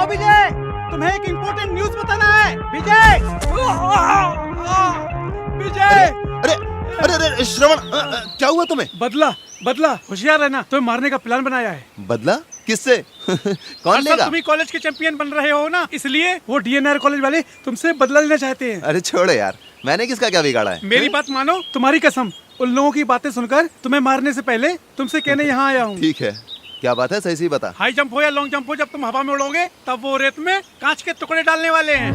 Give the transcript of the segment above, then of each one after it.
विजय, तुम्हें एक important news बताना है। विजय, विजय। अरे अरे अरे श्रवण, क्या हुआ तुम्हें? बदला बदला, होशियार रहना, तुम्हें मारने का प्लान बनाया है। बदला किससे? कौन लेगा? तुम ही कॉलेज के चैंपियन बन रहे हो ना, इसलिए वो डीएनआर कॉलेज वाले तुमसे बदला लेना चाहते हैं। अरे छोड़ो यार, मैंने किसका क्या बिगाड़ा है? मेरी बात मानो, तुम्हारी कसम, उन लोगों की बातें सुनकर तुम्हें मारने से पहले तुमसे कहने यहाँ आया हूँ। ठीक है, क्या बात है, सही सही बता। हाई जंप हो या लॉन्ग जंप हो, जब तुम हवा में उड़ोगे तब वो रेत में कांच के टुकड़े डालने वाले हैं।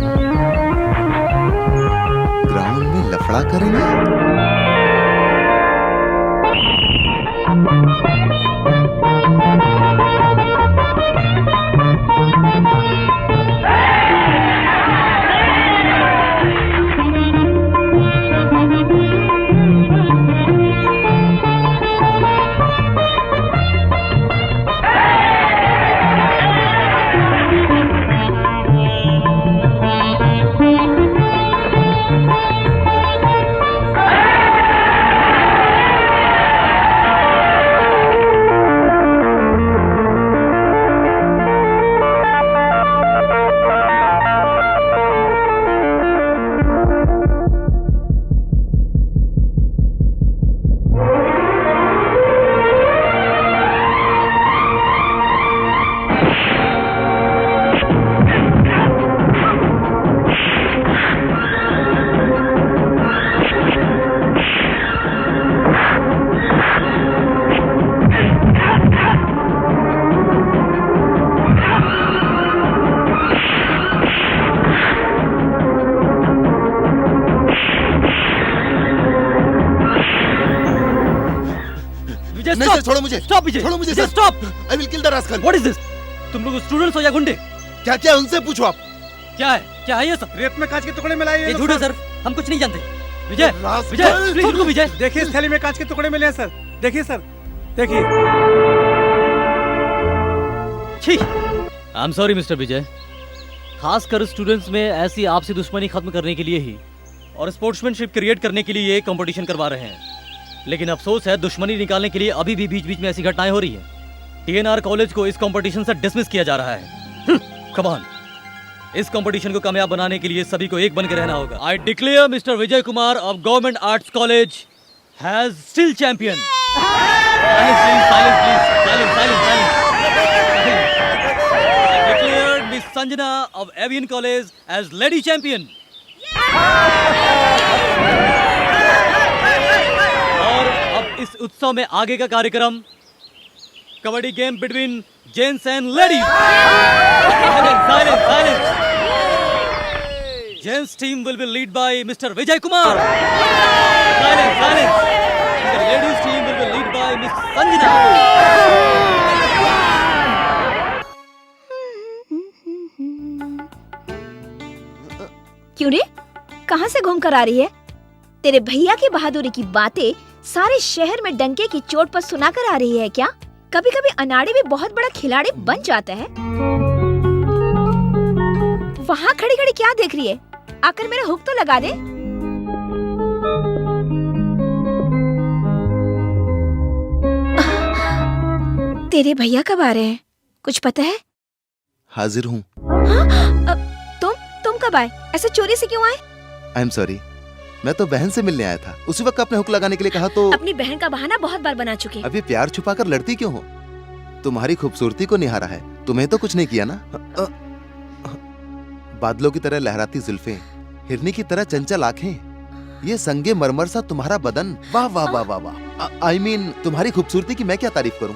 ग्राउंड में लफड़ा करेंगे? छोड़ो मुझे, स्टॉप विजय, छोड़ो मुझे, stop. I will kill the rascal. What is this? तुम लोग स्टूडेंट्स हो या गुंडे? क्या क्या उनसे पूछो आप। क्या है ये सब? रेत में कांच के टुकड़े मिलाए हैं। ये झूठ है सर, हम कुछ नहीं जानते। विजय, विजय, प्लीज रुको विजय। देखिए इस थैली में कांच के टुकड़े मिले हैं सर, देखिए सर, देखिए। छी, आई एम सॉरी मिस्टर विजय। खासकर स्टूडेंट्स में ऐसी आपसी दुश्मनी खत्म करने के लिए ही और स्पोर्ट्समैनशिप क्रिएट करने के लिए ये कंपटीशन करवा रहे हैं। लेकिन अफसोस है, दुश्मनी निकालने के लिए अभी भी बीच बीच में ऐसी घटनाएं हो रही है। टीएनआर कॉलेज को इस कंपटीशन से डिसमिस किया जा रहा है। कम ऑन, इस कंपटीशन को कामयाब बनाने के लिए सभी को एक बन के रहना होगा। I declare mister Vijay Kumar of government arts college has still champion. I declare Miss Sanjana of Avian College as lady champion. और अब इस उत्सव में आगे का कार्यक्रम kabaddi game between gents and ladies. Silence. Gents team will be lead by Mr. Vijay Kumar. Silence. The ladies team will be lead by Miss Sanjana. क्यों रे, कहाँ से घूम कर आ रही है? तेरे भैया की बहादुरी की बातें सारे शहर में डंके की चोट पर सुनाकर आ रही है क्या? कभी कभी अनाड़ी भी बहुत बड़ा खिलाड़ी बन जाता है। वहाँ खड़ी खड़ी क्या देख रही है? आकर मेरा हुक तो लगा दे। तेरे भैया कब आ रहे हैं, कुछ पता है? हाजिर हूँ। तुम कब आए? ऐसे चोरी से क्यों आए? आई एम सॉरी, मैं तो बहन से मिलने आया था। उसी वक्त आपने हुक लगाने के लिए कहा तो। अपनी बहन का बहाना बहुत बार बना चुके। अभी प्यार छुपाकर लड़ती क्यों हो? तुम्हारी खूबसूरती को निहारा है, तुम्हें तो कुछ नहीं किया ना। बादलों की तरह लहराती जुल्फें, हिरनी की तरह चंचल आंखें, ये संगे मरमर सा तुम्हारा बदन, वाह वाह वाह वाह वाह। आई मीन तुम्हारी खूबसूरती की मैं क्या तारीफ करूं?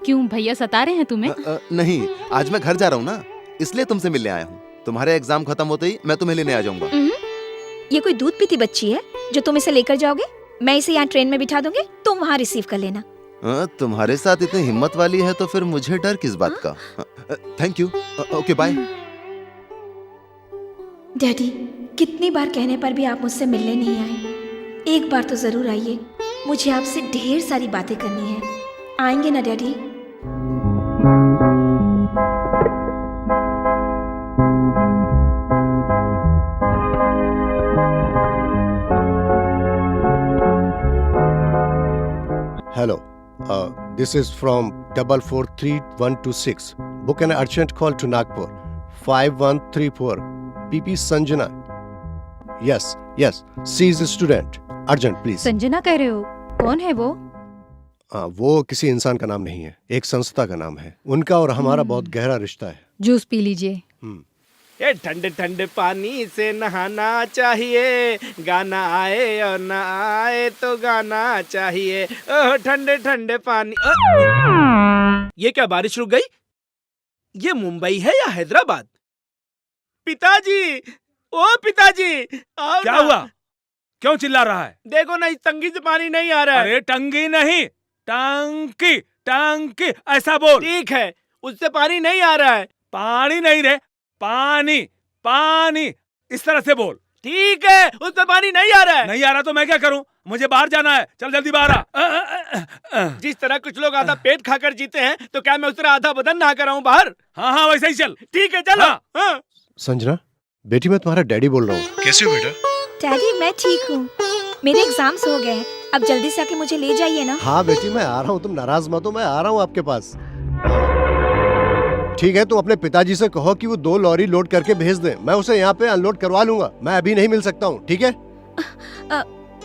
क्यों भैया सता रहे हैं तुम्हें? नहीं, आज मैं घर जा रहा हूँ ना, इसलिए तुमसे मिलने आया हूँ। तुम्हारे एग्जाम खत्म होते ही मैं तुम्हें लेने आ जाऊंगा। ये कोई दूध पीती बच्ची है जो तुम इसे लेकर जाओगे? मैं इसे यहाँ ट्रेन में बिठा दूंगी, तुम वहाँ रिसीव कर लेना। तुम्हारे साथ इतनी हिम्मत वाली है तो फिर मुझे डर किस बात का? Thank you, okay bye. Daddy, कितनी बार कहने पर भी आप मुझसे मिलने नहीं आए। एक बार तो जरूर आइए, मुझे आपसे ढेर सारी बातें करनी है। आएंगे ना daddy? Hello, This is from 443126. Book an urgent call to Nagpur. 5134. PP Sanjana. Yes, yes. She is a student. Urgent, please. Sanjana कह रहे हो? कौन है वो? वो किसी इंसान का नाम नहीं है, एक संस्था का नाम है। उनका और हमारा बहुत गहरा रिश्ता है। जूस पी लीजिए। ये ठंडे ठंडे पानी से नहाना चाहिए, गाना आए और ना आए तो गाना चाहिए। ओह ठंडे ठंडे पानी। ये क्या बारिश रुक गई? ये मुंबई है या हैदराबाद? पिताजी, ओ पिताजी, आओ क्या ना। हुआ? क्यों चिल्ला रहा है? देखो ना, इस टंकी से पानी नहीं आ रहा है। अरे टंकी नहीं, टंकी टंकी ऐसा बोल। ठीक है, उससे पानी नहीं आ रहा है। पानी नहीं रे, पानी पानी इस तरह से बोल। ठीक है, उससे पानी नहीं आ रहा है। नहीं आ रहा तो मैं क्या करूं? मुझे बाहर जाना है, चल जल्दी बाहर आ। जिस तरह कुछ लोग आधा पेट खाकर जीते हैं, तो क्या मैं उस तरह आधा बदन नहा कर आऊं बाहर? हाँ हाँ वैसे ही चल। ठीक है चलो। हाँ। हाँ। संजना, बेटी मैं तुम्हारा डैडी बोल रहा हूँ। कैसे हो बेटा? डैडी मैं ठीक हूँ, मेरे एग्जाम्स हो गए हैं, अब जल्दी से आके मुझे ले जाइए ना। हाँ बेटी मैं आ रहा हूँ, तुम नाराज मत हो, मैं आ रहा हूँ आपके पास। ठीक है, तुम अपने पिताजी से कहो कि वो 2 लॉरी लोड करके भेज दें, मैं उसे यहाँ पे अनलोड करवा लूंगा। मैं अभी नहीं मिल सकता हूँ, ठीक है?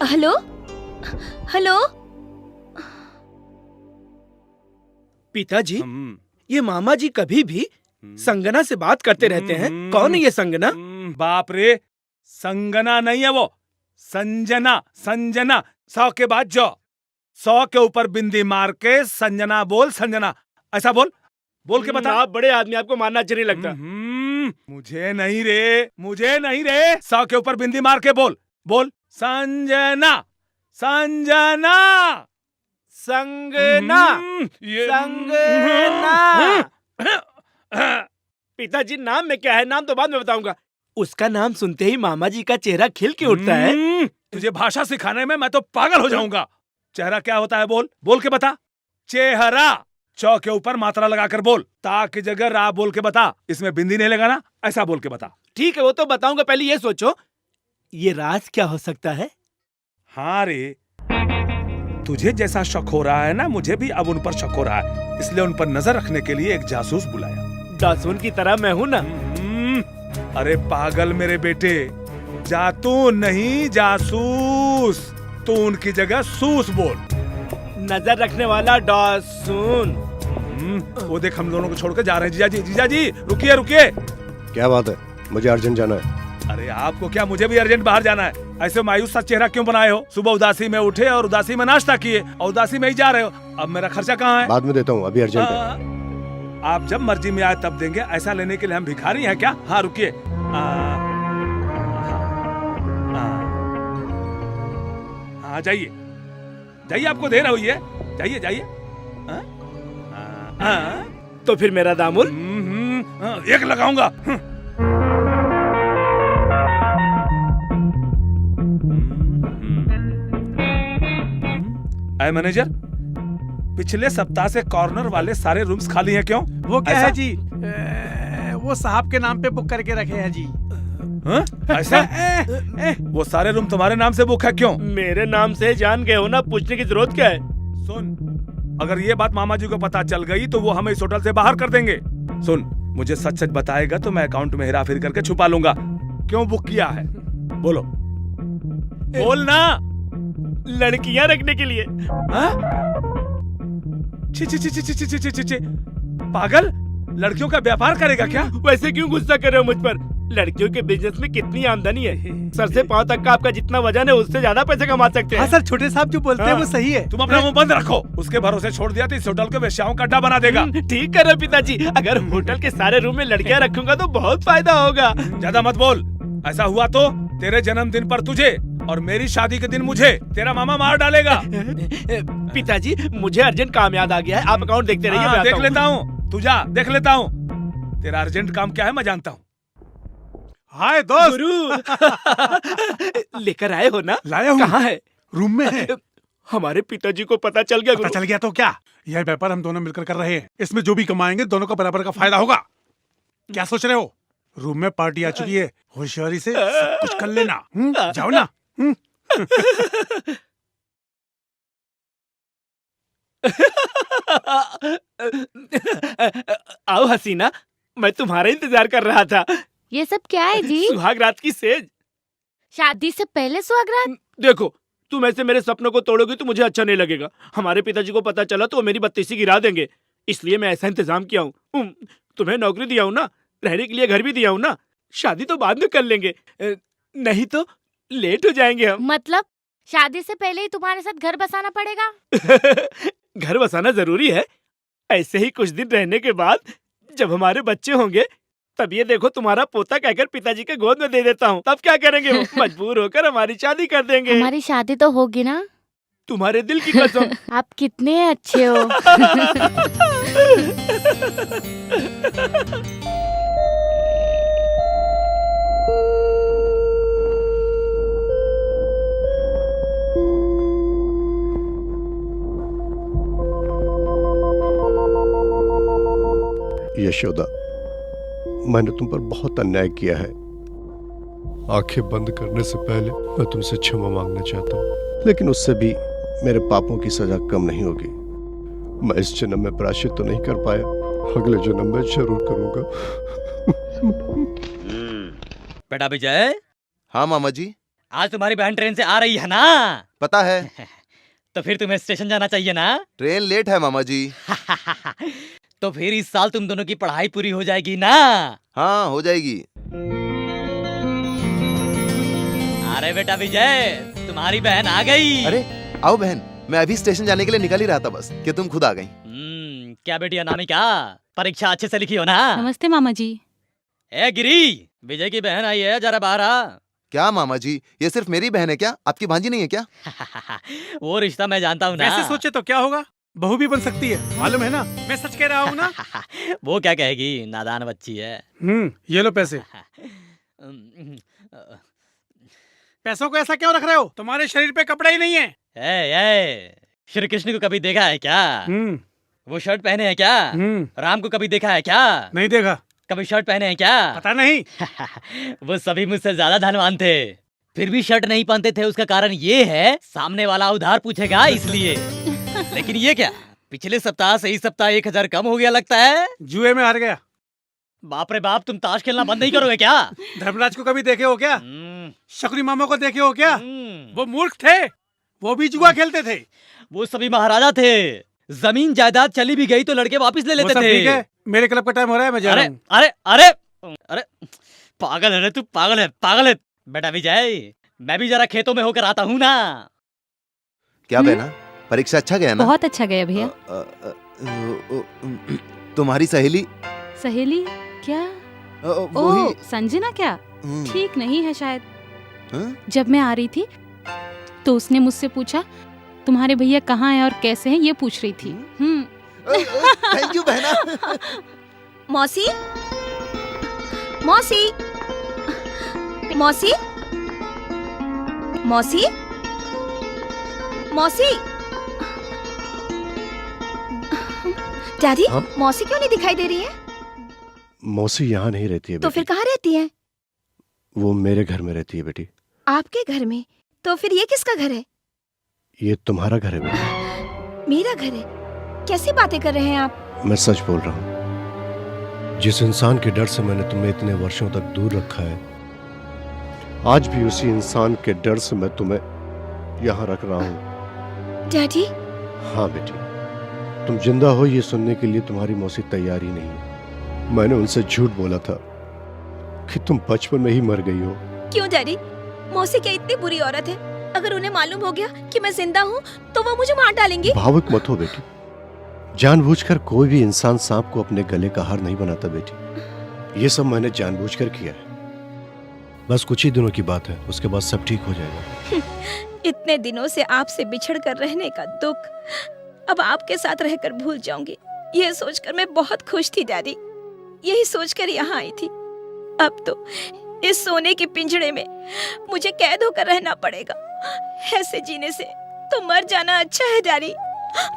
हेलो हेलो पिताजी, ये मामा जी कभी भी संगना से बात करते रहते हैं। कौन है ये संगना? बाप रे, संगना नहीं है वो, संजना। संजना 100 के बाद जो 100 के ऊपर बिंदी मार के संजना बोल, संजना ऐसा बोल। बोल के बता। आप बड़े आदमी, आपको मानना अच्छा नहीं लगता। मुझे नहीं रे, मुझे नहीं रे। 100 के ऊपर बिंदी मार के बोल, बोल संजना, संजना, संगना, संगना। पिताजी नाम में क्या है? नाम तो बाद में बताऊंगा। उसका नाम सुनते ही मामा जी का चेहरा खिल के उठता है। तुझे भाषा सिखाने में मैं तो पागल हो जाऊंगा। चेहरा क्या होता है बोल, बोल के बता। चेहरा 100 के ऊपर मात्रा लगाकर बोल, ता की जगह रा बोल के बता। इसमें बिंदी नहीं लगाना, ऐसा बोल के बता। ठीक है, वो तो बताऊंगा, पहले ये सोचो ये राज क्या हो सकता है? हाँ रे, तुझे जैसा शक हो रहा है ना, मुझे भी अब उन पर शक हो रहा है, इसलिए उन पर नजर रखने के लिए एक जासूस बुलाया। जासूस की तरह मैं हूँ ना? अरे पागल मेरे बेटे, जातून नहीं जासूस। तू उनकी जगह सूस बोल। नजर रखने वाला डासून। वो देख हम दोनों को छोड़कर जा रहे हैं। जीजा जी, जीजा जी रुकिए रुकिए। क्या बात है? मुझे अर्जेंट जाना है। अरे आपको क्या, मुझे भी अर्जेंट बाहर जाना है। ऐसे मायूस सा चेहरा क्यों बनाए हो? सुबह उदासी में उठे और उदासी में नाश्ता किए और उदासी में ही जा रहे हो। अब मेरा खर्चा कहाँ है? बाद में देता हूँ, अभी अर्जेंट है। आप जब मर्जी में आए तब देंगे, ऐसा लेने के लिए हम भिखारी हैं क्या? हाँ रुकिए। हाँ जाइए जाइए, आपको देर हुई है, जाइए जाइए। तो फिर मेरा दामुल? एक लगाऊंगा। मैनेजर, पिछले सप्ताह से कॉर्नर वाले सारे रूम्स खाली हैं, क्यों? वो क्या ऐसा? है जी, वो साहब के नाम पे बुक करके रखे हैं जी। ऐसा? वो सारे रूम तुम्हारे नाम से बुक है, क्यों? मेरे नाम से जान गए हो ना, पूछने की जरूरत क्या है? सुन, अगर ये बात मामा जी को पता चल गई तो वो हमें इस होटल से बाहर कर देंगे। सुन, मुझे सच सच बताएगा तो मैं अकाउंट में हेराफेरी करके छुपा लूंगा। क्यों बुक किया है? बोलो, बोलना। लड़कियां रखने के लिए। ची ची ची ची ची ची ची ची ची, पागल, लड़कियों का व्यापार करेगा क्या? वैसे क्यों गुस्सा कर रहे हो मुझ पर? लड़कियों के बिजनेस में कितनी आमदनी है। सर से पांव तक का आपका जितना वजन है उससे ज्यादा पैसे कमा सकते हैं। हाँ सर, छोटे साहब जो बोलते हैं वो सही है। तुम अपना मुंह बंद रखो। उसके भरोसे छोड़ दिया तो इस होटल को वेश्याओं का अड्डा बना देगा। ठीक कर रहे हो पिताजी, अगर होटल के सारे रूम में लड़कियां रखूंगा तो बहुत फायदा होगा। ज्यादा मत बोल। ऐसा हुआ तो तेरे जन्मदिन पर तुझे और मेरी शादी के दिन मुझे तेरा मामा मार डालेगा। पिताजी, मुझे अर्जेंट काम याद आ गया है, आप अकाउंट देखते रहिए। मैं देख आता लेता हूँ, तू जा, देख लेता हूँ। तेरा अर्जेंट काम क्या है मैं जानता हूँ। हाय दोस्त। गुरु लेकर आए हो ना? लाया हूँ। कहाँ है? रूम में है। हमारे पिताजी को पता चल गया। पता चल गया तो क्या? यह व्यापार हम दोनों मिलकर कर रहे हैं, इसमें जो भी कमाएंगे दोनों का बराबर का फायदा होगा। क्या सोच रहे हो? रूम में पार्टी आ चुकी है, होशियारी से सब कुछ कर लेना। जाओ ना। आओ हसीना, मैं तुम्हारा इंतजार कर रहा था। ये सब क्या है जी? सुहाग रात की सेज। शादी से पहले सुहागरात? देखो, तुम ऐसे मेरे सपनों को तोड़ोगी तो मुझे अच्छा नहीं लगेगा। हमारे पिताजी को पता चला तो वो मेरी बत्तीसी गिरा देंगे। इसलिए मैं ऐसा इंतजाम किया हूँ। तुम्हें नौकरी दिया हूँ ना, रहने के लिए घर भी दिया हूँ ना, शादी तो बाद में कर लेंगे, नहीं तो लेट हो जाएंगे हम। मतलब शादी से पहले ही तुम्हारे साथ घर बसाना पड़ेगा? घर बसाना जरूरी है। ऐसे ही कुछ दिन रहने के बाद जब हमारे बच्चे होंगे तब ये देखो तुम्हारा पोता कहकर पिताजी के गोद में दे देता हूँ। तब क्या करेंगे वो? मजबूर होकर हमारी शादी कर देंगे। हमारी शादी तो होगी ना? तुम्हारे दिल की कसम। आप कितने अच्छे हो। यशोदा, मैंने तुम पर बहुत अन्याय किया है। आंखें बंद करने से पहले मैं तुमसे क्षमा मांगना चाहता हूँ, लेकिन उससे भी मेरे पापों की सजा कम नहीं होगी। मैं इस जन्म में प्रायश्चित तो नहीं कर पाया, अगले जन्म में जरूर करूंगा। बेटा विजय, हाँ मामा जी, आज तुम्हारी बहन ट्रेन से आ रही है ना? पता है। तो फिर तुम्हें स्टेशन जाना चाहिए ना? ट्रेन लेट है मामा जी। तो फिर इस साल तुम दोनों की पढ़ाई पूरी हो जाएगी ना? हाँ, हो जाएगी। अरे बेटा विजय, तुम्हारी बहन आ गई। अरे आओ बहन, मैं अभी स्टेशन जाने के लिए निकल ही रहा था, बस कि तुम खुद आ गई। क्या बेटी अनामिका, परीक्षा अच्छे से लिखी हो ना? नमस्ते मामा जी। ए गिरी, विजय की बहन आई है, जरा बाहर आ। क्या मामा जी, ये सिर्फ मेरी बहन है क्या? आपकी भांजी नहीं है क्या? वो रिश्ता मैं जानता हूँ ना। वैसे सोचे तो क्या होगा, बहू भी बन सकती है, मालूम है ना? मैं सच कह रहा हूँ ना। वो क्या कहेगी, नादान बच्ची है। ये लो पैसे। पैसों को ऐसा क्यों रख रहे हो? तुम्हारे शरीर पे कपड़े ही नहीं है। श्री कृष्ण को कभी देखा है क्या? वो शर्ट पहने हैं क्या? राम को कभी देखा है क्या? नहीं देखा। कभी शर्ट पहने हैं क्या? पता नहीं। वो सभी मुझसे ज्यादा धनवान थे, फिर भी शर्ट नहीं पहनते थे। उसका कारण ये है, सामने वाला उधार पूछेगा इसलिए। लेकिन ये क्या, पिछले सप्ताह से इस सप्ताह 1000 कम हो गया लगता है। जुए में हार गया। बाप रे बाप, तुम ताश खेलना बंद नहीं करोगे क्या? धर्मराज को कभी देखे हो क्या? शकुनी मामा को देखे हो क्या? वो मूर्ख थे, वो भी जुआ खेलते थे। वो सभी महाराजा थे, जमीन जायदाद चली भी गई तो लड़के वापस ले लेते थे। ठीक है, मेरे क्लब का टाइम हो रहा है, मैं जा रहा हूँ। अरे अरे अरे पागल है रे तू, पागल है, पागल है। बेटा विजय, मैं भी जरा खेतों में होकर आता हूँ ना। क्या बहना, परीक्षा अच्छा गया ना? बहुत अच्छा गया भैया। तुम्हारी सहेली? सहेली क्या? वही संजना क्या? ठीक नहीं है शायद। हाँ? जब मैं आ रही थी तो उसने मुझसे पूछा तुम्हारे भैया कहाँ हैं और कैसे हैं, ये पूछ रही थी। थैंक यू बहना। मौसी, मौसी, मौसी, मौसी, मौसी। डैडी, हाँ? मौसी क्यों नहीं दिखाई दे रही है? मौसी यहाँ नहीं रहती है तो बेटी। फिर कहाँ रहती है? वो मेरे घर में रहती है बेटी। आपके घर में? तो फिर ये किसका घर है? ये तुम्हारा घर है बेटी। मेरा घर है? कैसी बातें कर रहे हैं आप? मैं सच बोल रहा हूँ। जिस इंसान के डर से मैंने तुम्हें इतने वर्षों तक दूर रखा है, आज भी उसी इंसान के डर से मैं तुम्हें यहाँ रख रहा हूँ। डैडी? हाँ बेटी, तुम जिंदा हो ये सुनने के लिए तुम्हारी मौसी तैयार ही नहीं है। मैंने उनसे झूठ बोला था कि तुम बचपन में ही मर गई हो। क्यों डैडी? मौसी क्या इतनी बुरी औरत है? अगर उन्हें मालूम हो गया कि मैं जिंदा हूँ तो वो मुझे मार डालेंगी। भावुक मत हो बेटी, जानबूझकर कोई भी इंसान सांप को अपने गले का हार नहीं बनाता बेटी। ये सब मैंने जानबूझकर किया है। बस कुछ ही दिनों की बात है, उसके बाद सब ठीक हो जाएगा। इतने दिनों से आपसे बिछड़ कर रहने का दुख अब आपके साथ रहकर भूल जाऊंगी, ये सोचकर मैं बहुत खुश थी डैडी। यही सोचकर यहाँ आई थी। अब तो इस सोने के पिंजड़े में मुझे कैद होकर रहना पड़ेगा। ऐसे जीने से तो मर जाना अच्छा है डैडी।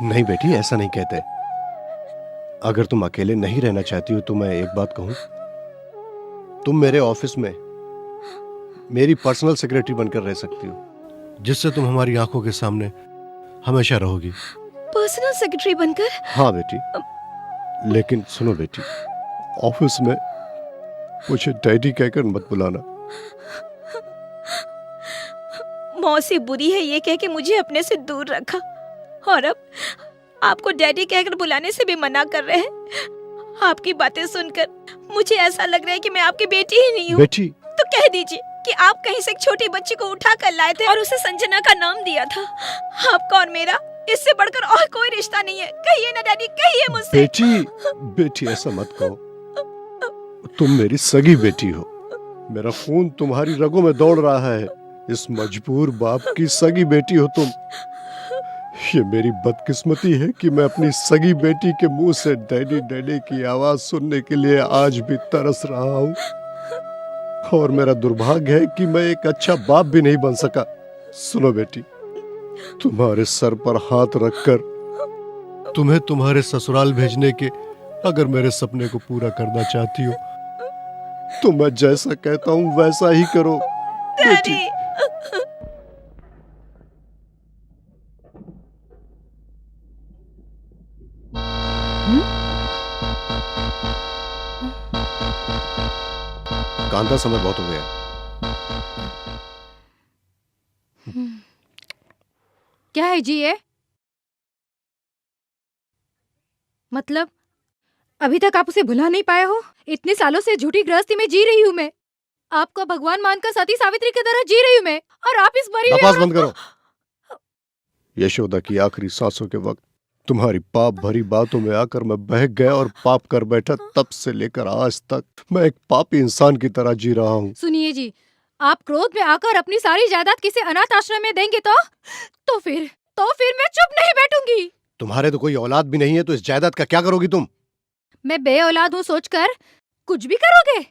नहीं बेटी, ऐसा नहीं कहते। अगर तुम अकेले नहीं रहना चाहती हो तो मैं एक बात कहूं, तुम मेरे ऑफिस में मेरी पर्सनल सेक्रेटरी बनकर रह सकती हो, जिससे तुम हमारी आंखों के सामने हमेशा रहोगी। पर्सनल सेक्रेटरी बनकर। हाँ बेटी, लेकिन सुनो बेटी, ऑफिस में मुझे डैडी कहकर मत बुलाना। मौसी बुरी है ये कह के मुझे अपने से दूर रखा, और अब आपको डैडी कहकर बुलाने से भी मना कर रहे हैं। आपकी बातें सुनकर मुझे ऐसा लग रहा है कि मैं आपकी बेटी ही नहीं हूँ। बेटी, तो कह दीजिए कि आप कहीं से एक छोटी बच्ची को उठा कर लाए थे और उसे संजना का नाम दिया था। आपका और मेरा इससे बढ़कर और कोई रिश्ता नहीं है। कहिए ना डैडी, कहिए मुझसे। बेटी ऐसा मत कहो, तुम मेरी सगी बेटी हो। मेरा खून तुम्हारी रगों में दौड़ रहा है। इस मजबूर बाप की सगी बेटी हो तुम। ये मेरी बदकिस्मती है कि मैं अपनी सगी बेटी के मुंह से डैडी डैडी की आवाज सुनने के लिए आज भी तरस रहा हूँ। और मेरा दुर्भाग्य है कि मैं एक अच्छा बाप भी नहीं बन सका। सुनो बेटी, तुम्हारे सर पर हाथ रखकर तुम्हें तुम्हारे ससुराल भेजने के अगर मेरे सपने को पूरा करना चाहती हो तो मैं जैसा कहता हूँ वैसा ही करो बेटी। डैडी, कांता, समय बहुत हो गया। क्या है जी ये? मतलब अभी तक आप उसे भुला नहीं पाए हो? इतने सालों से झूठी गृहस्थी में जी रही हूँ मैं। आपका भगवान मानकर सती सावित्री की तरह जी रही हूँ मैं, और आप इस मरी हुई बकवास औरत बंद करो। यशोदा की आखिरी सांसों के वक्त तुम्हारी पाप भरी बातों में आकर मैं बहक गया और पाप कर बैठा। तब से लेकर आज तक मैं एक पापी इंसान की तरह जी रहा हूँ। सुनिए जी, आप क्रोध में आकर अपनी सारी जायदाद किसी अनाथ आश्रम में देंगे तो फिर मैं चुप नहीं बैठूंगी। तुम्हारे तो कोई औलाद भी नहीं है, तो इस जायदाद का क्या करोगी तुम? मैं बे औलाद हूँ सोचकर कुछ भी करोगे?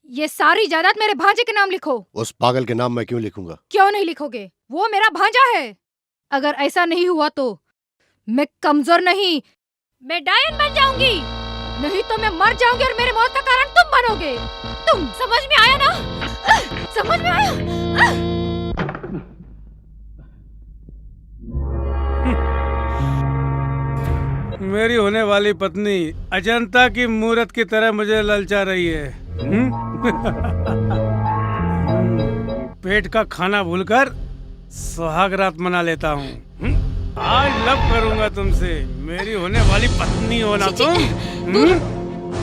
ये सारी जायदाद मेरे भांजे के नाम लिखो। उस पागल के नाम मैं क्यों लिखूंगा? क्यों नहीं लिखोगे? वो मेरा भांजा है। अगर ऐसा नहीं हुआ तो मैं कमजोर नहीं, मैं डायन बन जाऊंगी। नहीं तो मैं मर जाऊंगी और मेरे मौत का कारण तुम बनोगे। तुम समझ में आया ना? समझ में आया? मेरी होने वाली पत्नी अजंता की मूरत की तरह मुझे ललचा रही है। पेट का खाना भूलकर सुहाग रात मना लेता हूँ। आज लव करूंगा तुमसे, मेरी होने वाली पत्नी हो ना तुम।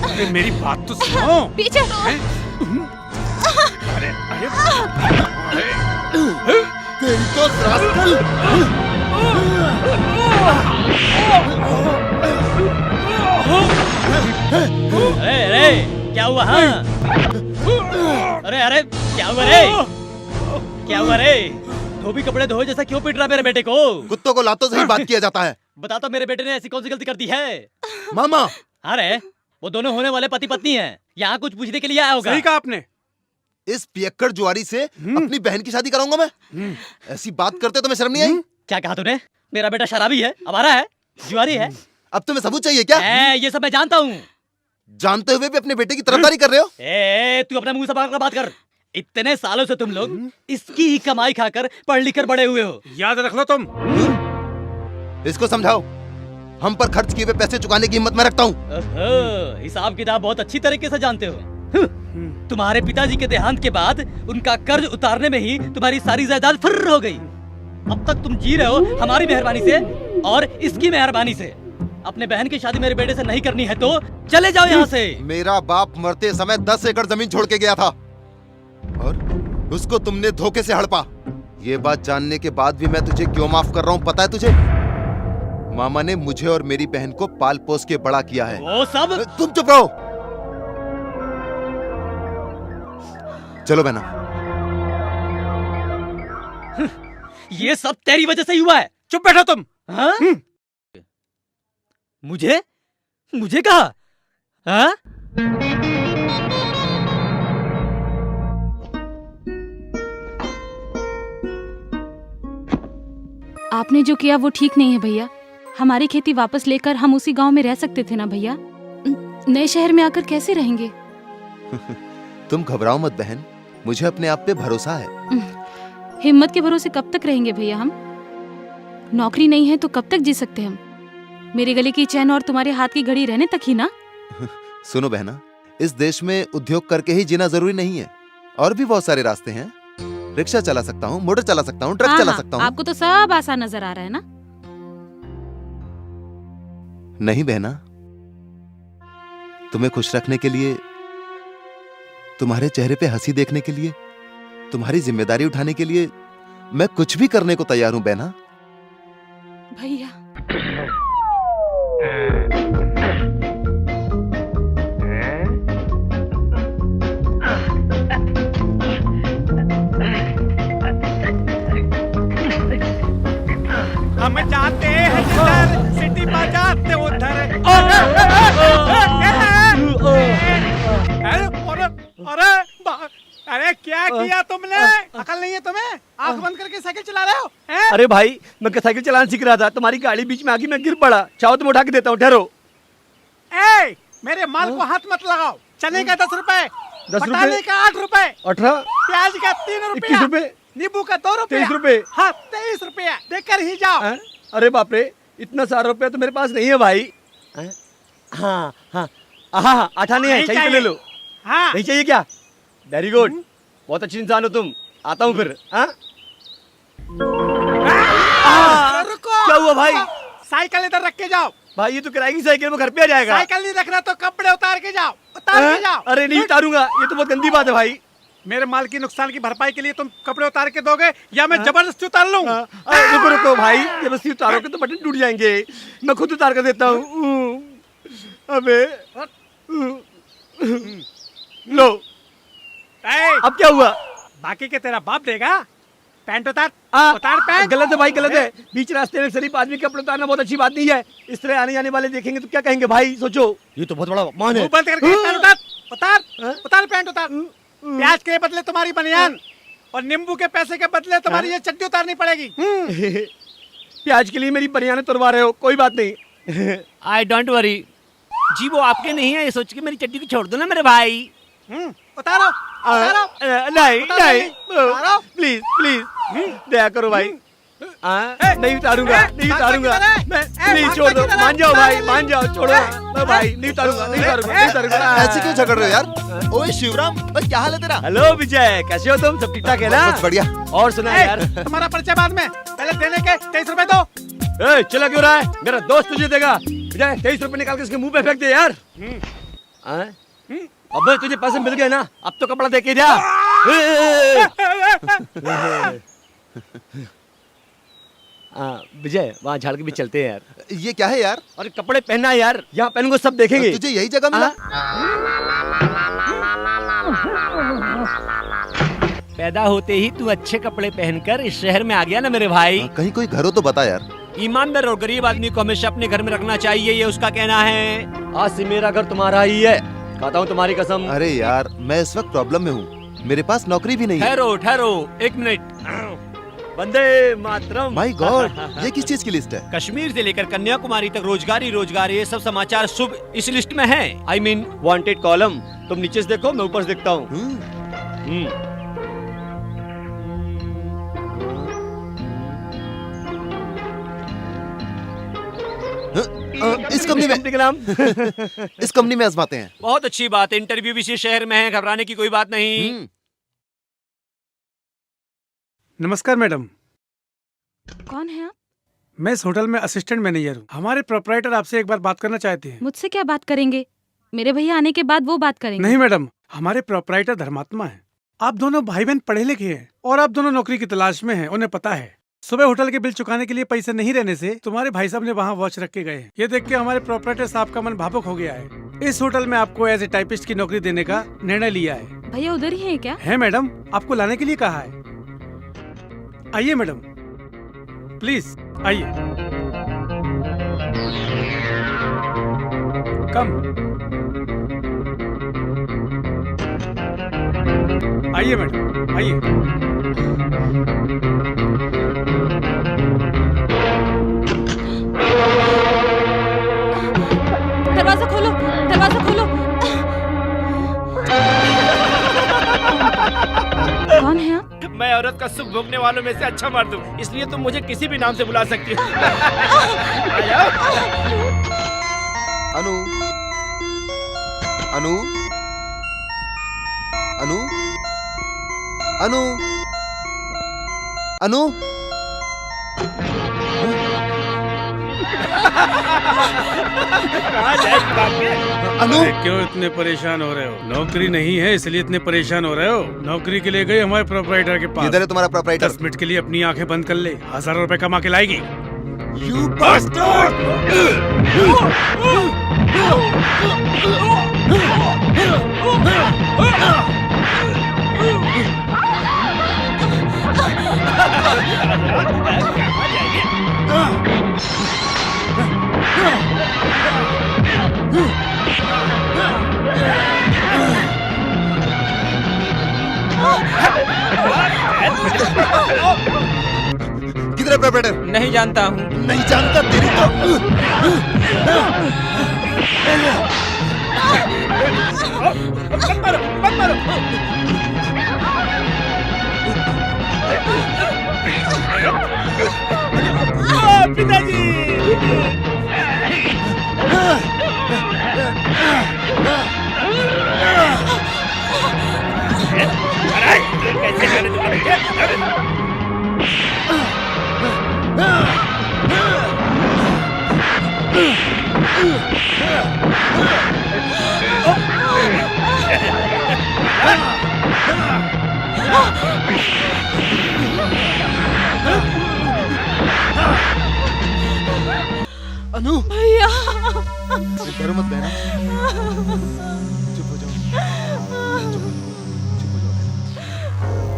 अरे मेरी बात तो सुनो। पीछे अरे तेरी तो रास्कल। अरे क्या हुआ? हाँ, अरे क्या हुआ रे? क्या हुआ रे? धोबी कपड़े धोए जैसा क्यों पीट रहा मेरे बेटे को? कुत्तों को लातों से ही बात किया जाता है। बता तो, मेरे बेटे ने ऐसी कौन सी गलती कर दी है? मामा, अरे वो दोनों होने वाले पति पत्नी हैं। यहाँ कुछ पूछने के लिए आया होगा। सही कहा आपने। इस पियक्कड़ जुआरी से अपनी बहन की शादी कराऊंगा मैं? ऐसी बात करते तो मैं शर्म नहीं आई? क्या कहा तूने? मेरा बेटा शराबी है, आवारा है, जुआरी है। अब तुम्हें सबूत चाहिए क्या? ये सब मैं जानता हूँ। जानते हुए भी अपने बेटे की तरफदारी कर रहे हो? तू अपने मुंह से बात कर। इतने सालों से तुम लोग इसकी ही कमाई खाकर पढ़ लिख कर बड़े हुए हो। याद रख लो तुम। इसको समझाओ, हम पर खर्च किए हुए पैसे चुकाने की हिम्मत मैं रखता हूँ। हिसाब किताब बहुत अच्छी तरीके से जानते हो। तुम्हारे पिताजी के देहांत के बाद उनका कर्ज उतारने में ही तुम्हारी सारी जायदाद फुर्र हो गई। अब तक तुम जी रहे हो हमारी मेहरबानी से और इसकी मेहरबानी से। अपने बहन की शादी मेरे बेटे से नहीं करनी है तो चले जाओ यहाँ से। मेरा बाप मरते समय 10 एकड़ जमीन छोड़ के गया था और उसको तुमने धोखे से हड़पा। ये बात जानने के बाद भी मैं तुझे क्यों माफ कर रहा हूँ पता है तुझे? मामा ने मुझे और मेरी बहन को पाल पोस के बड़ा किया है। वो सब तुम चुप रहो। चलो बहना। ये सब तेरी वजह से ही हुआ है। चुप बैठो तुम। हाँ? मुझे कहा? हाँ? आपने जो किया वो ठीक नहीं है भैया। हमारी खेती वापस लेकर हम उसी गांव में रह सकते थे ना भैया। नए शहर में आकर कैसे रहेंगे? तुम घबराओ मत बहन, मुझे अपने आप पे भरोसा है। हिम्मत के भरोसे कब तक रहेंगे भैया हम? नौकरी नहीं है तो कब तक जी सकते हम? मेरे गले की चैन और तुम्हारे हाथ की घड़ी रहने तक ही ना। सुनो बहना, इस देश में उद्योग करके ही जीना जरूरी नहीं है, और भी बहुत सारे रास्ते हैं। रिक्शा चला सकता हूँ, मोटर चला सकता हूँ, ट्रक चला सकता हूँ। आपको तो सब आसान नजर आ रहा है ना। नहीं बहना, तुम्हें खुश रखने के लिए, तुम्हारे चेहरे पे हंसी देखने के लिए, तुम्हारी जिम्मेदारी उठाने के लिए मैं कुछ भी करने को तैयार हूं बहना। भैया हम जाते हैं जिधर, सिटी बजाते उधर। अरे क्या किया तुमने? अकल नहीं है तुम्हें? आंख बंद करके साइकिल चला रहे हो? अरे भाई, मैं साइकिल चलाना सीख रहा था, तुम्हारी गाड़ी बीच में आ गई, मैं गिर पड़ा। चाहो तो मैं उठा के देता हूँ, ठहरो। ए, मेरे माल को हाथ मत लगाओ। चने का 10 रुपए, 10 बताने का 8 रुपए, 18, प्याज का 3 रुपया, 21 रुपए, नींबू का 2 रुपया, 23 रुपए। हाँ 23 रुपया देकर ही जाओ। अरे बाप रे, इतना सारा रुपया तो मेरे पास नहीं है भाई। हाँ हाँ हाँ, 8 नहीं है, चाहिए तो ले लो। हाँ नहीं चाहिए क्या? वेरी गुड, बहुत अच्छी इंसान हो तुम। आता हूँ फिर। रुको, क्या हुआ भाई? साइकिल इधर रख के जाओ। भाई ये तो किराए की साइकिल, में घर पे आ जाएगा। साइकिल नहीं रखना तो कपड़े उतार के जाओ, उतार के जाओ। अरे नहीं उतारूंगा, ये तो बहुत गंदी बात है भाई। मेरे माल की नुकसान की भरपाई के लिए तुम कपड़े उतार के दोगे या मैं जबरदस्ती उतार लूं? रुको रुको भाई, जबरदस्ती उतारोगे तो बटन टूट जाएंगे, मैं खुद उतार कर देता हूँ। अबे लो, अब क्या हुआ? बाकी के तेरा बाप देगा। पैंट उतार, उतार पैंट। गलत है भाई, गलत है। बीच रास्ते में शरीफ आदमी के कपड़े उतारना बहुत अच्छी बात नहीं है। इस तरह आने जाने वाले देखेंगे तो क्या कहेंगे भाई? सोचो, ये तो बहुत बड़ा अपमान है। मुंह बंद करके पैंट उतार, उतार, उतार पैंट उतार। प्याज के बदले तुम्हारी बनियान और नींबू के पैसे के बदले तुम्हारी ये चड्डी उतारनी पड़ेगी। प्याज के लिए मेरी बनियान उतरवा रहे हो, कोई बात नहीं। आई डोंट वरी जी, वो आपके नहीं है, ये सोच के मेरी चड्डी को छोड़ दो ना मेरे भाई। उतारो, उतारो। नहीं नहीं, प्लीज प्लीज दया करो भाई। नहीं उतारूंगा, नहीं उतारूंगा मैं। प्लीज छोड़ दो, मान जाओ भाई, मान जाओ, छोड़ो भाई। नहीं उतारूंगा, नहीं उतारूंगा, नहीं उतारूंगा। ऐसे क्यों झगड़ रहे हो यार? ओए शिवराम, भाई क्या हाल है तेरा? हेलो विजय, कैसे हो तुम? सब ठीक ठाक है ना? बहुत बढ़िया। और सुना यार, तुम्हारा परिचय बाद में, पहले देने के 23 रुपए दो। चला क्यों रहा है? मेरा दोस्त तुझे देगा। विजय 23 रुपए निकाल के इसके मुंह पे फेंक दे यार। अबे तुझे पैसे मिल गए ना, अब तो कपड़ा दे के जा। विजय, वहाँ झाड़ के भी चलते हैं यार। ये क्या है यार? अरे कपड़े पहनना है यार, यहाँ पहनूंगा सब देखेंगे। तुझे यही जगह मिला? पैदा होते ही तू अच्छे कपड़े पहनकर इस शहर में आ गया ना मेरे भाई। कहीं कोई घर हो तो बता यार। ईमानदार और गरीब आदमी को हमेशा अपने घर में रखना चाहिए, ये उसका कहना है। आज से मेरा घर तुम्हारा ही है, खाता हूँ तुम्हारी कसम। अरे यार, मैं इस वक्त प्रॉब्लम में हूँ, मेरे पास नौकरी भी नहीं है। ठहरो ठहरो, 1 minute. Vande Mataram. My God, ये किस चीज की लिस्ट है? कश्मीर से लेकर कन्याकुमारी तक रोजगारी रोजगार, ये सब समाचार शुभ इस लिस्ट में है। I mean wanted column. तुम नीचे से देखो, मैं ऊपर से देखता हूँ। इस कंपनी में के नाम इस कंपनी में आजमाते हैं। बहुत अच्छी बात है, इंटरव्यू भी इसी शहर में है, घबराने की कोई बात नहीं। नमस्कार मैडम। कौन है आप? मैं इस होटल में असिस्टेंट मैनेजर हूँ। हमारे प्रोपराइटर आपसे एक बार बात करना चाहते हैं। मुझसे क्या बात करेंगे? मेरे भैया आने के बाद वो बात करेंगे। नहीं मैडम, हमारे प्रोपराइटर धर्मात्मा हैं। आप दोनों भाई बहन पढ़े लिखे हैं और आप दोनों नौकरी की तलाश में हैं, उन्हें पता है। सुबह होटल के बिल चुकाने के लिए पैसे नहीं रहने से तुम्हारे भाई साहब ने वहाँ वॉच रख के गए हैं। ये देख के हमारे प्रोपराइटर साहब का मन भावुक हो गया है। इस होटल में आपको एज ए टाइपिस्ट की नौकरी देने का निर्णय लिया है। भैया उधर ही है क्या? है मैडम, आपको लाने के लिए कहा है। आइए मैडम, प्लीज आइए। कम आइए मैडम, आइए। दरवाजा खोलो, दरवाजा खोलो। कौन है आप? मैं औरत का सुख भोगने वालों में से अच्छा मर्द हूँ, इसलिए तुम मुझे किसी भी नाम से बुला सकती हो। आ जाओ। अनु अनु अनु अनु अनु कहाँ जाएगी बाप के? अनु अरे क्यों इतने परेशान हो रहे हो? नौकरी नहीं है इसलिए इतने परेशान हो रहे हो? नौकरी के लिए गई हमारे प्रोपराइटर के पास। इधर है तुम्हारा प्रोपराइटर। 10 मिनट के लिए अपनी आंखें बंद कर ले, 1000 रुपए कमा के लाएगी। You bastard! किधर है प्रोपराइटर? नहीं जानता हूँ। नहीं जानता तेरी तो मत मारो। पिताजी। अनु भैया डरो मत बहना, चुप हो जाओ, चुप हो जाओ बहना।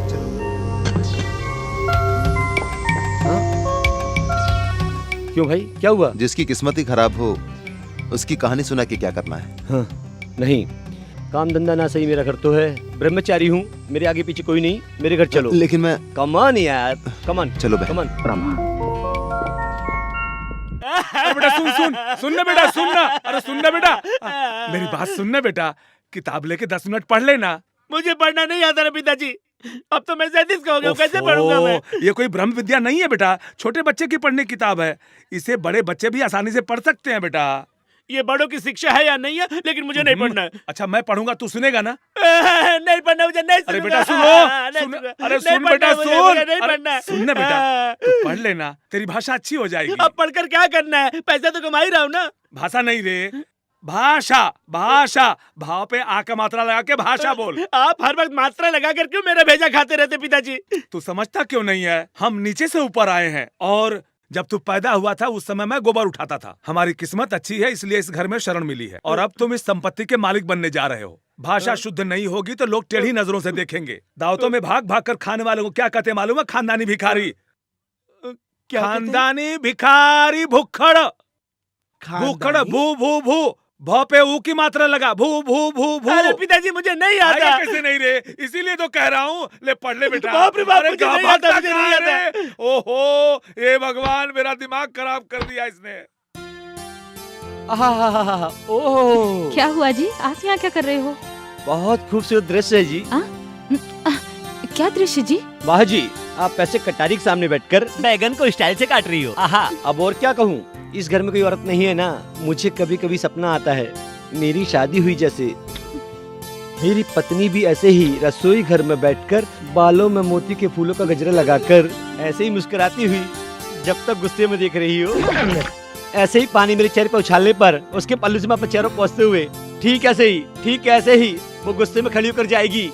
चलो क्यों भाई, क्या हुआ? जिसकी किस्मत ही खराब हो उसकी कहानी सुना के क्या करना है? हाँ, नहीं, काम धंधा ना सही, मेरा घर तो है, ब्रह्मचारी हूँ, मेरे आगे पीछे कोई नहीं, मेरे घर चलो। लेकिन मैं कमान यार, कमान। चलो बहन। कमान। अरे बेटा सुनना बेटा, सुनना। अरे सुनना बेटा, मेरी बात सुनना बेटा। किताब लेके 10 मिनट पढ़ लेना। मुझे पढ़ना नहीं आता ना पिताजी। अब तो मैं 37 का हो गया, कैसे पढ़ूंगा मैं? ये कोई ब्रह्म विद्या नहीं है बेटा, छोटे बच्चे की पढ़ने की किताब है। इसे बड़े बच्चे भी आसानी से पढ़ सकते हैं बेटा। ये बड़ों की शिक्षा है या नहीं है, लेकिन मुझे नहीं पढ़ना है। अच्छा मैं पढ़ूंगा, तू सुनेगा ना? नहीं पढ़ना मुझे, नहीं अरे सुनूंगा। बेटा सुनो, अरे नहीं सुन बेटा, पढ़ना सुन। मुझे नहीं अरे पढ़ना। सुनना बेटा, तू पढ़ लेना, तेरी भाषा अच्छी हो जाएगी। अब पढ़कर क्या करना है? पैसा तो कमा ही रहा हूँ ना। भाषा नहीं रे, भाषा। भाषा, भाव पे आ का मात्रा लगा के भाषा बोल। आप हर वक्त मात्रा लगाकर क्यों मेरा भेजा खाते रहते पिताजी? तू समझता क्यों नहीं है? हम नीचे से ऊपर आए हैं, और जब तू पैदा हुआ था उस समय मैं गोबर उठाता था। हमारी किस्मत अच्छी है इसलिए इस घर में शरण मिली है, और अब तुम इस संपत्ति के मालिक बनने जा रहे हो। भाषा शुद्ध नहीं होगी तो लोग टेढ़ी नजरों से देखेंगे। दावतों में भाग भाग कर खाने वालों को क्या कहते हैं मालूम है? खानदानी भिखारी। खानदानी भिखारी, भुक्खड़। भूखड़, भू भू भू, भौ पे ऊ की मात्रा लगा, भू भू भू भू। अरे पिताजी मुझे नहीं आता। आएगा कैसे नहीं रे? इसीलिए तो कह रहा हूँ, ले पढ़ ले बेटा। बाप रे बाप, अरे मुझे नहीं आता, मुझे नहीं आता। रे। ओहो, ये भगवान, मेरा दिमाग खराब कर दिया इसने। ओह, क्या हुआ जी, आप यहाँ क्या कर रहे हो? बहुत खूबसूरत दृश्य है जी। क्या दृश्य जी? वाह जी, आप ऐसे कटारी के सामने बैठकर बैगन को स्टाइल से काट रही हो। आहा, अब और क्या कहूँ, इस घर में कोई औरत नहीं है ना। मुझे कभी कभी सपना आता है मेरी शादी हुई जैसे, मेरी पत्नी भी ऐसे ही रसोई घर में बैठकर बालों में मोती के फूलों का गजरा लगाकर ऐसे ही मुस्कुराती हुई जब तक गुस्से में देख रही हो। ऐसे ही पानी मेरे चेहरे पर उछालने पर उसके पल्लू से मैं अपने चेहरे पहुँचते हुए ठीक ऐसे ही वो गुस्से में खड़ी होकर जाएगी।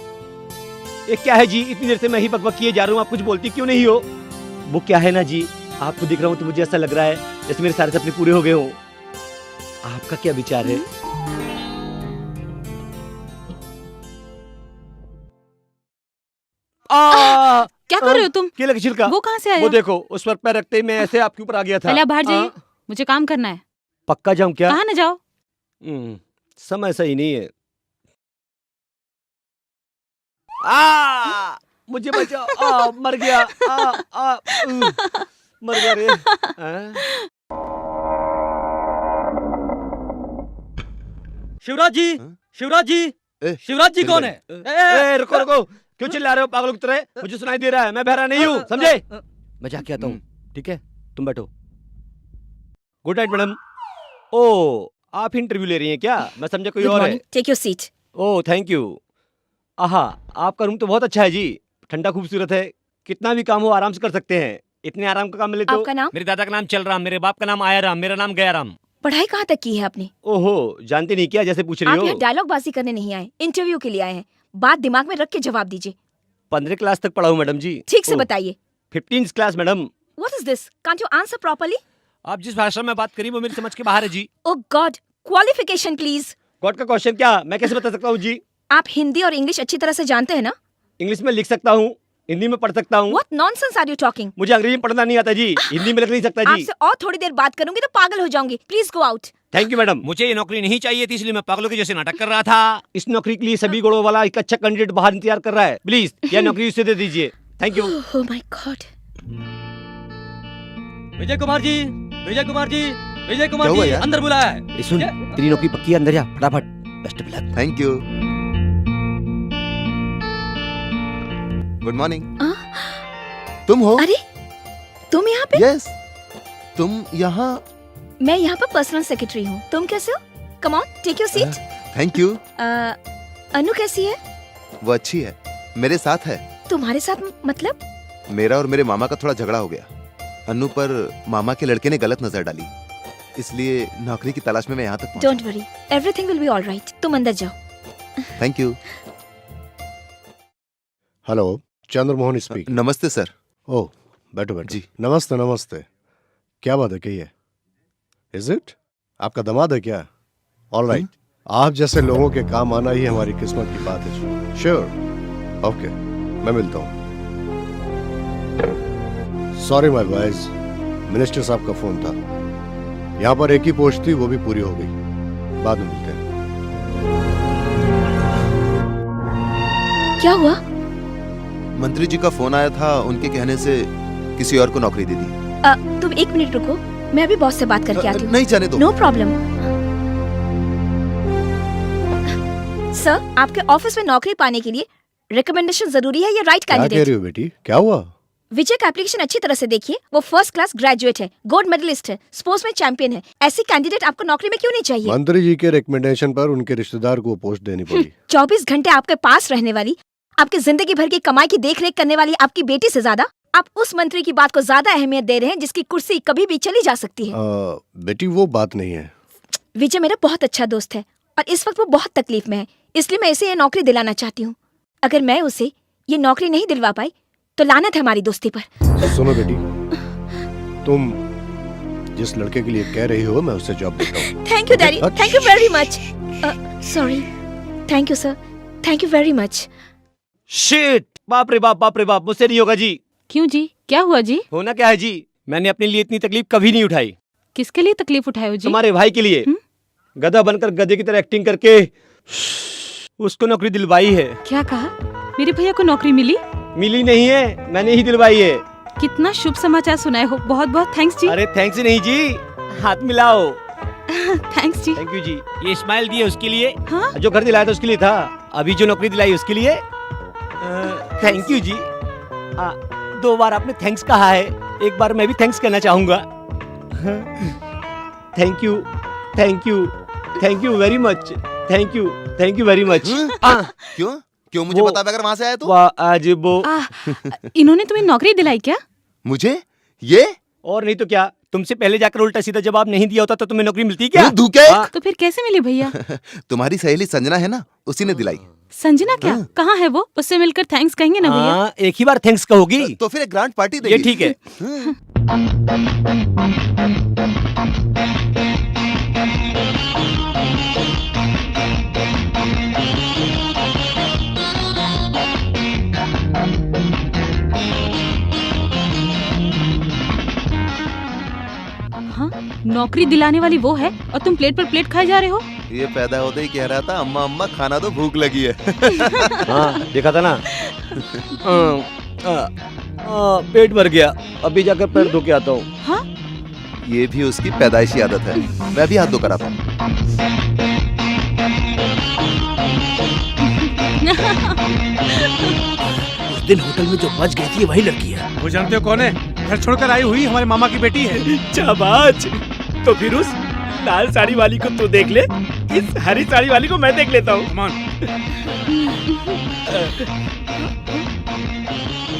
ये क्या है जी, इतनी देर से मैं ही बकबक किए जा रहा हूँ, आप कुछ बोलती क्यों नहीं हो? वो क्या है ना जी, आपको दिख रहा हूँ तो मुझे ऐसा लग रहा है जैसे मेरे सारे सपने पूरे हो गए हों। आपका क्या विचार है? क्या कर रहे हो तुम? केले का छिलका। वो कहाँ से आया? वो देखो, उस पर पैर रखते ही मैं ऐसे आपके ऊपर आ गया था। पहले आप बाहर जाइए, मुझे काम करना है। पक्का जाऊं क्या? कहाँ न जाओ? समय सही नहीं है। मुझे बचाओ, मर गया। मर गया रे। शिवराज जी, शिवराज जी, ए, शिवराज जी फिर कौन गए। है? रुको, क्यों चिल्ला रहे हो पागलों की तरह? मुझे सुनाई दे रहा है, मैं बहरा नहीं हूँ, समझे? मैं जाके आता हूँ, ठीक है? तुम बैठो। Good night madam. ओ, आप इंटरव्यू ले रही हैं क्या? मैं समझा कोई और है। Take your seat. Oh thank you. आहा, आपका रूम तो बहुत अच्छा है जी, ठंडा खूबसूरत है, कितना भी काम हो आराम से कर सकते हैं। इतने आराम का काम मिले तो। आपका नाम? मेरे दादा का नाम चलराम, मेरे बाप का नाम आयाराम, मेरा नाम गयाराम। पढ़ाई कहाँ तक की है आपने? ओहो, जानते नहीं क्या जैसे पूछ रही आप हो? यहाँ डायलॉग बाजी करने नहीं आए, इंटरव्यू के लिए आए हैं। बात दिमाग में रख के जवाब दीजिए। 15 क्लास तक पढ़ा हूँ मैडम जी। ठीक से बताइए। 15th class madam. What is this? Can't you answer properly? आप जिस भाषा में बात करी वो मेरी समझ के बाहर है जी। Oh God, qualification please. God का क्वेश्चन क्या? मैं कैसे बता सकता हूँ जी? आप हिंदी और इंग्लिश अच्छी तरह से जानते हैं ना? इंग्लिश में लिख सकता हूँ, हिंदी में पढ़ सकता हूँ। What nonsense are you talking? मुझे अंग्रेजी में पढ़ना नहीं आता जी, हिंदी में लिख नहीं सकता जी। आपसे और थोड़ी देर बात करूंगी तो पागल हो जाऊंगी। Please go out. Thank you madam. मुझे ये नौकरी नहीं चाहिए थी, इसलिए मैं पागलों के जैसे नाटक कर रहा था। इस नौकरी के लिए सभी गुणों वाला एक अच्छा कैंडिडेट बाहर इंतजार कर रहा है, प्लीज यह नौकरी उसे दे दीजिए। Thank you. Oh my God. Vijay Kumar ji, Vijay Kumar ji, Vijay Kumar क्या हुआ जी, यार? अंदर बुलाया है। सुन, तेरी नौकरी पक्की है, अंदर जा फटाफट। Best of luck. Thank you. Good morning. तुम हो? अरे तुम यहाँ पे? यस, तुम यहाँ? मैं यहाँ पर पर्सनल सेक्रेटरी हूँ। तुम कैसे हो? Come on, take your seat. Thank you. Anu कैसी है? वो अच्छी है, मेरे साथ है। तुम्हारे साथ मतलब? मेरा और मेरे मामा का थोड़ा झगड़ा हो गया। अनु पर मामा के लड़के ने गलत नजर डाली, इसलिए नौकरी की तलाश में मैं यहाँ तक पहुंचा। Don't worry, everything will be all right. तुम अंदर जाओ। Thank you. Hello, Chandramohan speak. नमस्ते सर। ओह, बैठो बैठो जी। नमस्ते नमस्ते। क्या बात है, कहिए। Is it? आपका दामाद है क्या? ऑल राइट, आप जैसे लोगों के काम आना ही हमारी किस्मत की बात है। श्योर, ओके, मैं मिलता हूँ। सॉरी माय बॉयज, मिनिस्टर साहब का फोन था। यहाँ पर एक ही पोस्ट थी, वो भी पूरी हो गई। बाद में मिलते हैं। क्या हुआ? मंत्री जी का फोन आया था, उनके कहने से किसी और को नौकरी दे दी। तुम एक मिनट रुको, मैं अभी बॉस से बात करके आती हूँ। नहीं जाने दो। No problem. सर, आपके ऑफिस में नौकरी पाने के लिए रिकमेंडेशन जरूरी है या राइट क्या कह कैंडिडेट? रही हो बेटी, क्या हुआ? विजय का एप्लीकेशन अच्छी तरह से देखिए। वो फर्स्ट क्लास ग्रेजुएट है, गोल्ड मेडलिस्ट है, स्पोर्ट्स में चैंपियन है। ऐसी कैंडिडेट आपको नौकरी में क्यों नहीं चाहिए? मंत्री जी के रिकमेंडेशन पर उनके रिश्तेदार को पोस्ट देनी पड़ी। 24 घंटे आपके पास रहने वाली, आपकी जिंदगी भर की कमाई की देखरेख करने वाली आपकी बेटी से ज्यादा आप उस मंत्री की बात को ज्यादा अहमियत दे रहे हैं जिसकी कुर्सी कभी भी चली जा सकती है। बेटी वो बात नहीं है। विजय मेरा बहुत अच्छा दोस्त है और इस वक्त वो बहुत तकलीफ में है, इसलिए मैं इसे ये नौकरी दिलाना चाहती हूँ। अगर मैं उसे ये नौकरी नहीं दिलवा पाई तो लानत है हमारी दोस्ती पर। सुनो बेटी, तुम जिस लड़के के लिए कह रही हो मैं उसे जॉब देता हूँ। Thank you daddy, thank you very much. Sorry, thank you sir, thank you very much. Shit, बाप रे बाप, मुझसे नहीं होगा जी। क्यों जी, क्या हुआ जी? होना क्या है जी, मैंने अपने लिए इतनी तकलीफ कभी नहीं उठाई। किसके लिए तकलीफ उठाए हो जी? तुम्हारे भाई के लिए। गधा बनकर गधे की तरह एक्टिंग करके उसको नौकरी दिलवाई है। क्या कहा? मेरे भैया को नौकरी मिली? मिली नहीं है, मैंने ही दिलवाई है। कितना शुभ समाचार सुनाए हो, बहुत बहुत थैंक्स जी। अरे थैंक्स नहीं जी, हाथ मिलाओ। थैंक्स जी। थैंक यू जी। ये स्माइल दिए उसके लिए। हाँ? जो घर दिलाया था उसके लिए था, अभी जो नौकरी दिलाई उसके लिए। थैंक यू जी। 2 बार आपने थैंक्स कहा है, एक बार मैं भी थैंक्स कहना चाहूंगा। Thank you, thank you, thank you very much, thank you very much. क्यों मुझे बता, अगर वहां से आया तो? आज वो इन्होंने तुम्हें नौकरी दिलाई क्या? मुझे? ये और नहीं तो क्या, तुमसे पहले जाकर उल्टा सीधा जवाब नहीं दिया होता तो तुम्हें नौकरी मिलती क्या? तो फिर कैसे मिली भैया? तुम्हारी सहेली संजना है ना, उसी ने दिलाई। संजना क्या? कहाँ है वो? उससे मिलकर थैंक्स कहेंगे ना भैया? एक ही बार थैंक्स कहोगी तो फिर एक ग्रांड पार्टी देंगे। ये ठीक है। हाँ, नौकरी दिलाने वाली वो है और तुम प्लेट पर प्लेट खाए जा रहे हो। ये पैदा होते ही कह रहा था, अम्मा अम्मा खाना दो, भूख लगी है। हाँ, देखा था ना। पेट भर गया, अभी जाकर पैर धो के आता हूँ। हाँ? ये भी उसकी पैदाइशी आदत है, मैं भी हाथ धो कर आता हूँ। दिन होटल में जो बच गई थी वही लड़की है। वो जानते हो कौन है? घर छोड़कर आई हुई हमारे मामा की बेटी है। शाबाश। तो फिर उस लाल साड़ी वाली को तू देख ले, इस हरी साड़ी वाली को मैं देख लेता हूँ।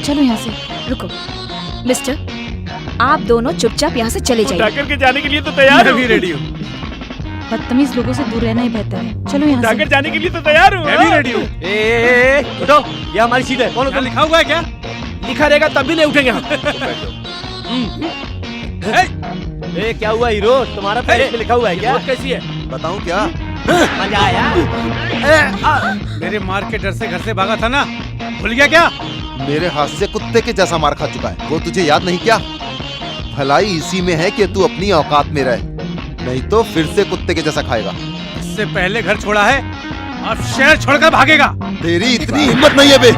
चलो यहाँ से। रुको मिस्टर, आप दोनों चुपचाप यहाँ से चले जाइए। उठा करके जाने के लिए तो तैयार मैं हूँ। भी रेडी हूँ। बदतमीज लोगों से दूर रहना ही बेहतर है। चलो यहाँ उठाकर से। जाने के लिए तो तैयार हूँ। मैं भी रेडी हूँ। उठो, ये हमारी सीट है। कौन यहाँ लिखा हुआ है क्या? लिखा रहेगा तब भी नहीं उठेंगे हम। ए, क्या हुआ हीरो? तुम्हारा पेज में लिखा हुआ है क्या? कैसी है? बताऊं क्या? मजा आया? मेरे मार के डर से घर से भागा था ना, भूल गया क्या? मेरे हाथ से कुत्ते के जैसा मार खा चुका है, वो तुझे याद नहीं क्या? भलाई इसी में है कि तू अपनी औकात में रहे, नहीं तो फिर से कुत्ते के जैसा खाएगा। इससे पहले घर छोड़ा है, अब शहर छोड़कर भागेगा। तेरी इतनी हिम्मत नहीं है बे।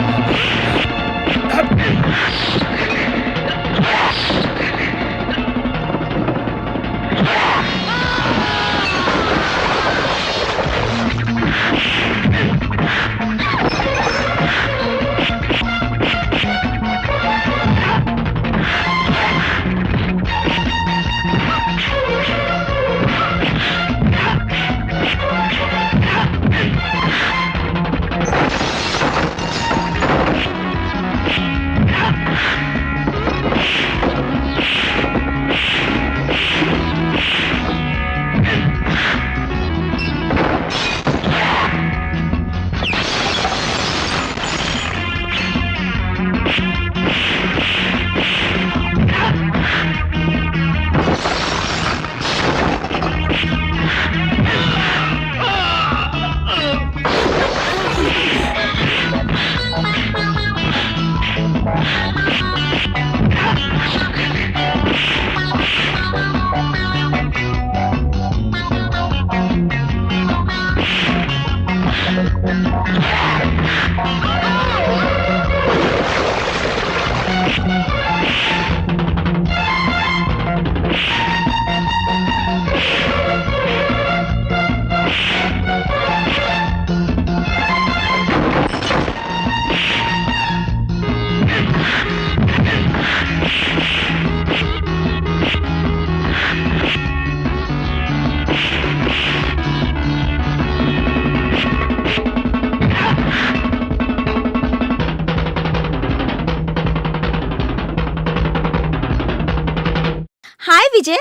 Hi Vijay.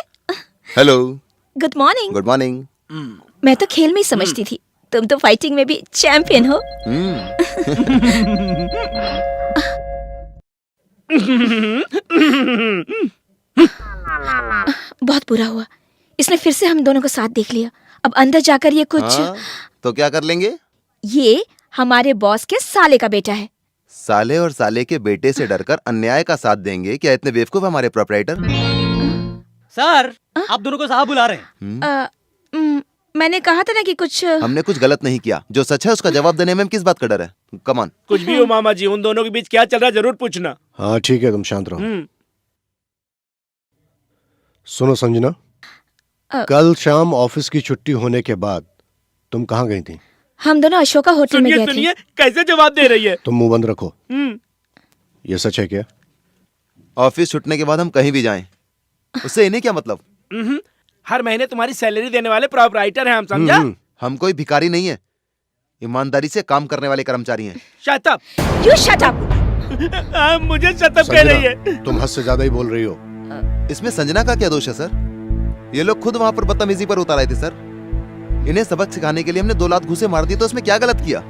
Hello. Good morning. Good morning. मैं तो खेल में ही समझती थी, तुम तो फाइटिंग में भी चैंपियन हो। बहुत बुरा हुआ, इसने फिर से हम दोनों को साथ देख लिया। अब अंदर जाकर ये कुछ हाँ, तो क्या कर लेंगे? ये हमारे बॉस के साले का बेटा है। साले और साले के बेटे से डरकर अन्याय का साथ देंगे क्या इतने बेवकूफ हमारे प्रोपराइटर? सर, आप दोनों को साहब बुला रहे हैं। मैंने कहा था ना कि कुछ हमने कुछ गलत नहीं किया, जो सच है उसका जवाब देने में किस बात का डर है? Come on. कुछ भी हो मामा जी, उन दोनों के बीच क्या चल रहा है जरूर पूछना। हाँ ठीक है, तुम शांत रहो। सुनो संजना, कल शाम ऑफिस की छुट्टी होने के बाद तुम कहाँ गई थी? हम दोनों अशोका होटल में गए थे। सुनिए कैसे जवाब दे रही है। तुम मुंह बंद रखो। ये सच है क्या? ऑफिस छुटने के बाद हम कहीं भी जाएं, उससे इन्हें क्या मतलब? हर महीने तुम्हारी सैलरी देने वाले प्रोपराइटर हैं हम, समझा? हम कोई भिखारी नहीं है, ईमानदारी से काम करने वाले कर्मचारी हैं। Shut up. You shut up। मुझे शट अप कह रही है। तुम हद से ज्यादा ही बोल रही हो। इसमें संजना का क्या दोष है सर? ये लोग खुद वहाँ पर बदतमीजी पर उतर आए थे सर। इन्हें सबक सिखाने के लिए हमने 2 लात घूंसे मार दी, तो उसमें क्या गलत किया?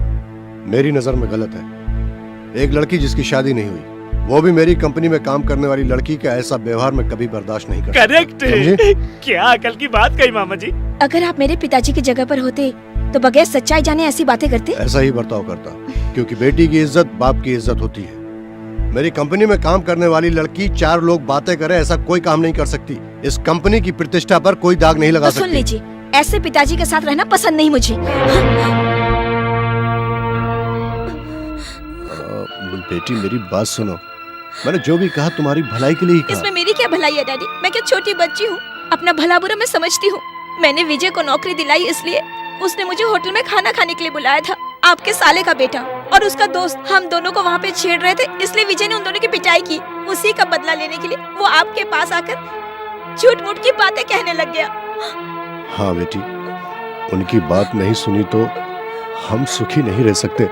मेरी नजर में गलत है। एक लड़की जिसकी शादी नहीं हुई, वो भी मेरी कंपनी में काम करने वाली लड़की का ऐसा व्यवहार मैं कभी बर्दाश्त नहीं कर सकता। करेक्ट। क्या अकल की बात कही मामा जी। अगर आप मेरे पिताजी की जगह पर होते तो बगैर सच्चाई जाने ऐसी बातें करते? ऐसा ही बर्ताव करता, क्योंकि बेटी की इज्जत बाप की इज्जत होती है। मेरी कंपनी में काम करने वाली लड़की 4 लोग बातें करे ऐसा कोई काम नहीं कर सकती। इस कंपनी की प्रतिष्ठा पर कोई दाग नहीं लगा तो सकती। सुन लीजिए, ऐसे पिताजी के साथ रहना पसंद नहीं मुझे। बेटी मेरी बात सुनो, मैंने जो भी कहा तुम्हारी भलाई के लिए ही कहा। इसमें मेरी क्या भलाई है डैडी? मैं क्या छोटी बच्ची हूँ? अपना भला बुरा मैं समझती हूँ। मैंने विजय को नौकरी दिलाई इसलिए उसने मुझे होटल में खाना खाने के लिए बुलाया था। आपके साले का बेटा और उसका दोस्त हम दोनों को वहाँ पे छेड़ रहे थे, इसलिए विजय ने उन दोनों की पिटाई की। उसी का बदला लेने के लिए वो आपके पास आकर झूठ मूठ की बातें कहने लग गया। हाँ बेटी, उनकी बात नहीं सुनी तो हम सुखी नहीं रह सकते।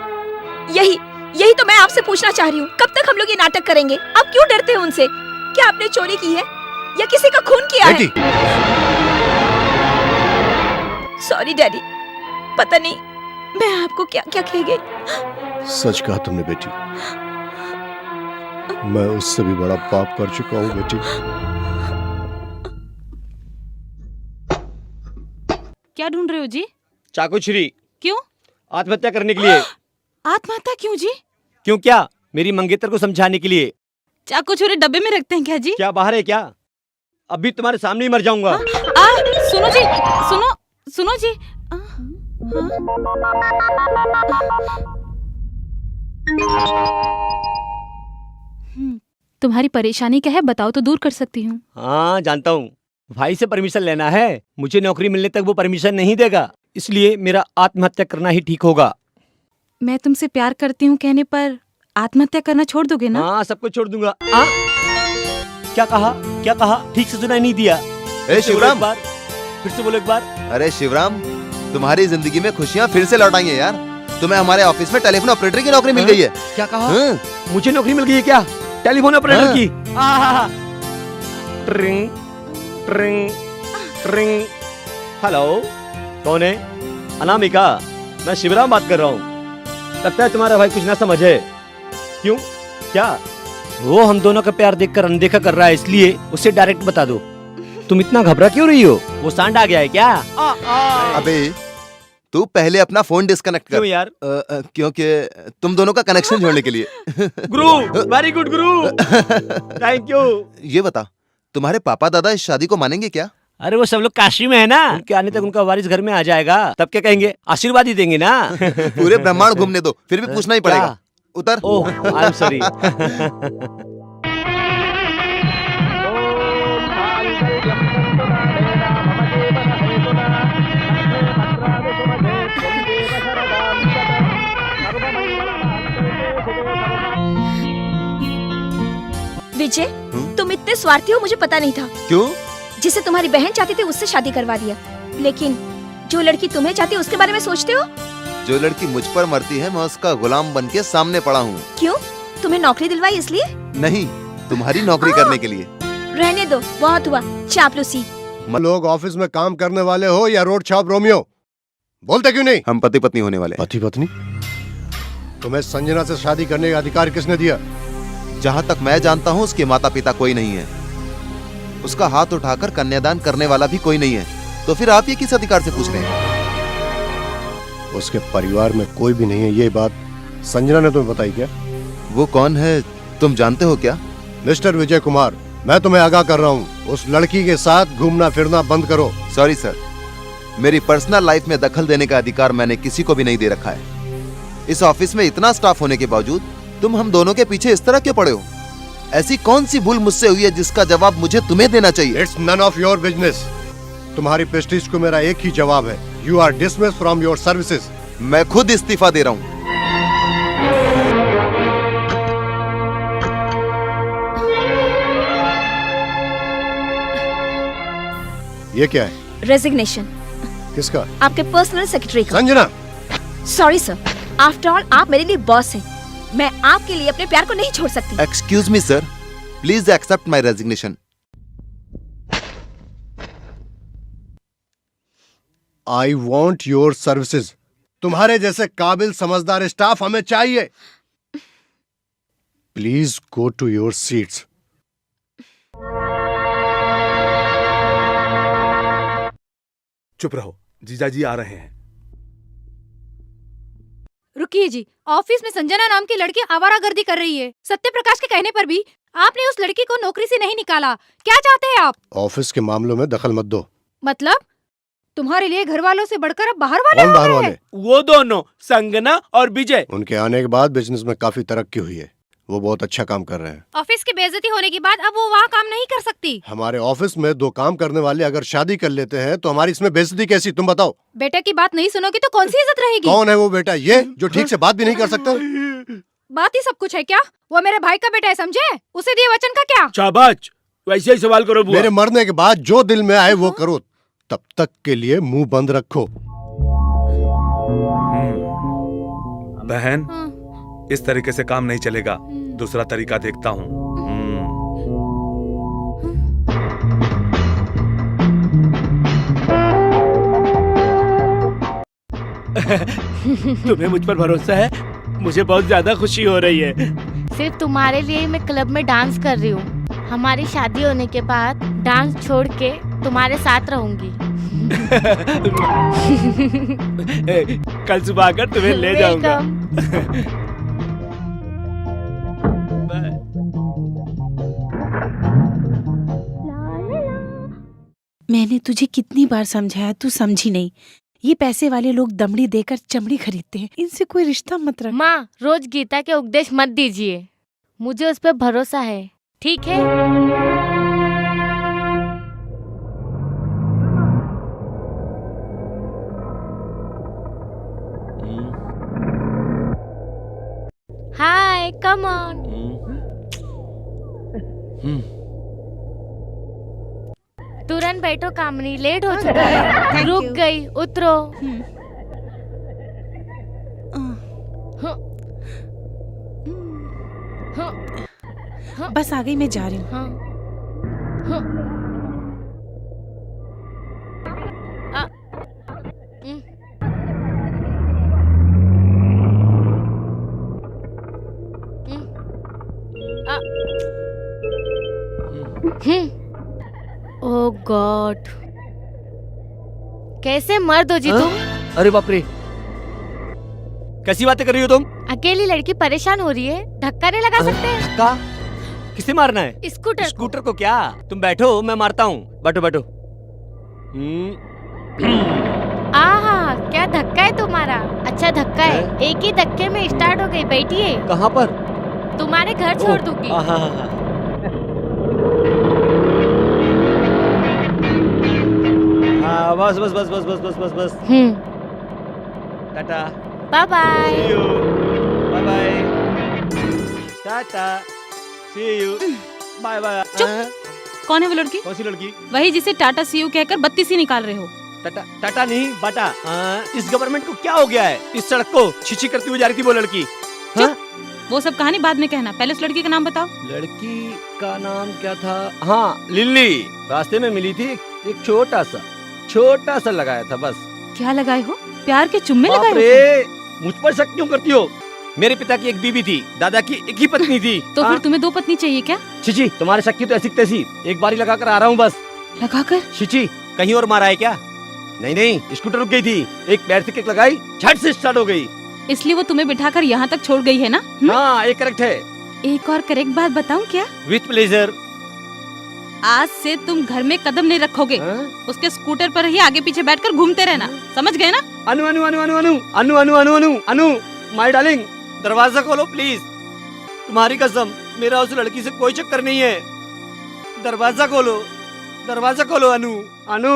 यही तो मैं आपसे पूछना चाह रही हूँ, कब तक हम लोग ये नाटक करेंगे? आप क्यों डरते हैं उनसे? क्या आपने चोरी की है या किसी का खून किया है? सॉरी डैडी, पता नहीं मैं आपको क्या क्या कह गई। सच कहा तुमने बेटी, मैं उससे भी बड़ा पाप कर चुका हूँ बेटी। क्या ढूंढ रहे हो जी? चाकू छुरी। क्यों? आत्महत्या करने के लिए। आत्महत्या क्यों जी? क्यों क्या? मेरी मंगेतर को समझाने के लिए। चाकू छुरी डब्बे में रखते हैं क्या जी? क्या बाहर है क्या? अभी तुम्हारे सामने ही मर जाऊंगा। सुनो जी, सुनो जी। तुम्हारी परेशानी क्या है बताओ तो दूर कर सकती हूँ। हाँ जानता हूँ, भाई से परमिशन लेना है। मुझे नौकरी मिलने तक वो परमिशन नहीं देगा, इसलिए मेरा आत्महत्या करना ही ठीक होगा। मैं तुमसे प्यार करती हूँ कहने पर आत्महत्या करना छोड़ दोगे ना? हाँ सब कुछ छोड़ दूंगा। क्या कहा? क्या कहा? ठीक से सुनाई नहीं दिया। शिवराम, फिर से बोलो एक बार। अरे शिवराम, तुम्हारी जिंदगी में खुशियाँ फिर से लौट आई हैं यार। तुम्हें हमारे ऑफिस में टेलीफोन ऑपरेटर की नौकरी मिल गई है। क्या कहा? मुझे नौकरी मिल गई है क्या? टेलीफोन ऑपरेटर की? ट्रिंग ट्रिंग ट्रिंग। हेलो, कौन है? अनामिका, मैं शिवराम बात कर रहा हूँ। लगता है तुम्हारा भाई कुछ ना समझे। क्यों? क्या? वो हम दोनों का प्यार देखकर अनदेखा कर रहा है, इसलिए उसे डायरेक्ट बता दो। तुम इतना घबरा क्यों रही हो? वो सांड आ गया है क्या? अबे तू पहले अपना फोन डिस्कनेक्ट कर। क्यों यार? क्योंकि तुम दोनों का कनेक्शन जोड़ने के लिए। गुरु, very good Guru, thank you. ये बता, तुम्हारे पापा दादा इस शादी को मानेंगे क्या? अरे वो सब लोग काशी में है ना, उनके आने तक उनका वारिस घर में आ जाएगा, तब क्या कहेंगे? आशीर्वाद ही देंगे ना। पूरे ब्रह्मांड घूमने दो, फिर भी पूछना ही पड़ेगा। उतर। ओह, आई एम सॉरी। विजय, तुम इतने स्वार्थी हो मुझे पता नहीं था। क्यों? जिसे तुम्हारी बहन चाहती थी उससे शादी करवा दिया, लेकिन जो लड़की तुम्हें चाहती है उसके बारे में सोचते हो? जो लड़की मुझ पर मरती है मैं उसका गुलाम बन के सामने पड़ा हूँ। क्यों? तुम्हें नौकरी दिलवाई इसलिए? नहीं, तुम्हारी नौकरी करने के लिए। रहने दो, बहुत हुआ चापलूसी। लोग ऑफिस में काम करने वाले हो या रोड छाप रोमियो? बोलते क्यों नहीं? हम पति पत्नी होने वाले। पति पत्नी? तुम्हें संजना से शादी करने का अधिकार किसने दिया? जहाँ तक मैं जानता हूँ उसके माता पिता कोई नहीं है। उसका हाथ उठाकर कन्यादान करने वाला भी कोई नहीं है। तो फिर आप ये किस अधिकार से पूछ रहे हैं? उसके परिवार में कोई भी नहीं है, ये बात संजना ने तुम्हें बताई क्या? वो कौन है तुम जानते हो क्या? मिस्टर विजय कुमार, मैं तुम्हें आगाह कर रहा हूँ, उस लड़की के साथ घूमना फिरना बंद करो। सॉरी सर, मेरी पर्सनल लाइफ में दखल देने का अधिकार मैंने किसी को भी नहीं दे रखा है। इस ऑफिस में इतना स्टाफ होने के बावजूद तुम हम दोनों के पीछे इस तरह क्यों पड़े हो? ऐसी कौन सी भूल मुझसे हुई है जिसका जवाब मुझे तुम्हें देना चाहिए? It's none of your business. तुम्हारी प्रेस्टीज को मेरा एक ही जवाब है, you are dismissed from your services. मैं खुद इस्तीफा दे रहा हूँ। ये क्या है? रेजिग्नेशन। किसका? आपके पर्सनल सेक्रेटरी का। Sanjana. Sorry sir, after all आप मेरे लिए बॉस हैं। मैं आपके लिए अपने प्यार को नहीं छोड़ सकती। Excuse me sir, please accept my resignation. I want your services. तुम्हारे जैसे काबिल समझदार स्टाफ हमें चाहिए। Please go to your seats. चुप रहो, जीजाजी आ रहे हैं। रुकिए जी, ऑफिस में संजना नाम की लड़की आवारागर्दी कर रही है। सत्य प्रकाश के कहने पर भी आपने उस लड़की को नौकरी से नहीं निकाला। क्या चाहते हैं आप? ऑफिस के मामलों में दखल मत दो। मतलब तुम्हारे लिए घर वालों से बढ़कर अब बाहर वाले कौन हो बाहर गए वाले? हैं? वो दोनों, संगना और विजय। उनके आने के बाद बिजनेस में काफी तरक्की हुई है। वो बहुत अच्छा काम कर रहे हैं। ऑफिस की बेइज्जती होने के बाद अब वो वहाँ काम नहीं कर सकती। हमारे ऑफिस में 2 काम करने वाले अगर शादी कर लेते हैं तो हमारी इसमें बेइज्जती कैसी, तुम बताओ। बेटे की बात नहीं सुनोगी तो कौन सी इज्जत रहेगी? कौन है वो बेटा? ये जो ठीक से बात भी नहीं कर सकता। बात ही सब कुछ है क्या? वो मेरे भाई का बेटा है, समझे? उसे दिए वचन का क्या? शाबाश, वैसे ही सवाल करो बुआ। मेरे मरने के बाद जो दिल में आए वो करो, तब तक के लिए मुंह बंद रखो। बहन, इस तरीके से काम नहीं चलेगा, दूसरा तरीका देखता हूँ। तुम्हें मुझ पर भरोसा है? मुझे बहुत ज्यादा खुशी हो रही है। सिर्फ तुम्हारे लिए ही मैं क्लब में डांस कर रही हूँ। हमारी शादी होने के बाद डांस छोड़ के तुम्हारे साथ रहूंगी। कल सुबह आकर तुम्हें ले जाऊंगा। मैंने तुझे कितनी बार समझाया, तू समझी नहीं। ये पैसे वाले लोग दमड़ी देकर चमड़ी खरीदते हैं, इनसे कोई रिश्ता मत रख। माँ, रोज गीता के उपदेश मत दीजिए, मुझे उस पर भरोसा है, ठीक है? हाय, कम ऑन। तुरंत बैठो कामनी, लेट हो चुका है। रुक गई, उतरो। बस आ गई, मैं जा रही हूँ। ओह गॉड, कैसे मर्द हो जी तुम? अरे बाप रे, कैसी बातें कर रही हो तुम? अकेली लड़की परेशान हो रही है, धक्का नहीं लगा सकते? धक्का? किसे मारना है? स्कूटर। स्कूटर को क्या? तुम बैठो, मैं मारता हूँ। बैठो बैठो। आहा, क्या धक्का है तुम्हारा। अच्छा धक्का है, एक ही धक्के में स्टार्ट हो गई। बैठिए। कहाँ पर? तुम्हारे घर छोड़ दूंगी। बस बस बस बस बस बस बस बस। Tata. Bye bye. Bye bye. Tata. See you. Bye bye. कौन है वो लड़की? कौन सी लड़की? वही जिसे टाटा सीयू कहकर बत्ती सी निकाल रहे हो। टाटा टाटा नहीं, बाटा। इस गवर्नमेंट को क्या हो गया है? इस सड़क को छिछी करती हुई जा रही थी वो लड़की। हाँ? वो सब कहानी बाद में कहना, पहले उस लड़की का नाम बताओ। लड़की का नाम क्या था? हाँ, लिल्ली। रास्ते में मिली थी, एक छोटा सा लगाया था बस। क्या लगाए हो? प्यार के चुम्मे लगाए हो? मुझ पर शक क्यों करती हो? मेरे पिता की एक बीवी थी, दादा की एक ही पत्नी थी। तो फिर तुम्हें 2 पत्नी चाहिए क्या? छिची, तुम्हारे शक की तो ऐसी तैसी। एक बारी लगा कर आ रहा हूँ बस। लगाकर? छिची, कहीं और मारा है क्या? नहीं नहीं, स्कूटर रुक गई थी, एक पैर से किक लगाई, झट से स्टार्ट हो गई। इसलिए वो तुम्हें बिठाकर यहाँ तक छोड़ गई है ना? हाँ, ये करेक्ट है। एक और करेक्ट बात बताऊं क्या? With pleasure. आज से तुम घर में कदम नहीं रखोगे। उसके स्कूटर पर ही आगे पीछे बैठकर घूमते रहना, समझ गए ना? अनु अनु अनु अनु अनु अनु अनु अनु अनु अनु माय डार्लिंग, दरवाजा खोलो प्लीज। तुम्हारी कसम, मेरा उस लड़की से कोई चक्कर नहीं है। दरवाजा खोलो, दरवाजा खोलो अनु। अनु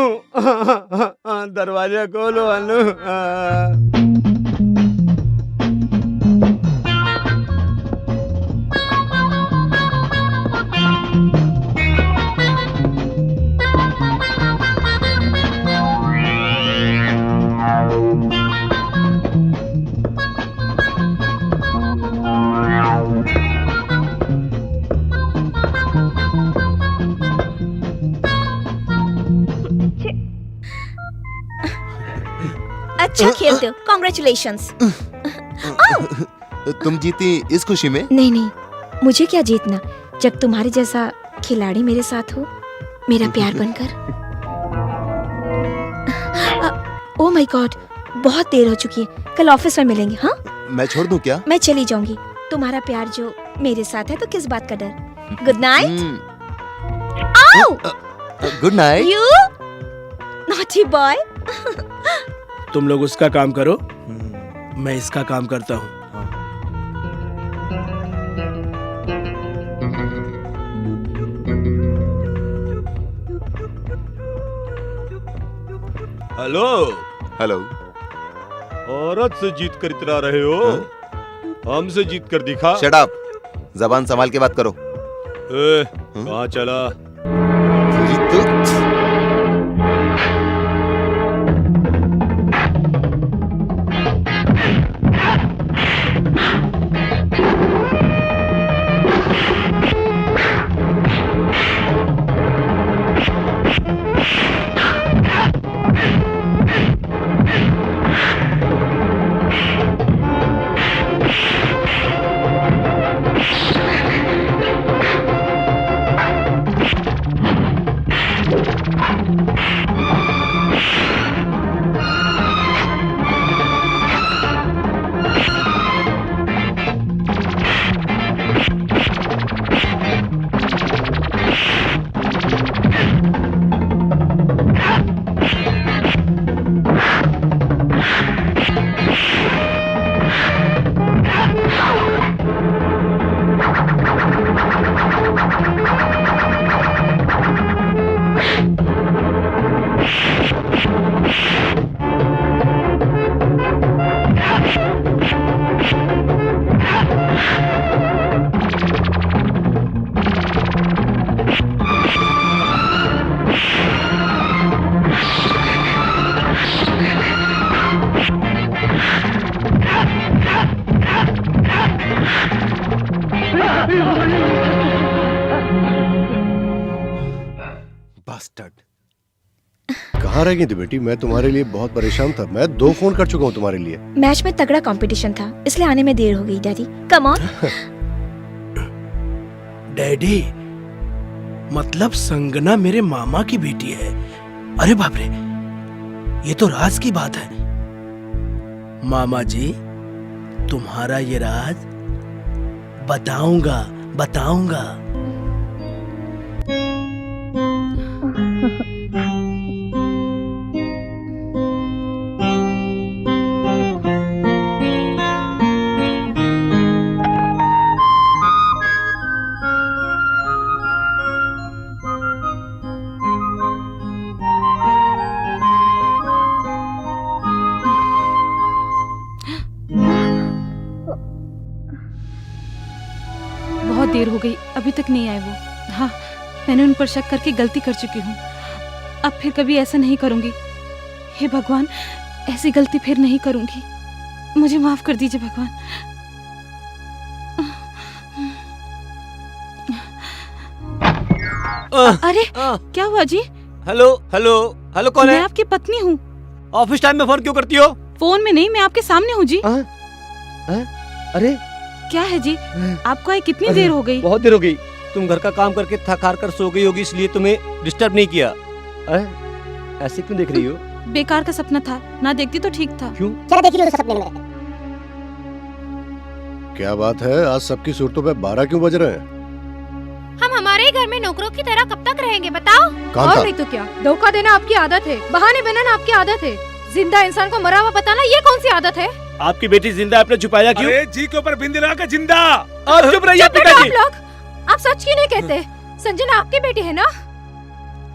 दरवाजा खोलो अनु। अच्छा खेलते हो, कॉन्ग्रेचुलेशंस। तुम जीती इस खुशी में? नहीं, मुझे क्या जीतना, जब तुम्हारे जैसा खिलाड़ी मेरे साथ हो, मेरा प्यार बनकर। ओह माय गॉड, बहुत देर हो चुकी है, कल ऑफिस में मिलेंगे। हाँ, मैं छोड़ दूं क्या? मैं चली जाऊंगी, तुम्हारा प्यार जो मेरे साथ है तो किस बात का डर। Good night. Good night. You naughty boy. तुम लोग उसका काम करो, मैं इसका काम करता हूँ। Hello hello. औरत से जीत कर इतरा रहे हो? हमसे जीत कर दिखा। शट अप, जबान संभाल के बात करो। कहाँ चला? कहाँ रह गई थी बेटी? मैं तुम्हारे लिए बहुत परेशान था। मैं 2 फोन कर चुका हूँ तुम्हारे लिए। मैच में तगड़ा कंपटीशन था, इसलिए आने में देर हो गई डैडी। Come on. डैडी, मतलब संगना मेरे मामा की बेटी है? अरे बाप रे, ये तो राज की बात है। मामा जी, तुम्हारा ये राज बताऊंगा बताऊंगा। बहुत देर हो गई, अभी तक नहीं आए वो। हाँ, मैंने उन पर शक करके गलती कर चुकी हूँ। अब फिर कभी ऐसा नहीं करूंगी। हे भगवान, ऐसी गलती फिर नहीं करूंगी। मुझे माफ कर दीजिए भगवान। अरे क्या हुआ जी? हेलो हेलो हेलो, कौन है? मैं आपकी पत्नी हूँ। ऑफिस टाइम में फोन क्यों करती हो? फोन में नहीं, मैं आपके सामने हूँ जी। अरे क्या है जी, आपको आए कितनी देर हो गई? बहुत देर हो गई। तुम घर का काम करके थक हार कर सो गई होगी, इसलिए तुम्हें डिस्टर्ब नहीं किया। ऐसे क्यों देख रही हो? बेकार का सपना था, ना देखती तो ठीक था। क्यों? चलो देख लो सपने में। क्या बात है, आज सबकी सूरतों पे 12 क्यों बज रहे हैं? हम हमारे ही घर में नौकरों की तरह कब तक रहेंगे बताओ? और नहीं तो क्या, धोखा देना आपकी आदत है, बहाने बनाना आपकी आदत है, जिंदा इंसान को मरा हुआ बताना ये कौन सी आदत है? आपकी बेटी जिंदा, आपने छुपाया क्यों? अरे जी के ऊपर बिंदी लगा के जिंदा। आप चुप रहिए पिताजी। आप लोग, आप सच क्यों नहीं कहते? संजना आपकी बेटी है ना?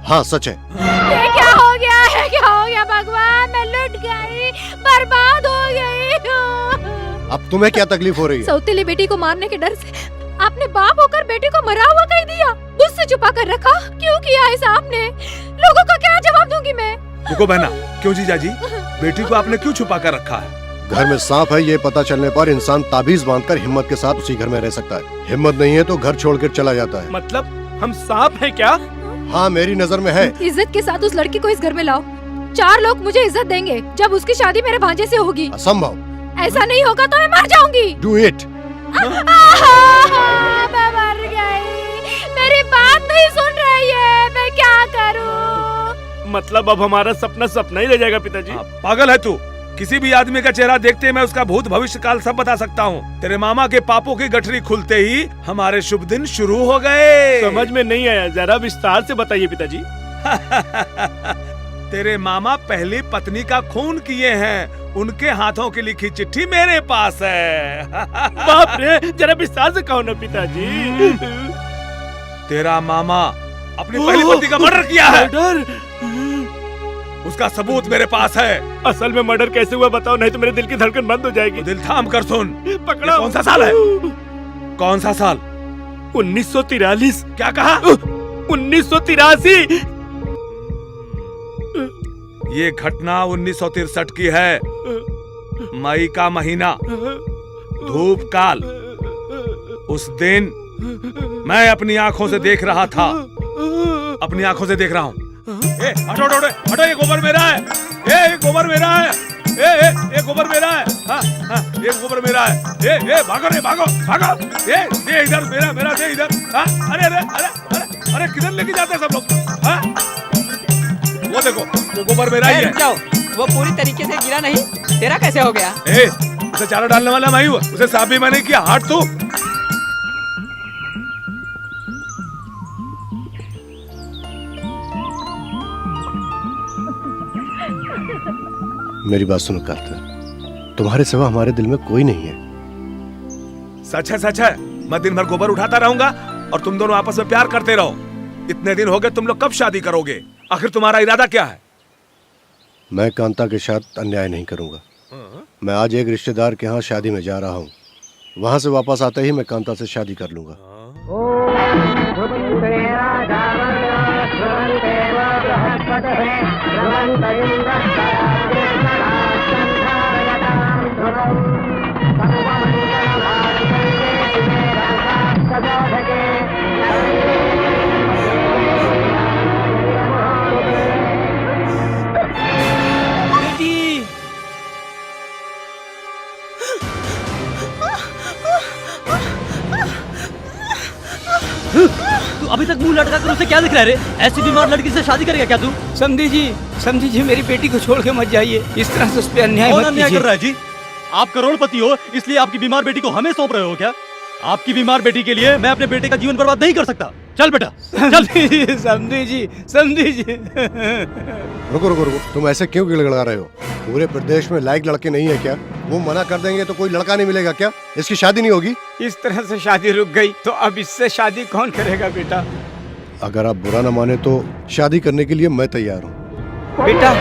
हाँ सच है। ये क्या हो गया है, क्या हो गया भगवान? मैं लुट गई, बर्बाद हो गई। अब तुम्हें क्या तकलीफ हो रही है? सौतेली बेटी को मारने के डर से आपने बाप होकर बेटी को मरा हुआ कह दिया, मुझसे छुपा कर रखा। क्यों किया ऐसा आपने? लोगों का क्या जवाब दूंगी मैं? रुको बहना, क्यों जीजाजी? बेटी को आपने क्यों छुपा कर रखा है? घर में सांप है ये पता चलने पर इंसान ताबीज बांधकर हिम्मत के साथ उसी घर में रह सकता है। हिम्मत नहीं है तो घर छोड़कर चला जाता है। मतलब हम सांप हैं क्या? हाँ, मेरी नजर में है। इज्जत के साथ उस लड़की को इस घर में लाओ। 4 लोग मुझे इज्जत देंगे जब उसकी शादी मेरे भांजे से होगी। असंभव। ऐसा नहीं होगा तो मैं मर जाऊंगी। Do it. मैं मर गई, मेरी बात नहीं सुन रही है, मैं क्या करूं? मतलब अब हमारा सपना सपना ही रह जाएगा पिताजी। पागल है तू? किसी भी आदमी का चेहरा देखते मैं उसका भूत भविष्य काल सब बता सकता हूँ। तेरे मामा के पापों की गठरी खुलते ही हमारे शुभ दिन शुरू हो गए। समझ में नहीं आया, जरा विस्तार से बताइए पिताजी। तेरे मामा पहली पत्नी का खून किए हैं, उनके हाथों की लिखी चिट्ठी मेरे पास है। बाप रे, जरा विस्तार से कहो ना पिताजी। तेरा मामा अपनी पहली पत्नी का मर्डर किया है। उसका सबूत मेरे पास है। असल में मर्डर कैसे हुआ बताओ, नहीं तो मेरे दिल की धड़कन बंद हो जाएगी। दिल थाम कर सुन। पकड़ो। ये कौन सा साल है? कौन सा साल? 1943। क्या कहा? 1983। ये घटना 1963 की है। मई का महीना, धूप काल। उस दिन मैं अपनी आंखों से देख रहा था, अपनी आंखों से देख रहा हूँ। हटो हटो हटो, ये गोबर मेरा है। ये गोबर मेरा है। ये गोबर मेरा है। हाँ हाँ, ये गोबर मेरा है। भागो रे, भागो भागो। ये इधर मेरा मेरा, दे इधर। हाँ, अरे अरे अरे अरे अरे, किधर लेके जाते हैं सब लोग? हाँ, वो देखो, वो गोबर मेरा ही है। जाओ, वो पूरी तरीके से गिरा नहीं, तेरा कैसे हो गया? उसे चारा डालने वाला मैं ही हूँ, उसे साफ भी मैंने किया। हट तू। मेरी बात सुनो कार्तिक, तुम्हारे सिवा हमारे दिल में कोई नहीं है। सच है, सच है। मैं दिन भर गोबर उठाता रहूंगा और तुम दोनों आपस में प्यार करते रहो। इतने दिन हो गए, तुम लोग कब शादी करोगे? आखिर तुम्हारा इरादा क्या है? मैं कांता के साथ अन्याय नहीं करूंगा। मैं आज एक रिश्तेदार के यहाँ शादी में जा रहा हूँ। वहां से वापस आते ही मैं कांता से शादी कर लूंगा। तू अभी तक मुंह लटका कर उसे क्या दिख रहा है रे? ऐसी बीमार लड़की से शादी करेगा क्या तू? समझी जी, मेरी बेटी को छोड़ के मत जाइए। इस तरह से उस पर अन्याय मत अन्याय कीजिए। कर रहा है जी? आप करोड़पति हो, इसलिए आपकी बीमार बेटी को हमें सौंप रहे हो क्या? आपकी बीमार बेटी के लिए मैं अपने बेटे का जीवन बर्बाद नहीं कर सकता। चल बेटा, चल। समझी जी। रुको रुको रुको, तुम ऐसे क्यों गिड़गिड़ा रहे हो? पूरे प्रदेश में लायक लड़के नहीं है क्या? वो मना कर देंगे तो कोई लड़का नहीं मिलेगा क्या? इसकी शादी नहीं होगी? इस तरह से शादी रुक गई तो अब इससे शादी कौन करेगा बेटा? अगर आप बुरा न माने तो शादी करने के लिए मैं तैयार हूँ। बेटा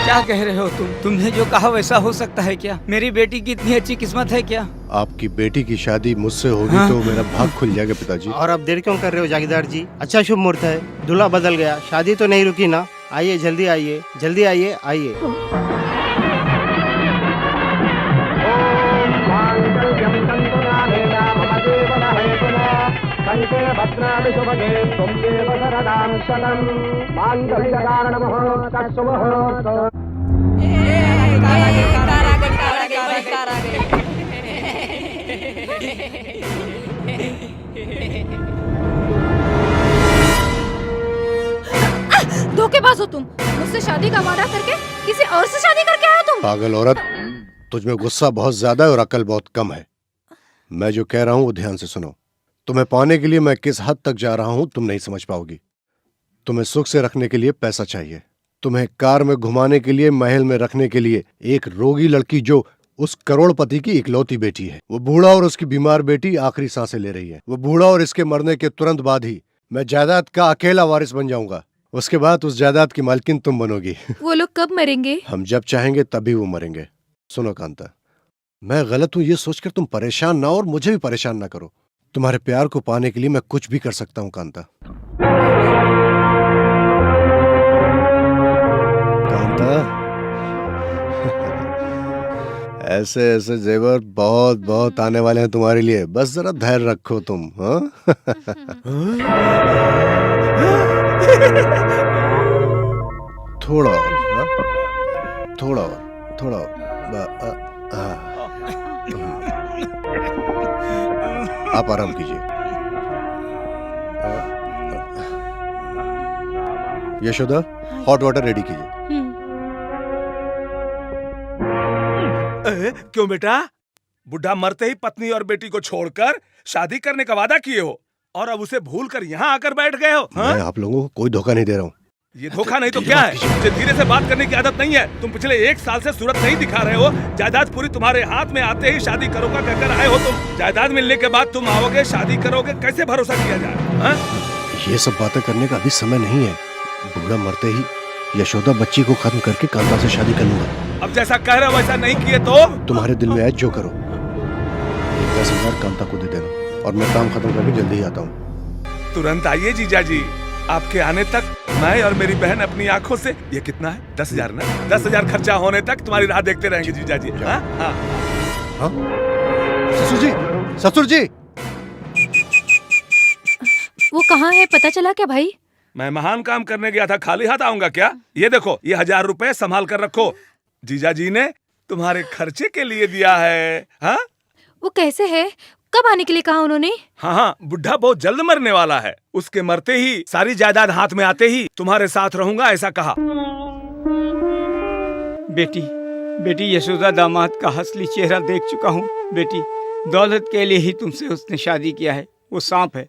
क्या कह रहे हो तुम? तुमने जो कहा वैसा हो सकता है क्या? मेरी बेटी की इतनी अच्छी किस्मत है क्या? आपकी बेटी की शादी मुझसे होगी तो मेरा भाग खुल जाएगा पिताजी। और अब देर क्यों कर रहे हो जागीरदार जी? अच्छा शुभ मुहूर्त है, दूल्हा बदल गया, शादी तो नहीं रुकी ना? आइए जल्दी आइए, जल्दी आइए, आइए। धोखेबाज हो तुम। मुझसे शादी का वादा करके किसी और से शादी करके आए हो तुम। पागल औरत, तुझमें गुस्सा बहुत ज्यादा है और अकल बहुत कम है। मैं जो कह रहा हूँ वो ध्यान से सुनो। तुम्हें पाने के लिए मैं किस हद तक जा रहा हूँ तुम नहीं समझ पाओगी। तुम्हें सुख से रखने के लिए पैसा चाहिए, तुम्हें कार में घुमाने के लिए, महल में रखने के लिए एक रोगी लड़की जो उस करोड़पति की इकलौती बेटी है। वो बूढ़ा और उसकी बीमार बेटी आखिरी सांसें ले रही है। वो बूढ़ा और इसके मरने के तुरंत बाद ही मैं जायदाद का अकेला वारिस बन जाऊंगा। उसके बाद उस जायदाद की मालकिन तुम बनोगी। वो लोग कब मरेंगे? हम जब चाहेंगे तभी वो मरेंगे। सुनो कांता, मैं गलत हूं ये सोचकर तुम परेशान ना हो और मुझे भी परेशान ना करो। तुम्हारे प्यार को पाने के लिए मैं कुछ भी कर सकता हूं कांता। कांता ऐसे ऐसे जेवर बहुत बहुत आने वाले हैं तुम्हारे लिए, बस जरा धैर्य रखो तुम। हाँ थोड़ा और, हाँ? थोड़ा और, थोड़ा और। आप आराम कीजिए। यशोदा, हॉट वाटर रेडी कीजिए। क्यों बेटा? बुढ़ा मरते ही पत्नी और बेटी को छोड़कर शादी करने का वादा किए हो और अब उसे भूल कर यहाँ आकर बैठ गए हो। मैं आप लोगों को कोई धोखा नहीं दे रहा हूँ। ये धोखा नहीं तो क्या है? मुझे धीरे से बात करने की आदत नहीं है। तुम पिछले 1 साल से सूरत नहीं दिखा रहे हो। जायदाद पूरी तुम्हारे हाथ में आते ही शादी करोगा कहकर आए हो तुम। जायदाद मिलने के बाद तुम आओगे, शादी करोगे, कैसे भरोसा किया जाए? हाँ? ये सब बातें करने का अभी समय नहीं है। बूढ़ा मरते ही यशोदा बच्ची को खत्म करके कांता से शादी कर लूंगा। अब जैसा कह रहे हो वैसा नहीं किए तो तुम्हारे दिल में है जो करो। 10,000 कांता को दे देना और मैं काम खत्म करके जल्दी ही आता हूँ। तुरंत आइए जीजा जी। आपके आने तक मैं और मेरी बहन अपनी आंखों से, ये कितना है 10,000 ना, 10,000 खर्चा होने तक तुम्हारी राह देखते रहेंगे जीजा जी। हाँ हाँ हाँ? ससुर जी, ससुर जी। वो कहाँ है, पता चला क्या भाई? मैं महान काम करने गया था, खाली हाथ आऊंगा क्या? ये देखो, ये 1,000 रुपए संभाल कर रखो, जीजा जी ने तुम्हारे खर्चे के लिए दिया है। हाँ? वो कैसे है, कब आने के लिए कहा उन्होंने? हाँ हाँ, बुढ़ा बहुत जल्द मरने वाला है, उसके मरते ही सारी जायदाद हाथ में आते ही तुम्हारे साथ रहूंगा, ऐसा कहा। बेटी यशोदा दामाद का असली चेहरा देख चुका हूँ। बेटी, दौलत के लिए ही तुमसे उसने शादी किया है, वो सांप है।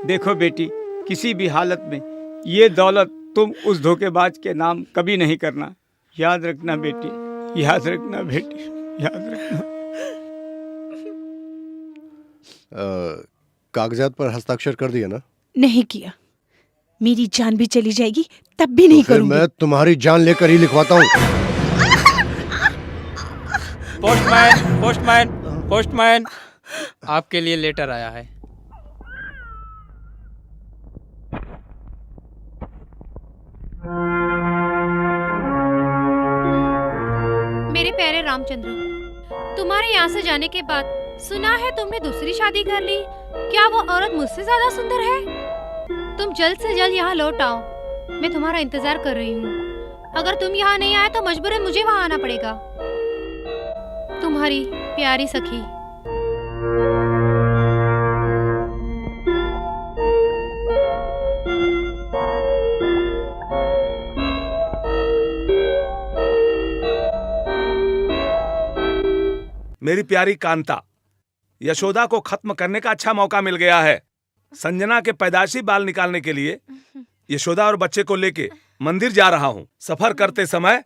देखो बेटी, किसी भी हालत में ये दौलत तुम उस धोखेबाज के नाम कभी नहीं करना। याद रखना बेटी, याद रखना बेटी, याद रखना। कागजात पर हस्ताक्षर कर दिया ना? नहीं किया। मेरी जान भी चली जाएगी तब भी नहीं करूंगी। मैं तुम्हारी जान लेकर ही लिखवाता हूँ। पोस्टमैन, पोस्टमैन, पोस्टमैन, आपके लिए लेटर आया है। मेरे प्यारे रामचंद्र, तुम्हारे यहाँ से जाने के बाद सुना है तुमने दूसरी शादी कर ली। क्या वो औरत मुझसे ज्यादा सुंदर है? तुम जल्द से जल्द यहाँ लौट आओ, मैं तुम्हारा इंतजार कर रही हूँ। अगर तुम यहाँ नहीं आए तो मजबूरन मुझे वहाँ आना पड़ेगा। तुम्हारी प्यारी सखी। मेरी प्यारी कांता, यशोदा को खत्म करने का अच्छा मौका मिल गया है। संजना के पैदाशी बाल निकालने के लिए यशोदा और बच्चे को लेके मंदिर जा रहा हूँ। सफर करते समय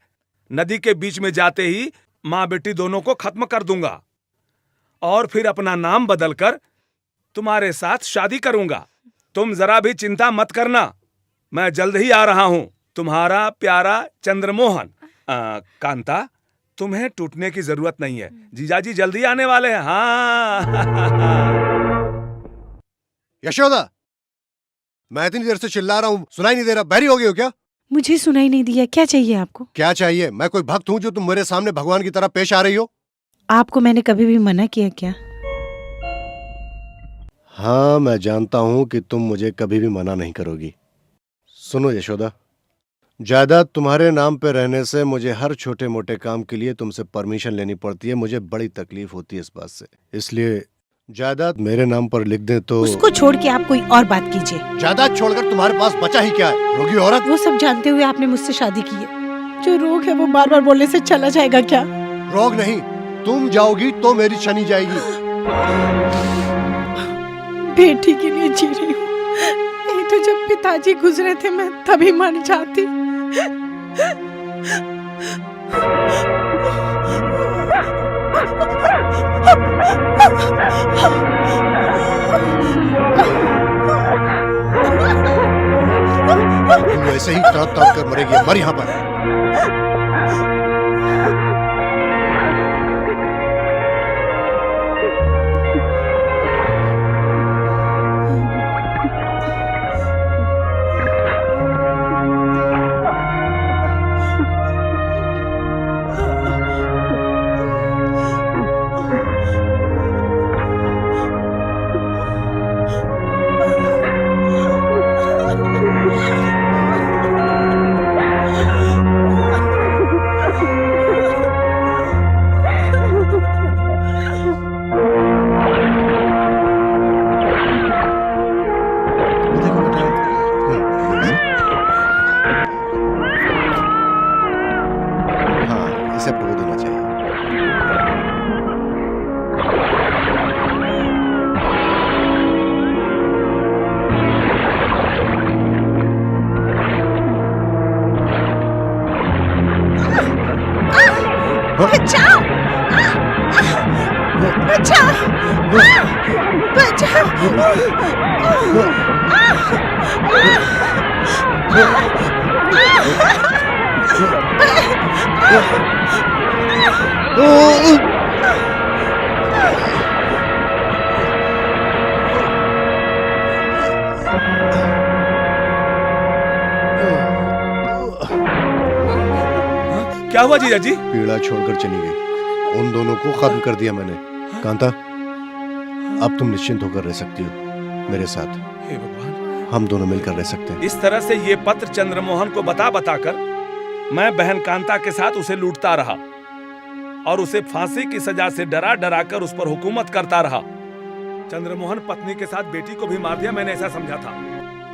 नदी के बीच में जाते ही माँ बेटी दोनों को खत्म कर दूंगा और फिर अपना नाम बदलकर तुम्हारे साथ शादी करूंगा। तुम जरा भी चिंता मत करना, मैं जल्द ही आ रहा हूँ। तुम्हारा प्यारा चंद्रमोहन। कांता, तुम्हें टूटने की जरूरत नहीं है, जीजाजी जल्दी आने वाले हैं। हाँ। यशोदा, मैं इतनी देर से चिल्ला रहा हूँ, सुनाई नहीं दे रहा? बहरी हो गई हो क्या? मुझे सुनाई नहीं दिया। क्या चाहिए आपको? क्या चाहिए? मैं कोई भक्त हूँ जो तुम मेरे सामने भगवान की तरह पेश आ रही हो? आपको मैंने कभी भी मना किया क्या? हाँ, मैं जानता हूँ कि तुम मुझे कभी भी मना नहीं करोगी। सुनो यशोदा, जायदाद तुम्हारे नाम पे रहने से मुझे हर छोटे मोटे काम के लिए तुमसे परमिशन लेनी पड़ती है। मुझे बड़ी तकलीफ होती है इस बात से, इसलिए जायदाद मेरे नाम पर लिख दे तो। उसको छोड़ के आप कोई और बात कीजिए। जायदाद छोड़कर तुम्हारे पास बचा ही क्या है? रोगी औरत। वो सब जानते हुए आपने मुझसे शादी की है। जो रोग है वो बार बार बोलने से चला जाएगा क्या? रोग नहीं, तुम जाओगी तो मेरी शनि जाएगी। बेटी के लिए जी रही हूँ, नहीं तो जब पिताजी गुजरे थे मैं तभी मर जाती। तुम वैसे ही तड़प तड़प कर मरेगी। मर यहाँ पर। बचाओ! बचाओ! बचाओ! क्या हुआ जीजा जी? पीड़ा छोड़कर चली गई। उन दोनों को खत्म कर दिया मैंने। कांता, अब तुम निश्चिंत होकर रह सकती हो मेरे साथ। हे भगवान, हम दोनों मिलकर रह सकते हैं। इस तरह से ये पत्र चंद्रमोहन को बता कर मैं बहन कांता के साथ उसे लूटता रहा और उसे फांसी की सजा से डरा कर उस पर हुकूमत करता रहा। चंद्रमोहन पत्नी के साथ बेटी को भी मार दिया, मैंने ऐसा समझा था।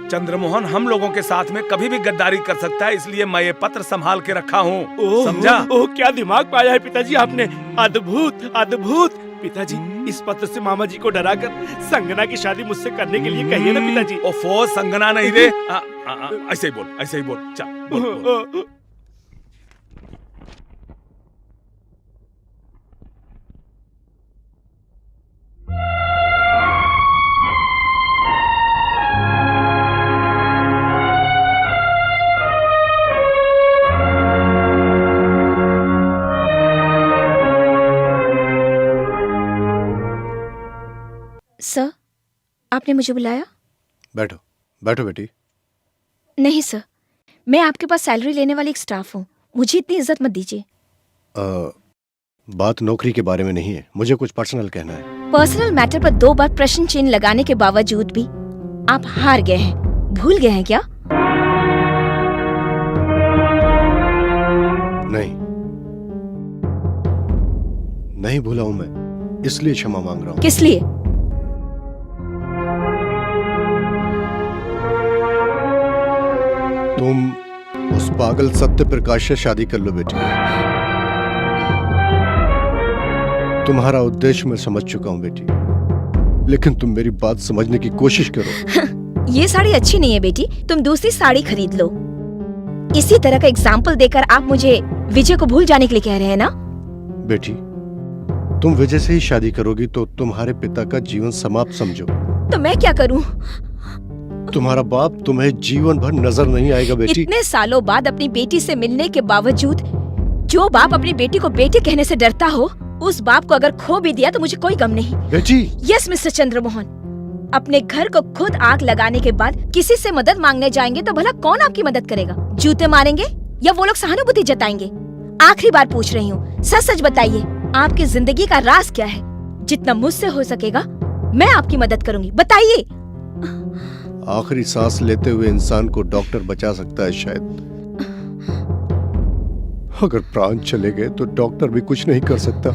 चंद्रमोहन हम लोगों के साथ में कभी भी गद्दारी कर सकता है, इसलिए मैं ये पत्र संभाल के रखा हूँ। समझा? ओह, क्या दिमाग पाया है पिताजी आपने। अद्भुत अद्भुत। पिताजी, इस पत्र से मामा जी को डराकर संगना की शादी मुझसे करने के लिए कहिए ना पिताजी। ओफो, संगना नहीं रे। ऐसे ही बोल, ऐसे ही बोल। चल बोल, बोल। सर, आपने मुझे बुलाया? बैठो बैठो बेटी। नहीं सर, मैं आपके पास सैलरी लेने वाली एक स्टाफ हूँ, मुझे इतनी इज्जत मत दीजिए। बात नौकरी के बारे में नहीं है, मुझे कुछ पर्सनल कहना है। पर्सनल मैटर पर 2 बार प्रश्न चिन्ह लगाने के बावजूद भी आप हार गए हैं। भूल गए हैं क्या? नहीं, नहीं भूला हूं मैं, इसलिए क्षमा मांग रहा हूं। किस लिए? तुम उस पागल सत्य प्रकाश से शादी कर लो बेटी। तुम्हारा उद्देश्य मैं समझ चुका हूं बेटी, लेकिन तुम मेरी बात समझने की कोशिश करो। ये साड़ी अच्छी नहीं है बेटी, तुम दूसरी साड़ी खरीद लो। इसी तरह का एग्जाम्पल देकर आप मुझे विजय को भूल जाने के लिए कह रहे हैं ना? बेटी, तुम विजय से ही शादी करोगी तो तुम्हारे पिता का जीवन समाप्त समझो। तो मैं क्या करूं? तुम्हारा बाप तुम्हें जीवन भर नजर नहीं आएगा बेटी। इतने सालों बाद अपनी बेटी से मिलने के बावजूद जो बाप अपनी बेटी को बेटी कहने से डरता हो, उस बाप को अगर खो भी दिया तो मुझे कोई गम नहीं। बेटी। यस मिस्टर चंद्रमोहन, अपने घर को खुद आग लगाने के बाद किसी से मदद मांगने जाएंगे तो भला कौन आपकी मदद करेगा? जूते मारेंगे या वो लोग सहानुभूति जताएंगे? आखिरी बार पूछ रही हूँ, सच सच बताइए, आपकी जिंदगी का राज क्या है? जितना मुझसे हो सकेगा मैं आपकी मदद करूंगी, बताइए। आखिरी सांस लेते हुए इंसान को डॉक्टर बचा सकता है शायद, अगर प्राण चले गए तो डॉक्टर भी कुछ नहीं कर सकता।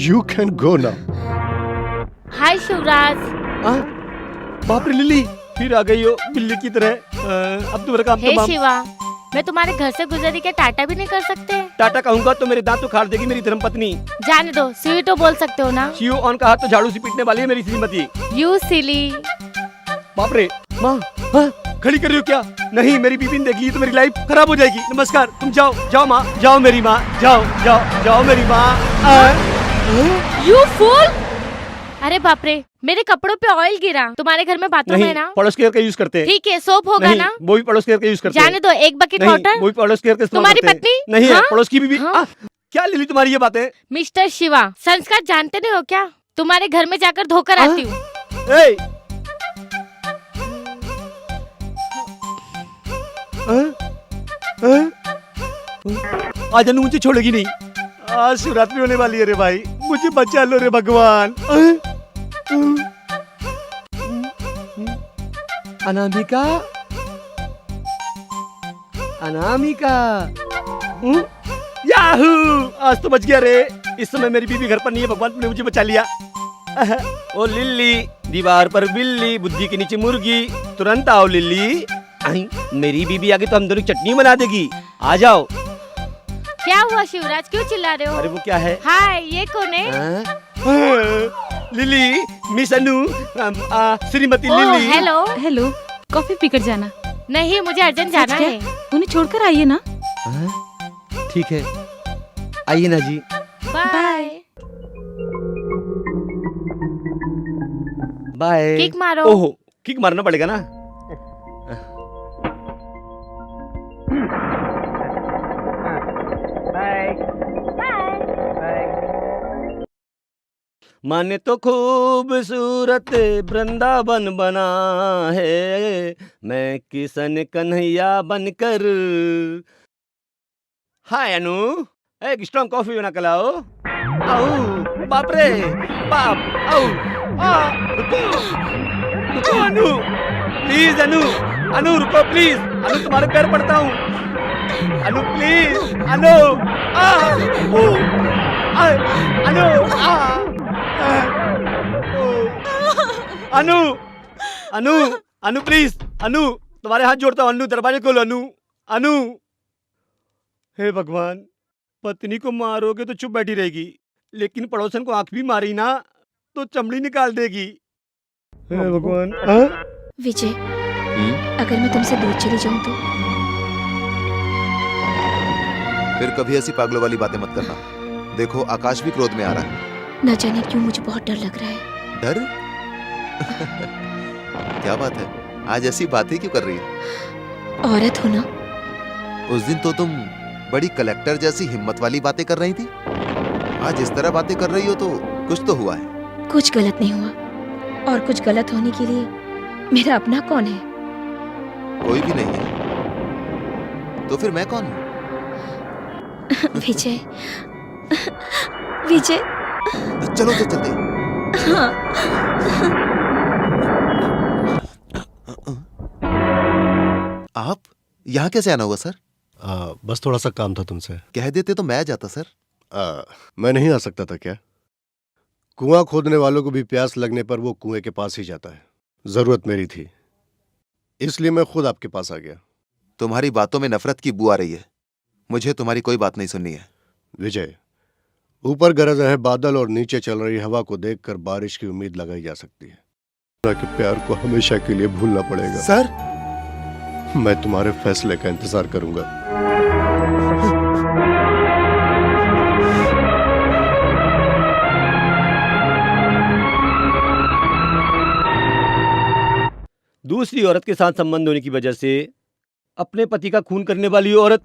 You can go now. हाय शिवराज। बाप रे लिली, फिर आ गई हो बिल्ली की तरह। अब तुम्हारा काम हे तमाम। शिवा, मैं तुम्हारे घर से गुजरी के टाटा भी नहीं कर सकते? टाटा कहूंगा तो मेरे दांत उखाड़ देगी मेरी धर्मपत्नी। जाने दो, सीवी तो बोल सकते हो ना। शिव ऑन कहा तो झाड़ू से पीटने वाली है मेरी श्रीमती। यू सिली। बाप रे माँ, खड़ी कर रही हो क्या? नहीं, मेरी बीबी ने देख ली तो मेरी लाइफ खराब हो जाएगी। नमस्कार, तुम जाओ जाओ माँ, जाओ मेरी माँ, जाओ जाओ जाओ मेरी माँ। You fool! अरे बाप रे, मेरे कपड़ों पे ऑयल गिरा। तुम्हारे घर में बाथरूम है ना? पड़ोस केयर का यूज करते हैं। ठीक है, सोप होगा नहीं, ना? वो भी पड़ोस केयर का यूज करते हैं। जाने दो, एक बकेट वाटर। वो भी पड़ोस केयर का इस्तेमाल तुम्हारी करते हैं। पत्नी? नहीं है, हाँ? पड़ोस की बीबी। हाँ? क्या लिली तुम्हारी ये बातें? मिस्टर शिवा, संस्कार जानते नहीं हो क्या? तुम्हारे घर में जाकर धोकर आती हूँ। आज अनु मुझे छोड़ेगी नहीं। आज शिवरात्रि होने वाली है रे भाई, मुझे बचा लो रे भगवान। अनामिका, अनामिका, याहू! आज तो बच गया रे। इस समय मेरी बीबी घर पर नहीं है, भगवान ने मुझे बचा लिया। ओ लिल्ली, दीवार पर बिल्ली, बुद्धि के नीचे मुर्गी, तुरंत आओ लिल्ली। मेरी बीबी आगे तो हम दोनों चटनी बना देगी। आ जाओ। क्या हुआ शिवराज, क्यों चिल्ला रहे हो? अरे वो क्या है? हाय, ये कौन है? Lily, miss Anu, Shrimati Lily. Hello. Hello, coffee पीकर जाना। नहीं, मुझे अर्जेंट जाना है। उन्हें छोड़कर आइए ना। ठीक है, आइए ना जी। बाय। बाय। किक मारो। ओहो, किक मारना पड़ेगा ना। माने तो खूबसूरत वृंदावन बना है, मैं किशन कन्हैया बनकर। हाय अनु, एक स्ट्रॉन्ग कॉफी बना के लाओ। आओ बाप रे बाप, आओ रुको अनु, प्लीज अनु, अनु रुको प्लीज, अनु तुम्हारे पैर पड़ता हूँ, अनु please, Anu Anu Anu Anu Anu please, अनु तुम्हारे हाथ जोड़ता हूँ, अनु दरवाजे खोलो, अनु अनु। हे भगवान, पत्नी को मारोगे तो चुप बैठी रहेगी, लेकिन पड़ोसन को आंख भी मारी ना तो चमड़ी निकाल देगी। हे भगवान। विजय, अगर मैं तुमसे दूर चली जाऊं तो? फिर कभी ऐसी पागलों वाली बातें मत करना। देखो आकाश भी क्रोध में आ रहा है। न जाने क्यों मुझे बहुत डर लग रहा है। डर? क्या बात है, आज ऐसी बातें क्यों कर रही है? औरत हो ना। उस दिन तो तुम बड़ी कलेक्टर जैसी हिम्मत वाली बातें कर रही थी, आज इस तरह बातें कर रही हो तो कुछ तो हुआ है। कुछ गलत नहीं हुआ, और कुछ गलत होने के लिए मेरा अपना कौन है? कोई भी नहीं है, तो फिर मैं कौन हूँ? विजय, विजय। चलो तो चलते। हाँ। आप यहाँ कैसे आना हुआ सर? बस थोड़ा सा काम था तुमसे। कह देते तो मैं आ जाता सर। मैं नहीं आ सकता था क्या? कुआं खोदने वालों को भी प्यास लगने पर वो कुएं के पास ही जाता है। जरूरत मेरी थी, इसलिए मैं खुद आपके पास आ गया। तुम्हारी बातों में नफरत की बू आ रही है, मुझे तुम्हारी कोई बात नहीं सुननी है। विजय, ऊपर गरज रहे बादल और नीचे चल रही हवा को देखकर बारिश की उम्मीद लगाई जा सकती है। कि प्यार को हमेशा के लिए भूलना पड़ेगा। सर, मैं तुम्हारे फैसले का इंतजार करूंगा। दूसरी औरत के साथ संबंध होने की वजह से अपने पति का खून करने वाली औरत,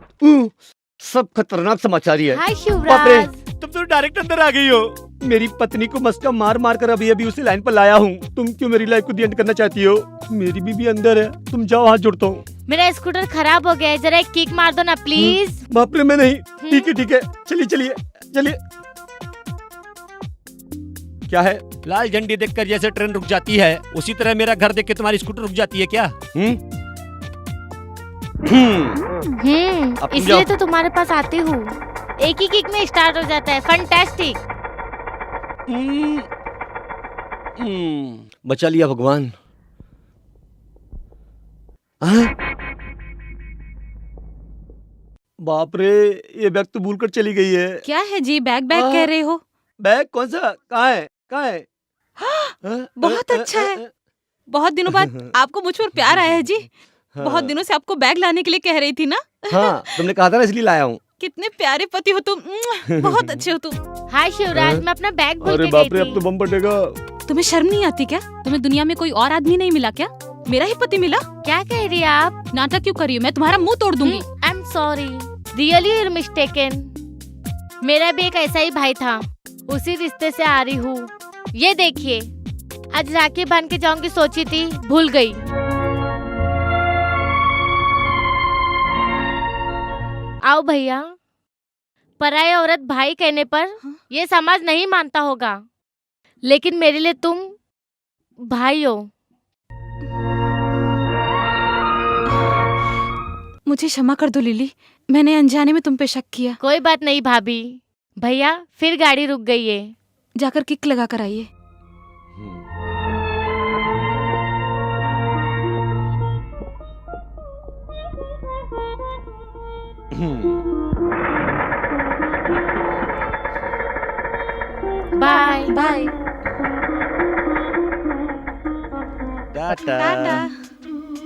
सब खतरनाक समाचार ही है। हाय बाप रे, शिवराज। तुम तो डायरेक्ट अंदर आ गई हो। मेरी पत्नी को मस्का मार मार कर अभी अभी उसे लाइन पर लाया हूँ। तुम क्यों मेरी लाइफ को दी एंड करना चाहती हो? मेरी बीबी अंदर है, तुम जाओ, हाथ जोड़ता हूँ। मेरा स्कूटर खराब हो गया है, जरा एक किक मार दो ना प्लीज। बाप रे, मैं नहीं। ठीक है, चलिए चलिए चलिए। क्या है? लाल झंडी देखकर जैसे ट्रेन रुक जाती है, उसी तरह मेरा घर देख के तुम्हारी स्कूटर रुक जाती है क्या? इसलिए तो तुम्हारे पास आती हूँ। एक ही किक में स्टार्ट हो जाता है। फैंटास्टिक। बचा लिया भगवान। बाप रे, ये बैग तो भूल कर चली गई है। क्या है जी, बैग बैग कह रहे हो? बैग कौन सा? कहाँ है? बहुत अच्छा है। बहुत दिनों बाद आपको मुझ पर प्यार आया है जी। बहुत दिनों से आपको बैग लाने के लिए कह रही थी ना। हाँ, तुमने कहा था ना, इसलिए लाया हूँ। कितने प्यारे पति हो तुम, बहुत अच्छे हो तुम। हाय शिवराज, मैं अपना बैग भूल अरे के बाप रे, गई अब तो थी। बम फटेगा। तुम्हें शर्म नहीं आती क्या? तुम्हें दुनिया में कोई और आदमी नहीं मिला क्या? मेरा ही पति मिला। क्या कह रही है आप? नाटक क्यों कर रही हो? मैं तुम्हारा मुंह तोड़ दूंगी। I am sorry, really you are mistaken. मेरा भी एक ऐसा ही भाई था, उसी रिश्ते से आ रही हूँ। ये देखिए, आज राखी बांध के जाऊंगी सोची थी, भूल गई। आओ भैया। पराई औरत भाई कहने पर ये समाज नहीं मानता होगा, लेकिन मेरे लिए तुम भाई हो। मुझे क्षमा कर दो लिली, मैंने अनजाने में तुम पे शक किया। कोई बात नहीं भाभी। भैया, फिर गाड़ी रुक गई है, जाकर किक लगा कर आइए। Bye bye. टाटा।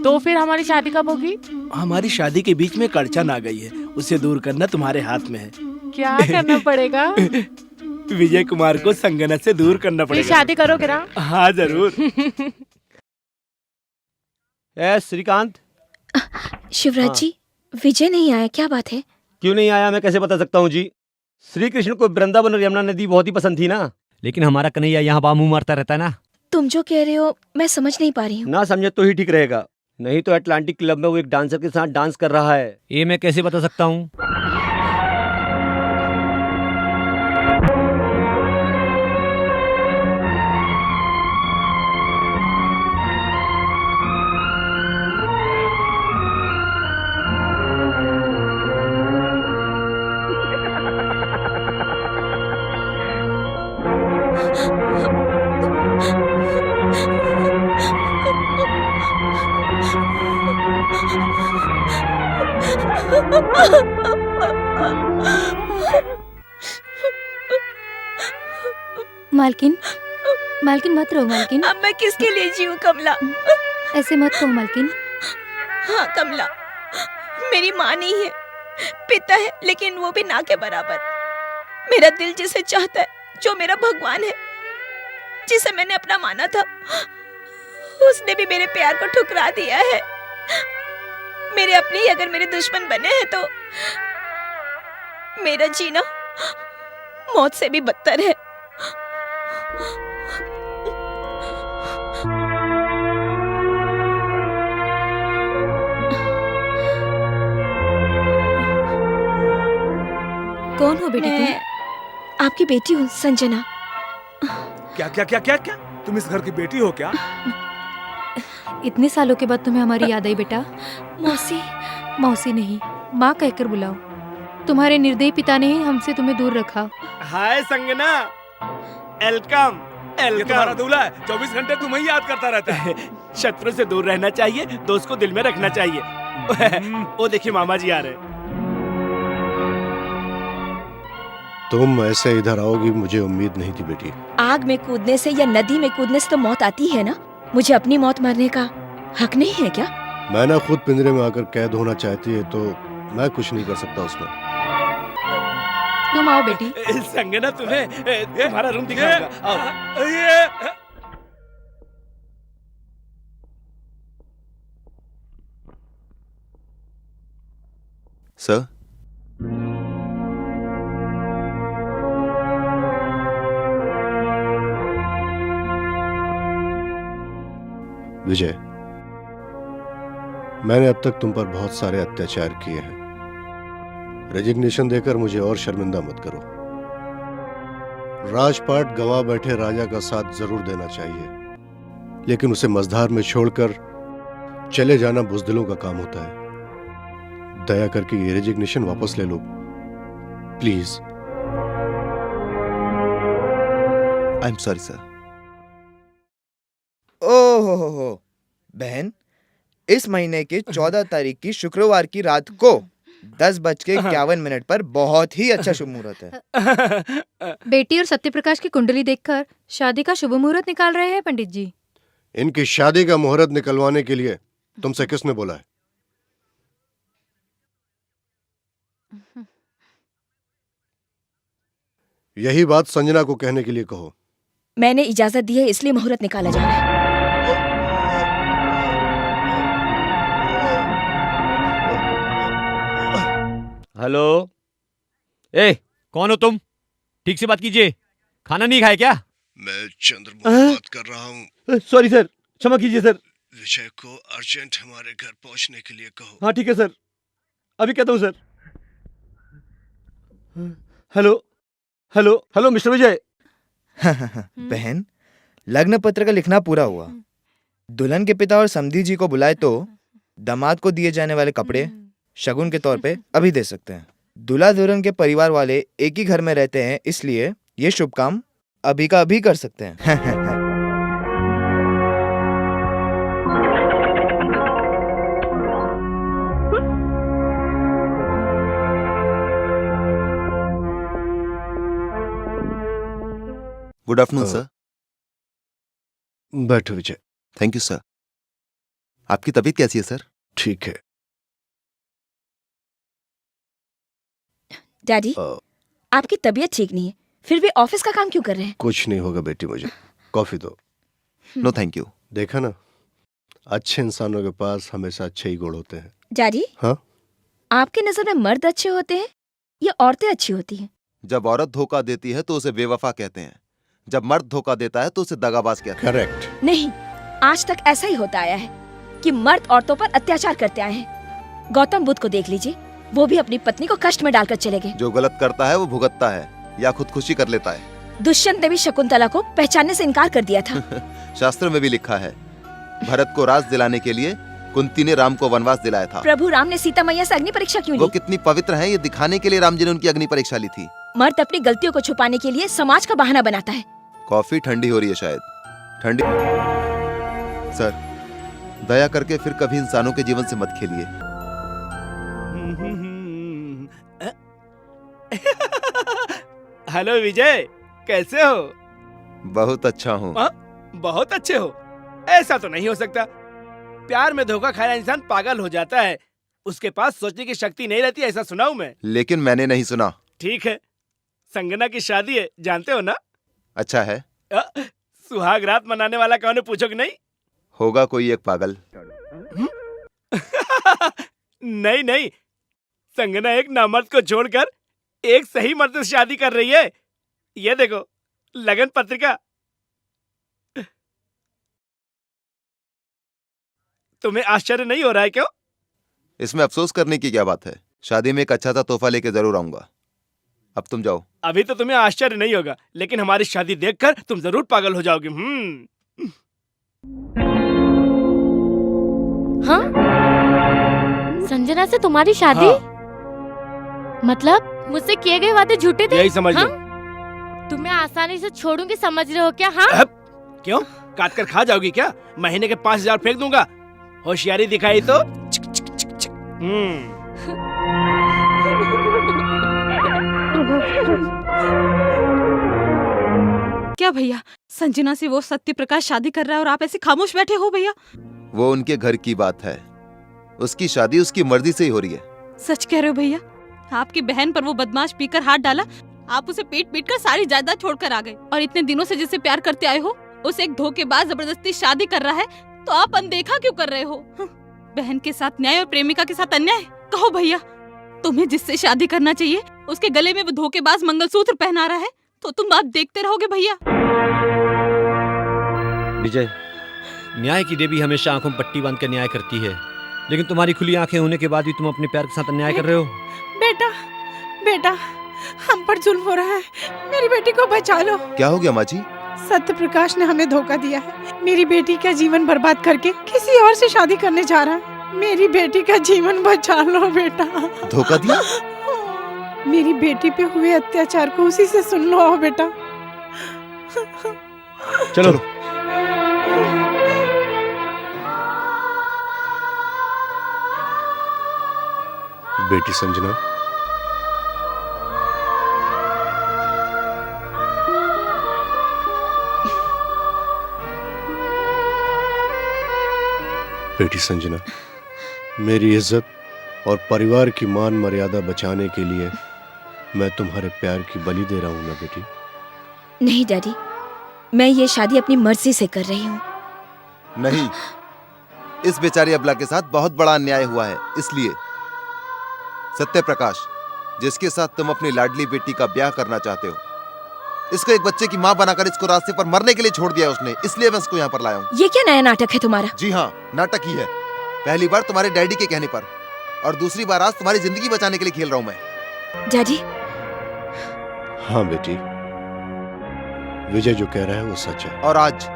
तो फिर हमारी शादी कब होगी? हमारी शादी के बीच में एक अड़चन आ गई है, उसे दूर करना तुम्हारे हाथ में है। क्या करना पड़ेगा? विजय कुमार को संगना से दूर करना फिर पड़ेगा। शादी करोगे ना? हाँ जरूर। श्रीकांत। शिवराज जी, विजय नहीं आया, क्या बात है? क्यों नहीं आया मैं कैसे बता सकता हूँ जी? श्री कृष्ण को वृंदावन और यमुना नदी बहुत ही पसंद थी ना, लेकिन हमारा कन्हैया यहाँ बामू मारता रहता है ना। तुम जो कह रहे हो मैं समझ नहीं पा रही हूँ। ना समझे तो ही ठीक रहेगा, नहीं तो अटलांटिक क्लब में वो एक डांसर के साथ डांस कर रहा है। ये मैं कैसे बता सकता हूँ? मालकिन, मालकिन मत रो मालकिन। अब मैं किसके लिए जीऊं कमला? ऐसे मत कहो मालकिन। हाँ कमला, मेरी माँ नहीं है, पिता है, लेकिन वो भी ना के बराबर। मेरा दिल जिसे चाहता है, जो मेरा भगवान है, जिसे मैंने अपना माना था, उसने भी मेरे प्यार को ठुकरा दिया है। मेरे अपने ही अगर मेरे दुश्मन बने हैं तो मेरा जीना मौत से भी बदतर है। कौन हो बेटी तुम? आपकी बेटी हूँ, संजना। क्या क्या क्या क्या क्या? तुम इस घर की बेटी हो क्या? इतने सालों के बाद तुम्हें हमारी याद आई बेटा? मौसी। मौसी नहीं, माँ कहकर बुलाओ। तुम्हारे निर्दयी पिता ने ही हमसे तुम्हें दूर रखा। हाय संगना, वेलकम। ये तुम्हारा दूल्हा है, 24 घंटे तुम्हें याद करता रहता है। शत्रु से दूर रहना चाहिए, दोस्त को दिल में रखना चाहिए। वो देखिए मामा जी आ रहे। तुम ऐसे इधर आओगी मुझे उम्मीद नहीं थी बेटी। आग में कूदने से या नदी में कूदने से तो मौत आती है ना। मुझे अपनी मौत मरने का हक नहीं है क्या? मैं ना खुद पिंजरे में आकर कैद होना चाहती है तो मैं कुछ नहीं कर सकता उसमें। तुम आओ बेटी। संगना तुम्हें तुम्हारा रूम दिखाऊंगा। आओ। सर, विजय, मैंने अब तक तुम पर बहुत सारे अत्याचार किए हैं। रेजिग्नेशन देकर मुझे और शर्मिंदा मत करो। राजपाट गंवा बैठे राजा का साथ जरूर देना चाहिए, लेकिन उसे मझधार में छोड़कर चले जाना बुजदिलों का काम होता है। दया करके ये रेजिग्नेशन वापस ले लो please. I am sorry sir. ओहो बहन, इस महीने की 14 तारीख की शुक्रवार की रात को 10:51 पर बहुत ही अच्छा शुभ मुहूर्त है। बेटी और सत्यप्रकाश की कुंडली देखकर शादी का शुभ मुहूर्त निकाल रहे हैं पंडित जी। इनकी शादी का मुहूर्त निकलवाने के लिए तुमसे किसने बोला है? यही बात संजना को कहने के लिए कहो। मैंने इजाजत दी है, इसलिए मुहूर्त निकाला जा रहा है। हेलो, ए कौन हो तुम? ठीक से बात कीजिए। खाना नहीं खाए क्या? मैं चंद्रमोहन बात कर रहा हूँ। सॉरी सर, क्षमा कीजिए सर। विजय को अर्जेंट हमारे घर पहुंचने के लिए कहो। हाँ ठीक है सर, अभी कहता हूँ sir. Hello hello hello mister Vijay. बहन, लग्न पत्र का लिखना पूरा हुआ। दुल्हन के पिता और समधी जी को बुलाए तो दामाद को दिए जाने वाले कपड़े शगुन के तौर पे अभी दे सकते हैं। दूल्हा दुल्हन के परिवार वाले एक ही घर में रहते हैं, इसलिए ये शुभ काम अभी का अभी कर सकते हैं। Good afternoon sir. बैठो विजय। Thank you sir. आपकी तबीयत कैसी है सर? ठीक है। डैडी, आपकी तबीयत ठीक नहीं है, फिर भी ऑफिस का काम क्यों कर रहे हैं? कुछ नहीं होगा बेटी, मुझे कॉफी दो। No thank you. देखा ना, अच्छे इंसानों के पास हमेशा अच्छे ही गुण होते हैं। डैडी, हाँ? आपकी नजर में मर्द अच्छे होते हैं या औरतें अच्छी होती हैं? जब औरत धोखा देती है तो उसे बेवफा कहते हैं, जब मर्द धोखा देता है तो उसे दगाबाज कहते हैं। करेक्ट। नहीं, आज तक ऐसा ही होता आया है कि मर्द औरतों पर अत्याचार करते आए हैं। गौतम बुद्ध को देख लीजिए, वो भी अपनी पत्नी को कष्ट में डालकर चले गए। जो गलत करता है वो भुगतता है या खुदकुशी कर लेता है। दुष्यंत ने भी शकुंतला को पहचानने से इनकार कर दिया था। शास्त्र में भी लिखा है, भरत को राज दिलाने के लिए कुंती ने राम को वनवास दिलाया था। प्रभु राम ने सीता मैया से अग्नि परीक्षा क्यों वो ली? कितनी पवित्र हैं ये दिखाने के लिए राम जी ने उनकी अग्नि परीक्षा ली थी। मर्द अपनी गलतियों को छुपाने के लिए समाज का बहाना बनाता है। कॉफी ठंडी हो रही है शायद। ठंडी। सर, दया करके फिर कभी इंसानों के जीवन से मत खेलिए। हेलो विजय, कैसे हो? बहुत अच्छा हूँ। बहुत अच्छे हो? ऐसा तो नहीं हो सकता। प्यार में धोखा खाया इंसान पागल हो जाता है, उसके पास सोचने की शक्ति नहीं रहती, ऐसा सुना हूं मैं। लेकिन मैंने नहीं सुना। ठीक है, संगना की शादी है, जानते हो ना? अच्छा है। सुहाग रात मनाने वाला कौन है, पूछो कि नहीं? होगा कोई एक पागल। नहीं नहीं, संगना एक नामर्द को छोड़कर एक सही मर्द से शादी कर रही है। ये देखो, लगन पत्रिका। तुम्हें आश्चर्य नहीं हो रहा है क्यों? इसमें अफसोस करने की क्या बात है? शादी में एक अच्छा सा तोहफा लेके जरूर आऊंगा। अब तुम जाओ। अभी तो तुम्हें आश्चर्य नहीं होगा, लेकिन हमारी शादी देखकर तुम जरूर पागल हो जाओगे। हाँ? संजना से तुम्हारी शादी? हाँ। मतलब मुझसे किए गए वादे झूठे थे? यही समझ लो। हाँ? तुम्हें आसानी से छोड़ूंगी समझ रहे हो क्या? हाँ? क्यों, काट कर खा जाओगी क्या? महीने के 5,000 फेंक दूंगा। होशियारी दिखाई तो क्या भैया, संजना से वो सत्य प्रकाश शादी कर रहा है और आप ऐसे खामोश बैठे हो भैया? वो उनके घर की बात है, उसकी शादी उसकी मर्जी से ही हो रही है। सच कह रहे हो भैया? आपकी बहन पर वो बदमाश पीकर हाथ डाला, आप उसे पीट पीट कर सारी जायदाद छोड़कर आ गए, और इतने दिनों से जिससे प्यार करते आए हो उसे एक धोखेबाज जबरदस्ती शादी कर रहा है, तो आप अनदेखा क्यों कर रहे हो? बहन के साथ न्याय और प्रेमिका के साथ अन्याय? कहो भैया, तुम्हें जिससे शादी करना चाहिए उसके गले में वो धोखेबाज मंगलसूत्र पहना रहा है, तो तुम बात देखते रहोगे भैया? विजय, न्याय की देवी हमेशा आंखों में पट्टी बांध कर न्याय करती है, लेकिन तुम्हारी खुली आंखें होने के बाद भी तुम अपने प्यार के साथ अन्याय कर रहे हो। बेटा, बेटा, हम पर जुल्म हो रहा है, मेरी बेटी को बचा लो। क्या हो गया माँ जी? सत्य प्रकाश ने हमें धोखा दिया है। मेरी बेटी का जीवन बर्बाद करके किसी और से शादी करने जा रहा है। मेरी बेटी का जीवन बचा लो बेटा। धोखा दिया? मेरी बेटी पे हुए अत्याचार को उसी से सुन लो बेटा। चलो। बेटी संजना, बेटी संजना, मेरी इज्जत और परिवार की मान मर्यादा बचाने के लिए मैं तुम्हारे प्यार की बलि दे रहा हूं ना बेटी? नहीं डैडी, मैं ये शादी अपनी मर्जी से कर रही हूँ। नहीं, इस बेचारी अबला के साथ बहुत बड़ा अन्याय हुआ है, इसलिए। सत्य प्रकाश, जिसके साथ तुम अपनी लाडली बेटी का ब्याह करना चाहते हो, इसको एक बच्चे की माँ बनाकर इसको रास्ते पर मरने के लिए छोड़ दिया उसने, इसलिए मैं इसको यहाँ पर लाया हूँ। ये क्या नया नाटक है तुम्हारा? जी हाँ, नाटक ही है। पहली बार तुम्हारे डैडी के कहने पर, और दूसरी बार आज तुम्हारी जिंदगी बचाने के लिए खेल रहा हूँ मैं। डैडी? हाँ बेटी, विजय जो कह रहा है वो सच है। और आज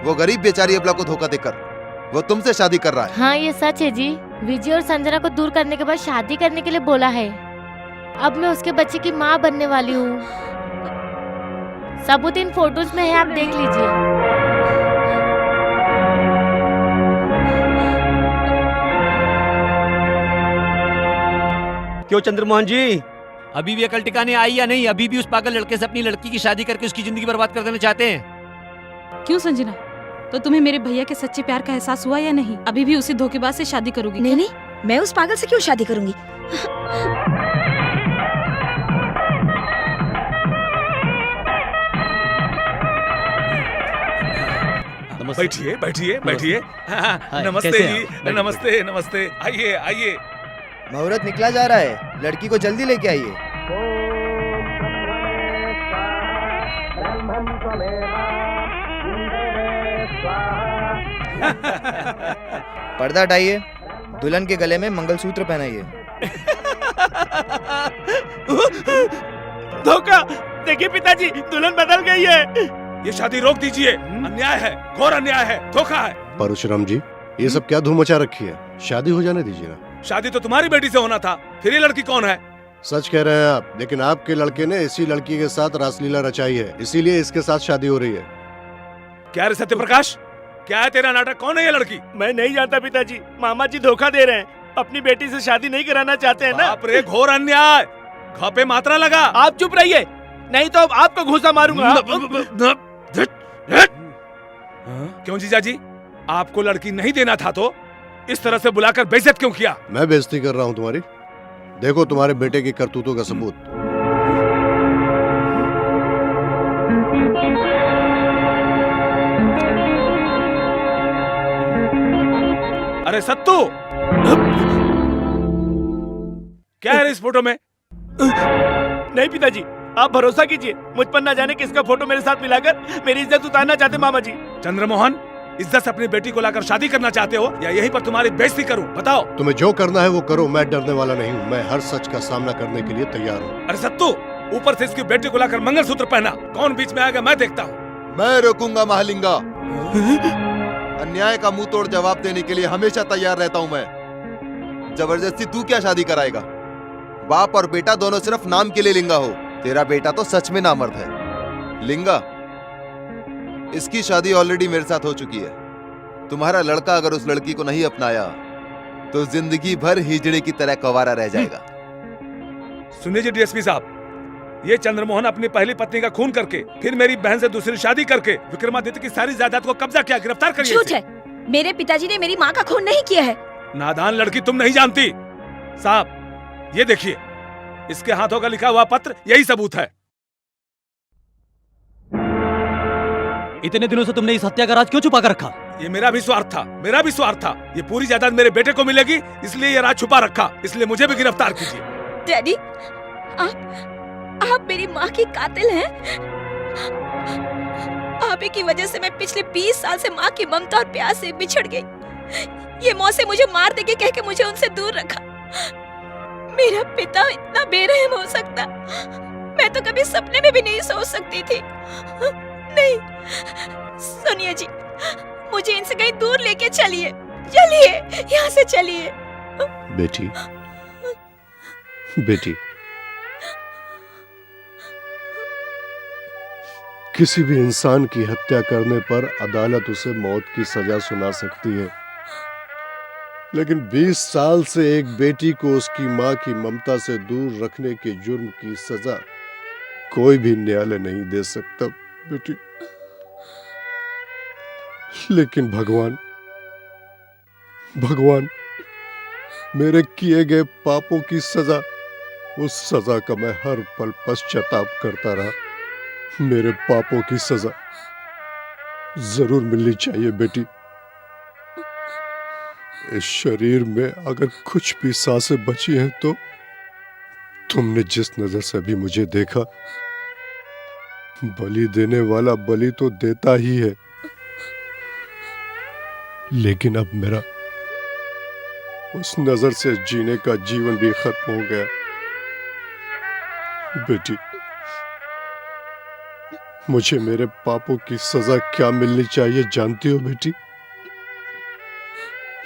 वो गरीब बेचारी अबला को धोखा देकर वो तुमसे शादी कर रहा है। हाँ, ये सच है जी। विजय और संजना को दूर करने के बाद शादी करने के लिए बोला है। अब मैं उसके बच्चे की माँ बनने वाली हूँ। सबूत इन फोटोज में है, आप देख लीजिए। क्यों चंद्रमोहन जी, अभी भी अकल टिकाने आई या नहीं? अभी भी उस पागल लड़के से अपनी लड़की की शादी करके उसकी जिंदगी बर्बाद कर देना चाहते हैं? क्यों संजना, तो तुम्हें मेरे भैया के सच्चे प्यार का एहसास हुआ या नहीं? अभी भी उसी धोखेबाज से शादी करोगी? नहीं नहीं, मैं उस पागल से क्यों शादी करूंगी? बैठिए बैठिए बैठिए। नमस्ते जी, नमस्ते नमस्ते। आइए आइए। मुहूर्त निकला जा रहा है, लड़की को जल्दी लेके आइए। पर्दा हटाइए, दुल्हन के गले में मंगलसूत्र पहनाइए। धोखा! देखिए पिताजी, दुल्हन बदल गई है। ये शादी रोक दीजिए, अन्याय है, घोर अन्याय है, धोखा है। परशुराम जी, ये सब क्या धूम मचा रखी है? शादी हो जाने दीजिए ना। शादी तो तुम्हारी बेटी से होना था, फिर ये लड़की कौन है? सच कह रहे हैं आप, लेकिन आपके लड़के ने इसी लड़की के साथ रासलीला रचाई है, इसीलिए इसके साथ शादी हो रही है। क्या रे सत्यप्रकाश, क्या है तेरा नाटक? कौन है ये लड़की? मैं नहीं जानता पिताजी, मामा जी धोखा दे रहे हैं। अपनी बेटी से शादी नहीं कराना चाहते हैं ना। बाप रे, घोर अन्याय! घा पे मात्रा लगा। आप चुप रहिए, नहीं तो अब आपको घूसा मारूंगा। क्यों जीजा जी, आपको लड़की नहीं देना था तो इस तरह से बुलाकर बेइज्जत क्यों किया? मैं बेइज्जती कर रहा हूँ तुम्हारी? देखो तुम्हारे बेटे की करतूतों का सबूत। अरे सत्तू, क्या है इस फोटो में? नहीं पिताजी, आप भरोसा कीजिए, मुझ पर न जाने किसका फोटो मेरे साथ मिलाकर मेरी इज्जत उतारना चाहते मामा जी। चंद्रमोहन, इज्जत से अपनी बेटी को लाकर शादी करना चाहते हो या यहीं पर तुम्हारी बेइज्जती करूं? बताओ। तुम्हें जो करना है वो करो, मैं डरने वाला नहीं हूँ। मैं हर सच का सामना करने के लिए तैयार हूँ। अरे सत्तू, ऊपर से इसकी बेटी को लाकर मंगलसूत्र पहना, कौन बीच में आएगा मैं देखता हूँ। मैं रोकूंगा महालिंगा। अन्याय का मुंह तोड़ जवाब देने के लिए हमेशा तैयार रहता हूँ मैं। जबरदस्ती तू क्या शादी कराएगा? बाप और बेटा दोनों सिर्फ नाम के लिए लिंगा हो। तेरा बेटा तो सच में नामर्द है। लिंगा, इसकी शादी ऑलरेडी मेरे साथ हो चुकी है। तुम्हारा लड़का अगर उस लड़की को नहीं अपनाया तो जिंदगी भर हिजड़े की तरह कवारा रह जाएगा। सुनिए जी डीएसपी साहब, ये चंद्रमोहन अपनी पहली पत्नी का खून करके फिर मेरी बहन से दूसरी शादी करके विक्रमादित्य की सारी जायदाद को कब्जा किया। गिरफ्तार करिए। झूठ है, मेरे पिताजी ने मेरी माँ का खून नहीं किया है। नादान लड़की, तुम नहीं जानती। साहब ये देखिए, इसके हाथों का लिखा हुआ पत्र यही सबूत है। इतने दिनों से तुमने इस हत्या का राज क्यों छुपा कर रखा? ये मेरा भी स्वार्थ था, मेरा भी स्वार्थ था। ये पूरी जायदाद मेरे बेटे को मिलेगी, इसलिए ये राज छुपा रखा। इसलिए मुझे भी गिरफ्तार कीजिए। डैडी, आप मेरी माँ की कातिल हैं। आप ही की वजह से मैं पिछले 20 साल से माँ की ममता और प्यार से बिछड़ गई। ये मौत से मुझे मार देके कह के मुझे उनसे दूर रखा। मेरा पिता इतना बेरहम हो सकता, मैं तो कभी सपने में भी नहीं सोच सकती थी। नहीं, सुनिए जी, मुझे इनसे कहीं दूर लेके चलिए, चलिए, यहाँ से चलिए। बेटी, बेटी, किसी भी इंसान की हत्या करने पर अदालत उसे मौत की सजा सुना सकती है, लेकिन 20 साल से एक बेटी को उसकी मां की ममता से दूर रखने के जुर्म की सजा कोई भी न्यायालय नहीं दे सकता बेटी। लेकिन भगवान मेरे किए गए पापों की सजा, उस सजा का मैं हर पल पश्चाताप करता रहा। मेरे पापों की सजा जरूर मिलनी चाहिए बेटी। इस शरीर में अगर कुछ भी सांसें बची हैं तो तुमने जिस नजर से भी मुझे देखा, बलि देने वाला बलि तो देता ही है, लेकिन अब मेरा उस नजर से जीने का जीवन भी खत्म हो गया। बेटी, मुझे मेरे पापों की सजा क्या मिलनी चाहिए जानती हो बेटी?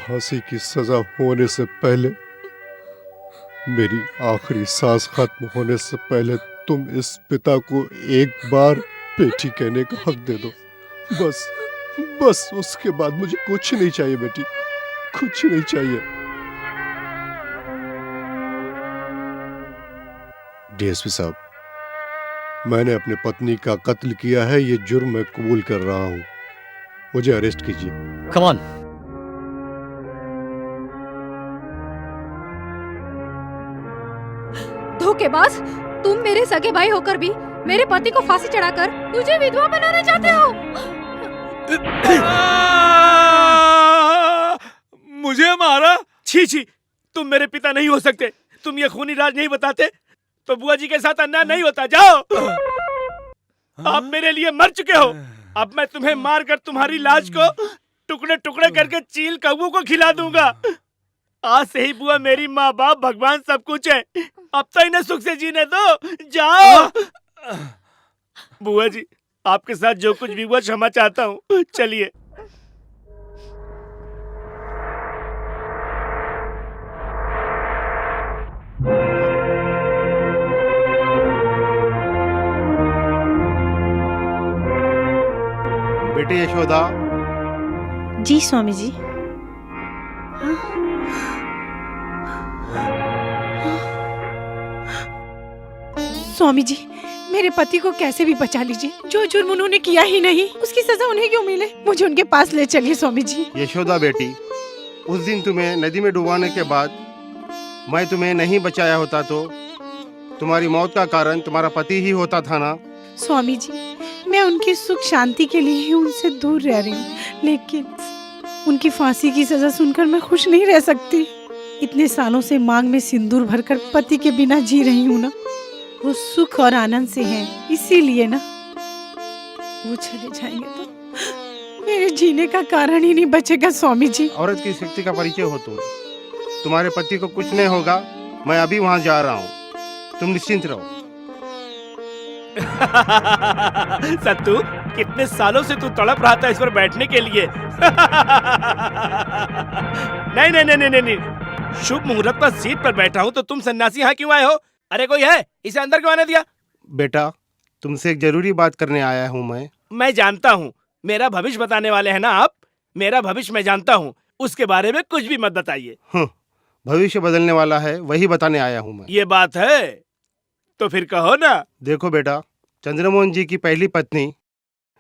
फांसी की सजा होने से पहले, मेरी आखिरी सांस खत्म होने से पहले तुम इस पिता को एक बार बेटी कहने का हक दे दो। बस उसके बाद मुझे कुछ नहीं चाहिए बेटी, कुछ नहीं चाहिए। डीएसपी साहब, मैंने अपनी पत्नी का कत्ल किया है, ये जुर्म मैं कबूल कर रहा हूं। मुझे अरेस्ट कीजिए। Come on. धोखेबाज, तुम मेरे सगे भाई होकर भी मेरे पति को फांसी चढ़ाकर मुझे विधवा बनाना चाहते हो। मुझे मारा? छी, तुम मेरे पिता नहीं हो सकते। तुम ये खूनी राज नहीं बताते तो बुआ जी के साथ अन्याय नहीं होता। जाओ। आप मेरे लिए मर चुके हो। अब मैं तुम्हें मार कर तुम्हारी लाश को टुकड़े टुकड़े करके चील कौवों को खिला दूंगा। आज से ही बुआ मेरी माँ बाप भगवान सब कुछ है। अब तो इन्हें सुख से जीने दो, जाओ। बुआ जी, आपके साथ जो कुछ भी हुआ क्षमा चाहता हूँ, चलिए। बेटी यशोदा। जी स्वामी जी। स्वामी जी, मेरे पति को कैसे भी बचा लीजिए। जो जुर्म उन्होंने किया ही नहीं, उसकी सजा उन्हें क्यों मिले। मुझे उनके पास ले चलिए स्वामी जी। यशोदा बेटी, उस दिन तुम्हें नदी में डुबाने के बाद मैं तुम्हें नहीं बचाया होता तो तुम्हारी मौत का कारण तुम्हारा पति ही होता था ना। स्वामी जी, मैं उनकी सुख शांति के लिए ही उनसे दूर रह रही हूँ, लेकिन उनकी फांसी की सजा सुनकर मैं खुश नहीं रह सकती। इतने सालों से मांग में सिंदूर भरकर पति के बिना जी रही हूँ ना। वो सुख और आनंद से हैं, इसीलिए ना। वो चले जाएंगे तो मेरे जीने का कारण ही नहीं बचेगा स्वामी जी। औरत की शक्ति का परिचय हो तुम। तुम्हारे पति को कुछ नहीं होगा। मैं अभी वहाँ जा रहा हूँ, तुम निश्चिंत रहो। सत्तू, कितने सालों से तू तड़प रहा था इस पर बैठने के लिए। नहीं नहीं नहीं नहीं नहीं, शुभ मुहूर्त पर सीट पर बैठा हूँ तो तुम सन्यासी यहाँ क्यों आए हो? अरे कोई है, इसे अंदर क्यों आने दिया? बेटा, तुमसे एक जरूरी बात करने आया हूँ मैं जानता हूँ, मेरा भविष्य बताने वाले हैं ना आप। मेरा भविष्य मैं जानता हूँ, उसके बारे में कुछ भी मत बताइए। भविष्य बदलने वाला है, वही बताने आया हूँ मैं। ये बात है तो फिर कहो ना। देखो बेटा, चंद्रमोहन जी की पहली पत्नी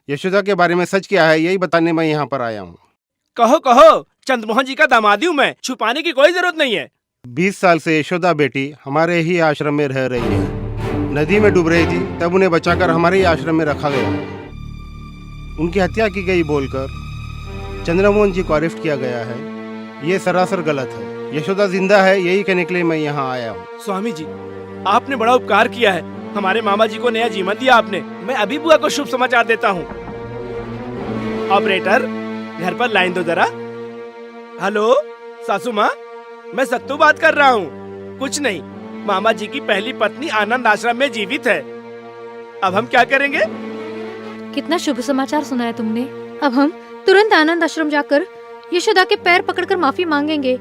यशोदा के बारे में सच क्या है, यही बताने मैं यहाँ पर आया हूँ। कहो कहो, चंद्रमोहन जी का दामादी हूँ मैं, छुपाने की कोई जरूरत नहीं है। 20 साल से यशोदा बेटी हमारे ही आश्रम में रह रही है। नदी में डूब रही थी, तब उन्हें बचाकर हमारे ही आश्रम में रखा गया। उनकी हत्या की गई बोलकर चंद्रमोहन जी को अरेस्ट किया गया है। ये सरासर गलत है। यशोदा जिंदा है, यही कहने के लिए मैं यहाँ आया हूँ। स्वामी जी, आपने बड़ा उपकार किया है। हमारे मामा जी को नया जीवन दिया आपने। मैं अभी बुआ को शुभ समाचार देता हूँ। ऑपरेटर, घर पर लाइन दो जरा। हेलो सासू माँ, मैं सत्तू बात कर रहा हूँ। कुछ नहीं, मामा जी की पहली पत्नी आनंद आश्रम में जीवित है। अब हम क्या करेंगे? कितना शुभ समाचार सुना है तुमने। अब हम तुरंत आनंद आश्रम जाकर यशोदा के पैर पकड़कर माफी मांगेंगे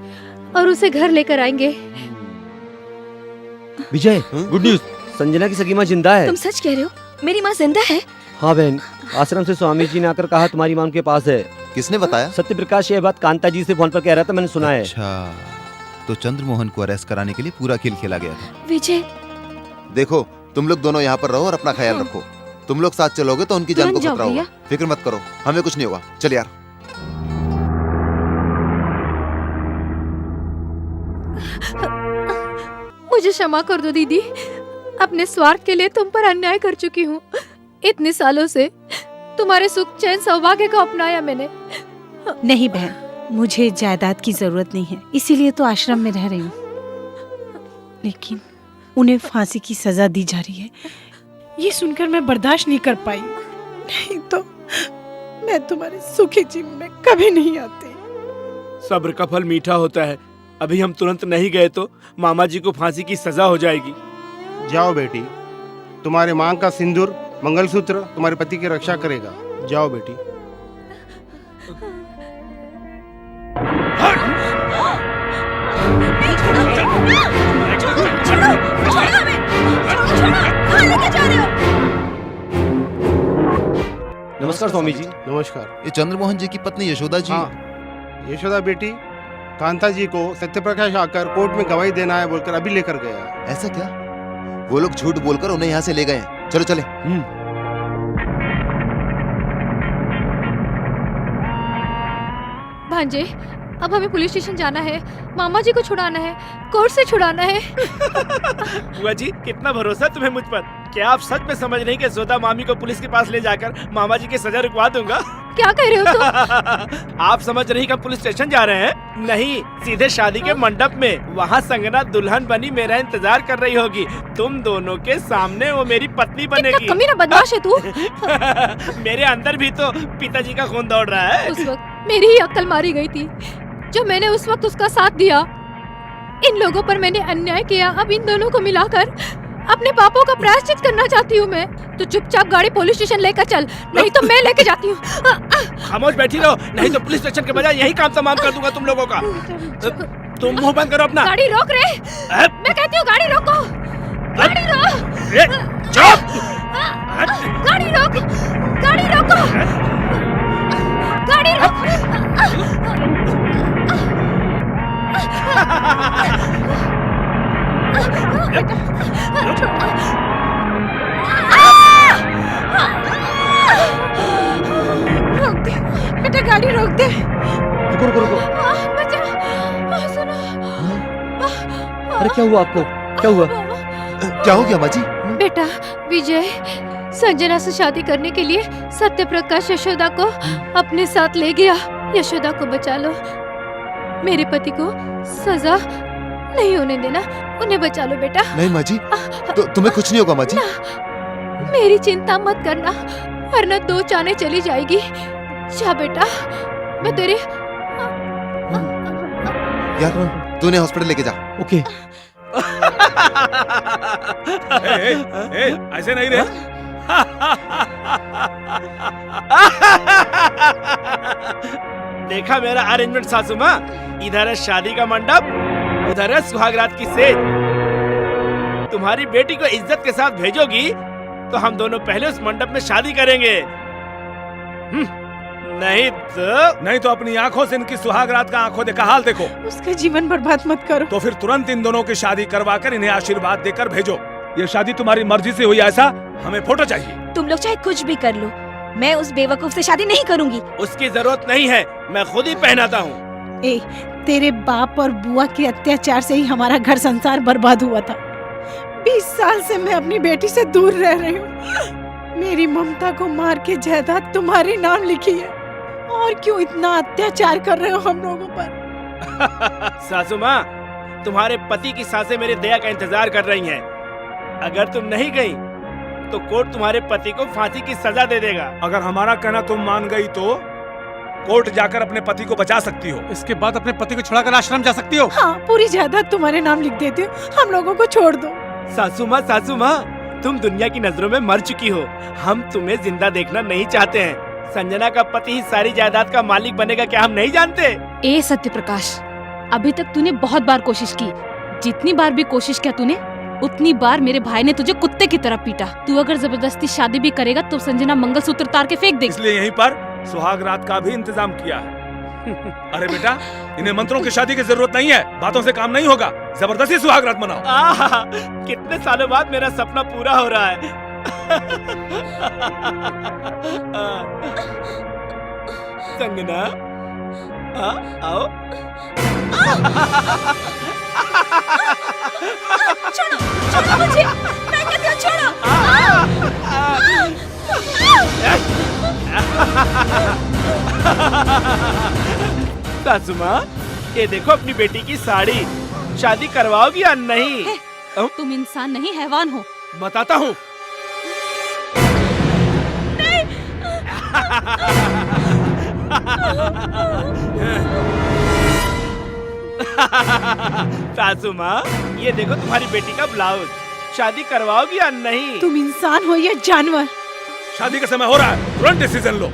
और उसे घर लेकर आएंगे। विजय, गुड न्यूज, संजना की सगी माँ जिंदा है। तुम सच कह रहे हो? मेरी माँ जिंदा है? हाँ बहन, आश्रम से स्वामी जी ने आकर कहा तुम्हारी माँ उनके पास है। किसने बताया? सत्य प्रकाश ये बात कांता जी से फोन पर कह रहा था, मैंने सुना है। अच्छा, तो चंद्रमोहन को अरेस्ट कराने के लिए पूरा खेल खेला गया था। विजय, देखो, तुम लोग दोनों यहाँ पर रहो और अपना ख्याल रखो। तुम लोग साथ चलोगे तो उनकी जान को खतरा होगा। फिक्र मत करो, हमें कुछ नहीं होगा। चल यार। मुझे क्षमा कर दो दीदी, अपने स्वार्थ के लिए तुम पर अन्याय कर चुकी हूँ। इतने सालों से तुम्हारे सुख चैन सौभाग्य को अपनाया मैंने। नहीं बहन, मुझे जायदाद की जरूरत नहीं है, इसीलिए तो आश्रम में रह रही हूँ। लेकिन उन्हें फांसी की सजा दी जा रही है, ये सुनकर मैं बर्दाश्त नहीं कर पाई। नहीं तो मैं तुम्हारे सुखी जीवन में कभी नहीं आती। सब्र का फल मीठा होता है। अभी हम तुरंत नहीं गए तो मामा जी को फांसी की सजा हो जाएगी। जाओ बेटी, तुम्हारे मांग का सिंदूर मंगलसूत्र तुम्हारे पति की रक्षा करेगा। जाओ बेटी। नमस्कार स्वामी जी। नमस्कार। ये चंद्रमोहन जी की पत्नी यशोदा जी। हाँ, यशोदा बेटी कांता जी को सत्यप्रकाश आकर कोर्ट में गवाही देना है बोलकर अभी लेकर गया। ऐसा क्या? वो लोग झूठ बोलकर उन्हें यहाँ से ले गए हैं। चलो चले। भांजे, अब हमें पुलिस स्टेशन जाना है, मामा जी को छुड़ाना है, कोर्ट से छुड़ाना है। बुआ जी, कितना भरोसा तुम्हें मुझ पर। क्या आप सच में समझ रही कि यशोदा मामी को पुलिस के पास ले जाकर मामा जी की सजा रुकवा दूंगा? क्या कह रहे हो तुम? आप समझ रही कि हम पुलिस स्टेशन जा रहे हैं? नहीं, सीधे शादी के मंडप में। वहाँ संगना दुल्हन बनी मेरा इंतजार कर रही होगी। तुम दोनों के सामने वो मेरी पत्नी बनेगी। कमीना बदमाश है तू। मेरे अंदर भी तो पिताजी का खून दौड़ रहा है। उस वक्त मेरी ही अक्ल मारी गई थी जो मैंने उस वक्त उसका साथ दिया। इन लोगों पर मैंने अन्याय किया। अब इन दोनों को मिलाकर अपने पापों का प्रायश्चित करना चाहती हूँ मैं। तो चुपचाप गाड़ी पुलिस स्टेशन लेकर चल, नहीं तो मैं लेके जाती हूँ। खामोश बैठी रहो, नहीं तो पुलिस स्टेशन के बजाय यही काम तमाम कर दूंगा तुम लोगों का। तुम मुंह बंद करो अपना। गाड़ी रोक रे। मैं कहती हूँ गाड़ी रोको। गाड़ी रोक। चुप। गाड़ी रोक। गाड़ी रोको। गाड़ी रोक। रोक दे बेटा, गाड़ी रोक दे। रुको रुको रुको। सुनो। अरे क्या हुआ आपको? क्या हुआ? क्या हो गया माँ जी? बेटा विजय संजना से शादी करने के लिए सत्य प्रकाश यशोदा को अपने साथ ले गया। यशोदा को बचा लो। मेरे पति को सजा नहीं होने देना। उन्हें बचा लो बेटा। नहीं माँ जी, तुम्हें कुछ नहीं होगा माँ जी। मेरी चिंता मत करना, वरना 2 चाने चली जाएगी। जा बेटा, मैं तेरे यार तूने हॉस्पिटल लेके जा। ओके। ऐसे नहीं रे। देखा मेरा अरेंजमेंट सासू माँ? इधर है शादी का मंडप, उधर है सुहागरात की सेज। तुम्हारी बेटी को इज्जत के साथ भेजोगी तो हम दोनों पहले उस मंडप में शादी करेंगे। नहीं तो अपनी आंखों से इनकी सुहागरात का आंखों देखा हाल देखो। उसका जीवन बर्बाद मत करो। तो फिर तुरंत इन दोनों की शादी करवाकर इन्हें आशीर्वाद देकर भेजो। ये शादी तुम्हारी मर्जी से हुई ऐसा हमें फोटो चाहिए। तुम लोग चाहे कुछ भी कर लो, मैं उस बेवकूफ से शादी नहीं करूंगी। उसकी जरूरत नहीं है, मैं खुद ही पहनाता हूँ। तेरे बाप और बुआ के अत्याचार से ही हमारा घर संसार बर्बाद हुआ था। 20 साल से मैं अपनी बेटी से दूर रह रही हूँ। मेरी ममता को मार के जायदाद तुम्हारे नाम लिखी है, और क्यों इतना अत्याचार कर रहे हो हम लोगों पर? सासू माँ, तुम्हारे पति की सासें मेरे दया का इंतजार कर रही हैं। अगर तुम नहीं गई तो कोर्ट तुम्हारे पति को फांसी की सजा दे देगा। अगर हमारा कहना तुम मान गई तो कोर्ट जाकर अपने पति को बचा सकती हो। इसके बाद अपने पति को छुड़ाकर आश्रम जा सकती हो। हाँ, पूरी जायदाद तुम्हारे नाम लिख देती हूँ। हम लोगों को छोड़ दो। सासू माँ, तुम दुनिया की नजरों में मर चुकी हो। हम तुम्हें जिंदा देखना नहीं चाहते हैं। संजना का पति ही सारी जायदाद का मालिक बनेगा, क्या हम नहीं जानते? ए सत्य प्रकाश, अभी तक तूने बहुत बार कोशिश की। जितनी बार भी कोशिश किया तूने, उतनी बार मेरे भाई ने तुझे कुत्ते की तरह पीटा। तू अगर जबरदस्ती शादी भी करेगा तो संजना मंगलसूत्र तार के फेंक देगी। इसलिए यहीं पर सुहागरात का भी इंतजाम किया है। अरे बेटा, इन्हें मंत्रों की शादी की जरूरत नहीं है। बातों से काम नहीं होगा, जबरदस्ती सुहागरात मनाओ। कितने सालों बाद मेरा सपना पूरा हो रहा है। संगना, आओ। छोड़ो मुझे, मैं कहती हूँ छोड़ो। सासू माँ, ये देखो अपनी बेटी की साड़ी। शादी करवाओगी या नहीं? तुम इंसान नहीं हैवान हो। बताता हूँ। सासू माँ, ये देखो तुम्हारी बेटी का ब्लाउज। शादी करवाओगी या नहीं? तुम इंसान हो या जानवर? शादी का समय हो रहा है, तुरंत डिसीजन लो।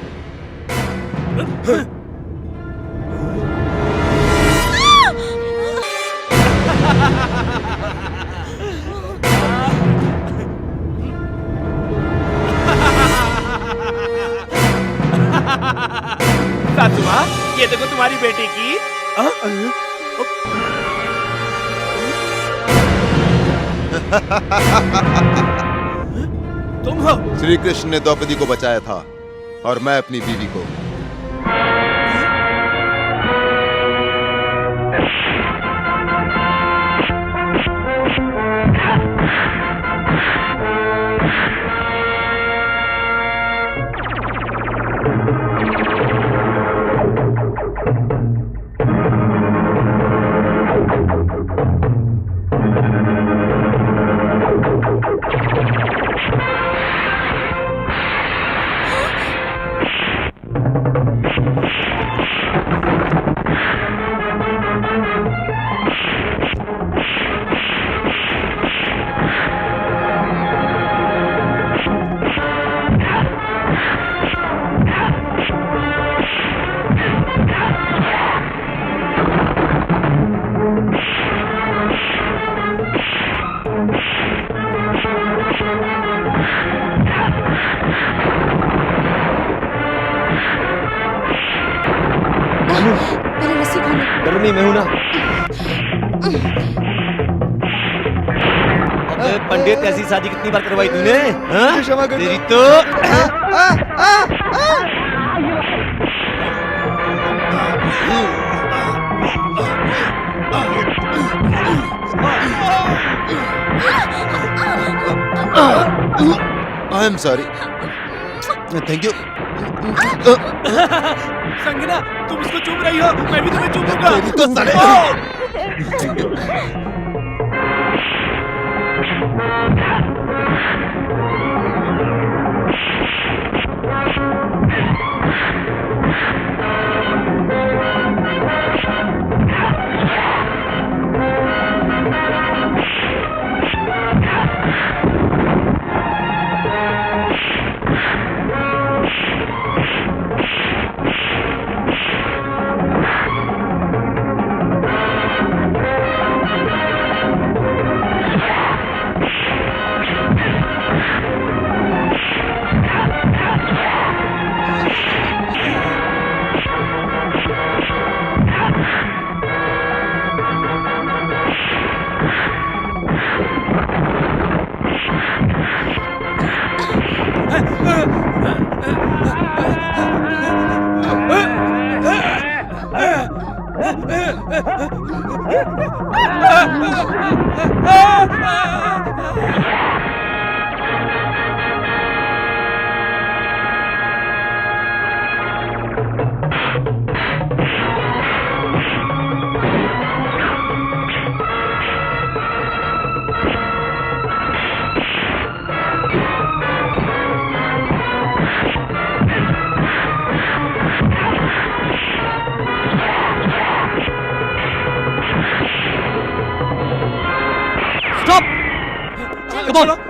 सासू माँ, ये देखो तुम्हारी बेटी की। तुम हो? श्री कृष्ण ने द्रौपदी को बचाया था और मैं अपनी बीवी को। पहले रस्सी खोलो। डर नहीं, मैं हूं ना। अबे पंडित, ऐसी शादी कितनी बार करवाई तूने? हाँ? क्षमा कर दो। तेरी तो आई am sorry. Thank you. Sanjana, तुम इसको चूम रही हो, मैं भी तुम्हें चूमूंगा। तेरी तो साले।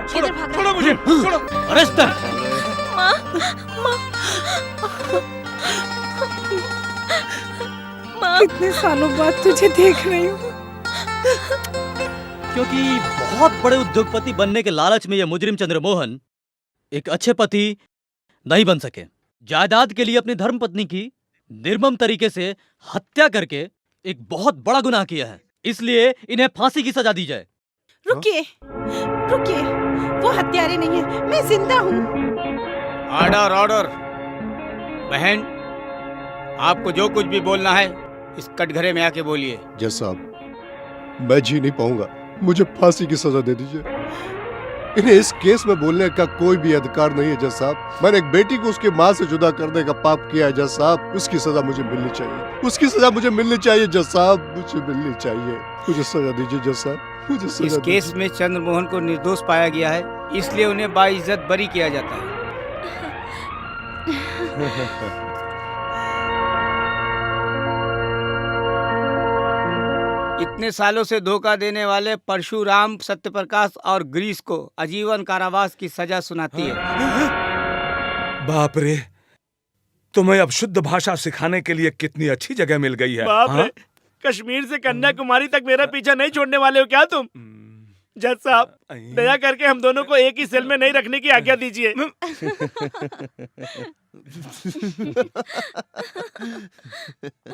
छोड़ो, छोड़ो मुझे, छोड़ो। अरेस्ट। माँ, माँ, कितने सालों बाद तुझे देख रही हूँ। क्योंकि बहुत बड़े उद्योगपति बनने के लालच में यह मुजरिम चंद्रमोहन एक अच्छे पति नहीं बन सके। जायदाद के लिए अपनी धर्मपत्नी की निर्मम तरीके से हत्या करके एक बहुत बड़ा गुनाह किया है। इसलिए इन्हें फांसी की सजा दी जाए। रुकिए, रुकिए, वो हत्यारे नहीं है, मैं जिंदा हूँ। Order, order. बहन, आपको जो कुछ भी बोलना है इस कटघरे में आके बोलिए। जज साहब, मैं जी नहीं पाऊंगा, मुझे फांसी की सजा दे दीजिए। इन्हें इस केस में बोलने का कोई भी अधिकार नहीं है जज साहब। मैंने एक बेटी को उसकी माँ से जुदा करने का पाप किया है जज साहब। उसकी सजा मुझे मिलनी चाहिए, उसकी सजा मुझे मिलनी चाहिए जज साहब, मुझे मिलनी चाहिए। मुझे सजा दीजिए जज साहब, मुझे सजा इस केस में चंद्रमोहन को निर्दोष पाया गया है, इसलिए उन्हें बाइज्जत बरी किया जाता है। इतने सालों से धोखा देने वाले परशुराम, सत्यप्रकाश और ग्रीस को आजीवन कारावास की सजा सुनाती है। बाप रे, तुम्हें अब शुद्ध भाषा सिखाने के लिए कितनी अच्छी जगह मिल गई है। बाप रे, कश्मीर से कन्याकुमारी तक मेरा पीछा नहीं छोड़ने वाले हो क्या तुम? जज साहब, दया करके हम दोनों को एक ही सेल में नहीं रखने की आज्ञा दीजिए।